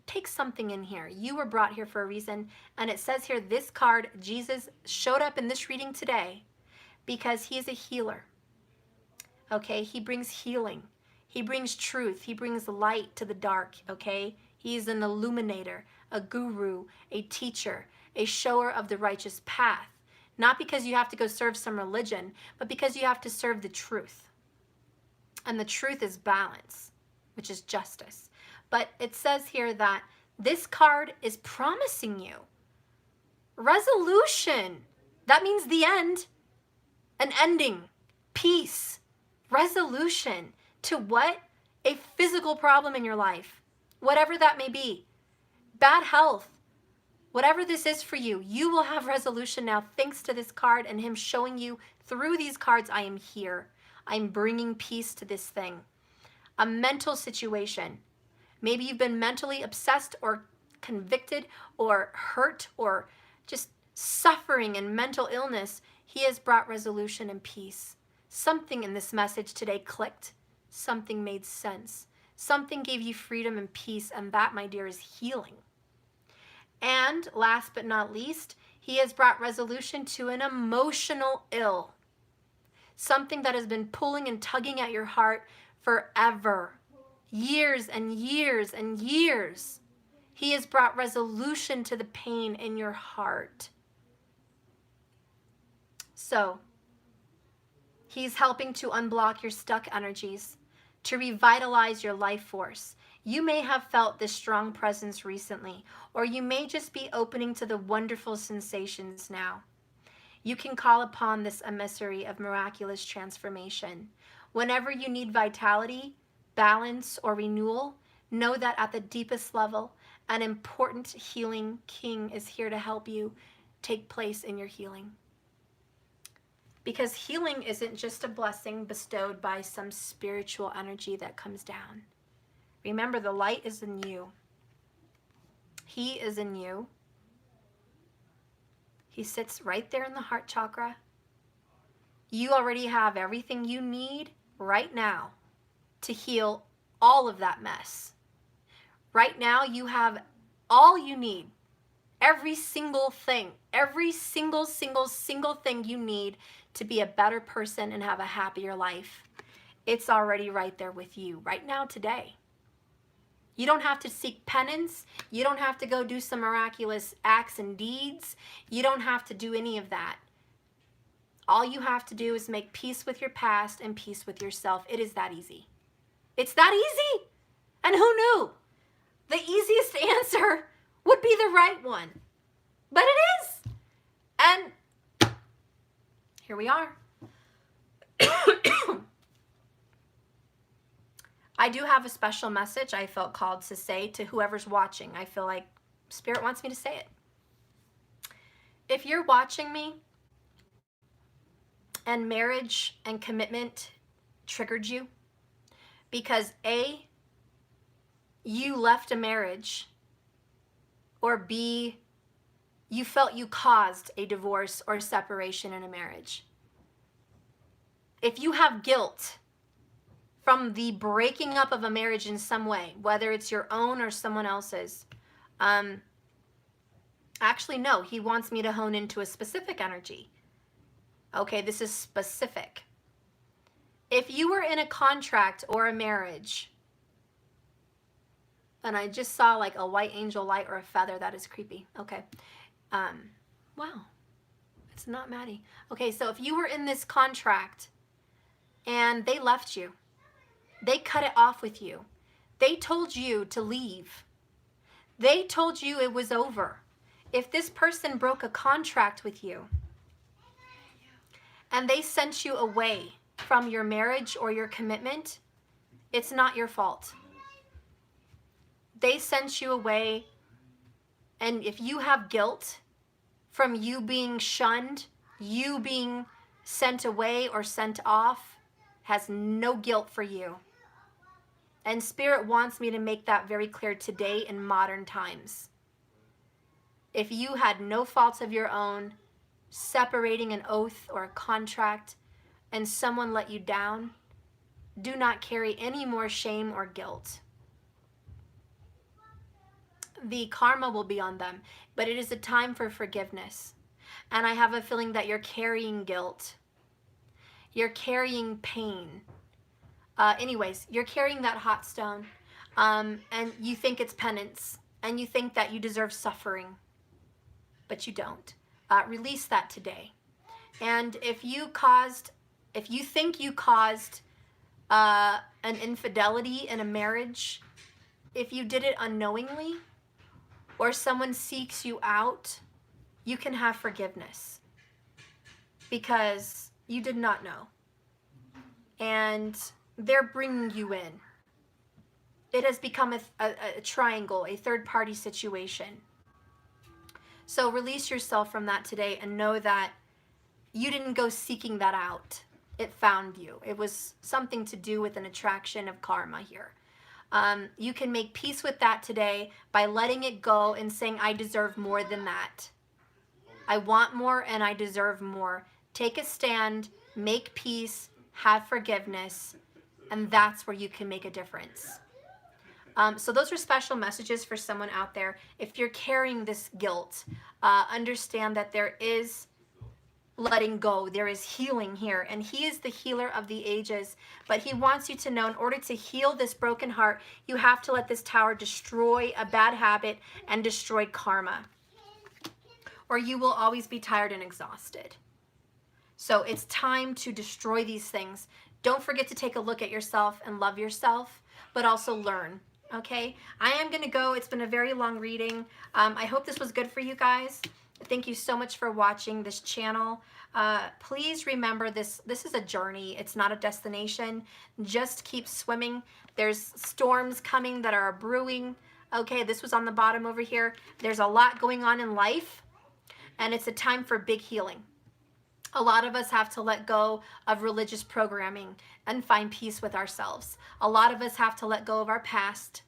take something in here. You were brought here for a reason. And it says here, this card, Jesus showed up in this reading today because he is a healer. Okay, he brings healing. He brings truth. He brings light to the dark, okay? He's an illuminator, a guru, a teacher, a shower of the righteous path. Not because you have to go serve some religion, but because you have to serve the truth. And the truth is balance, which is justice. But it says here that this card is promising you resolution. That means the end, an ending, peace, resolution to what? A physical problem in your life, whatever that may be, bad health, whatever this is for you, you will have resolution now thanks to this card and him showing you through these cards, I am here. I'm bringing peace to this thing. A mental situation. Maybe you've been mentally obsessed or convicted or hurt or just suffering in mental illness. He has brought resolution and peace. Something in this message today clicked. Something made sense. Something gave you freedom and peace, and that, my dear, is healing. And last but not least, he has brought resolution to an emotional ill. Something that has been pulling and tugging at your heart forever. Years and years and years. He has brought resolution to the pain in your heart. So, he's helping to unblock your stuck energies, to revitalize your life force. You may have felt this strong presence recently, or you may just be opening to the wonderful sensations now. You can call upon this emissary of miraculous transformation. Whenever you need vitality, balance, or renewal, know that at the deepest level, an important healing king is here to help you take place in your healing. Because healing isn't just a blessing bestowed by some spiritual energy that comes down. Remember, the light is in you. He is in you. He sits right there in the heart chakra. You already have everything you need right now to heal all of that mess. Right now, you have all you need. Every single thing, every single thing you need to be a better person and have a happier life. It's already right there with you right now today. You don't have to seek penance. You don't have to go do some miraculous acts and deeds. You don't have to do any of that. All you have to do is make peace with your past and peace with yourself. It is that easy. It's that easy. And who knew? The easiest answer would be the right one. But it is. And here we are. I do have a special message I felt called to say to whoever's watching. I feel like Spirit wants me to say it. If you're watching me and marriage and commitment triggered you because A, you left a marriage, or B, you felt you caused a divorce or separation in a marriage. If you have guilt from the breaking up of a marriage in some way, whether it's your own or someone else's, actually, no, he wants me to hone into a specific energy. Okay, this is specific. If you were in a contract or a marriage, and I just saw like a white angel light or a feather, that is creepy. Okay. Wow. It's not Maddie. Okay, so if you were in this contract and they left you, they cut it off with you, they told you to leave, they told you it was over. If this person broke a contract with you and they sent you away from your marriage or your commitment, it's not your fault. They sent you away, and if you have guilt from you being shunned, you being sent away or sent off, has no guilt for you. And Spirit wants me to make that very clear today in modern times. If you had no fault of your own, separating an oath or a contract, and someone let you down, do not carry any more shame or guilt. The karma will be on them, but it is a time for forgiveness. And I have a feeling that you're carrying guilt. You're carrying pain. Anyways, you're carrying that hot stone, and you think it's penance, and you think that you deserve suffering, but you don't. Release that today. And if you think you caused an infidelity in a marriage, if you did it unknowingly, or someone seeks you out, you can have forgiveness because you did not know. And they're bringing you in. It has become a triangle, a third-party situation. So release yourself from that today and know that you didn't go seeking that out. It found you. It was something to do with an attraction of karma here. You can make peace with that today by letting it go and saying, I deserve more than that. I want more and I deserve more. Take a stand, make peace, have forgiveness, and that's where you can make a difference. So those are special messages for someone out there. If you're carrying this guilt, understand that there is letting go. There is healing here, and he is the healer of the ages. But he wants you to know in order to heal this broken heart, you have to let this tower destroy a bad habit and destroy karma, or you will always be tired and exhausted. So it's time to destroy these things. Don't forget to take a look at yourself and love yourself, but also learn. Okay, I am going to go. It's been a very long reading. I hope this was good for you guys. Thank you so much for watching this channel. Please remember this is a journey. It's not a destination. Just keep swimming. There's storms coming that are brewing. Okay, this was on the bottom over here. There's a lot going on in life, and it's a time for big healing. A lot of us have to let go of religious programming and find peace with ourselves. A lot of us have to let go of our past,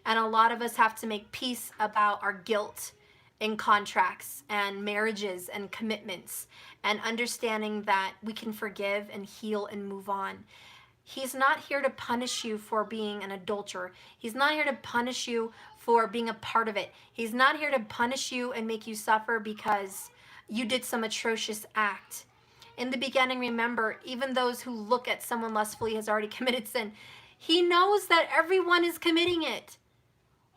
and a lot of us have to make peace about our guilt in contracts and marriages and commitments, and understanding that we can forgive and heal and move on. He's not here to punish you for being an adulterer. He's not here to punish you for being a part of it. He's not here to punish you and make you suffer because you did some atrocious act. In the beginning, remember, even those who look at someone lustfully has already committed sin. He knows that everyone is committing it.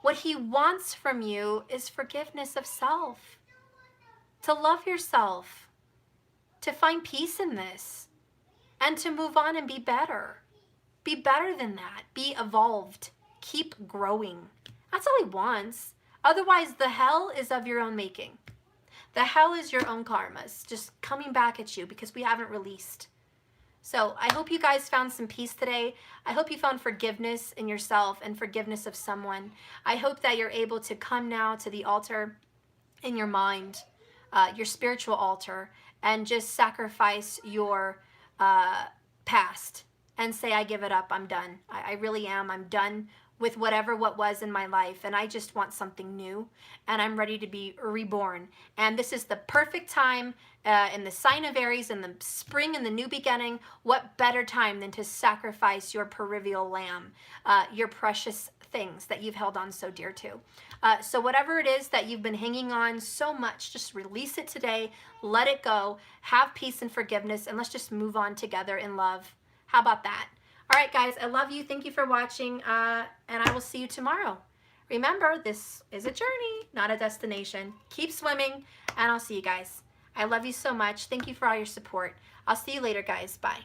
What he wants from you is forgiveness of self, to love yourself, to find peace in this, and to move on and be better. Be better than that. Be evolved. Keep growing. That's all he wants. Otherwise, the hell is of your own making. The hell is your own karmas just coming back at you because we haven't released. So I hope you guys found some peace today. I hope you found forgiveness in yourself and forgiveness of someone. I hope that you're able to come now to the altar in your mind, your spiritual altar, and just sacrifice your past and say, I give it up. I'm done. I really am. I'm done with what was in my life, and I just want something new, and I'm ready to be reborn. And this is the perfect time in the sign of Aries, in the spring, in the new beginning. What better time than to sacrifice your peripheral lamb, your precious things that you've held on so dear to. So whatever it is that you've been hanging on so much, just release it today. Let it go. Have peace and forgiveness, and let's just move on together in love. How about that? All right, guys, I love you. Thank you for watching, and I will see you tomorrow. Remember, this is a journey, not a destination. Keep swimming, and I'll see you guys. I love you so much. Thank you for all your support. I'll see you later, guys. Bye.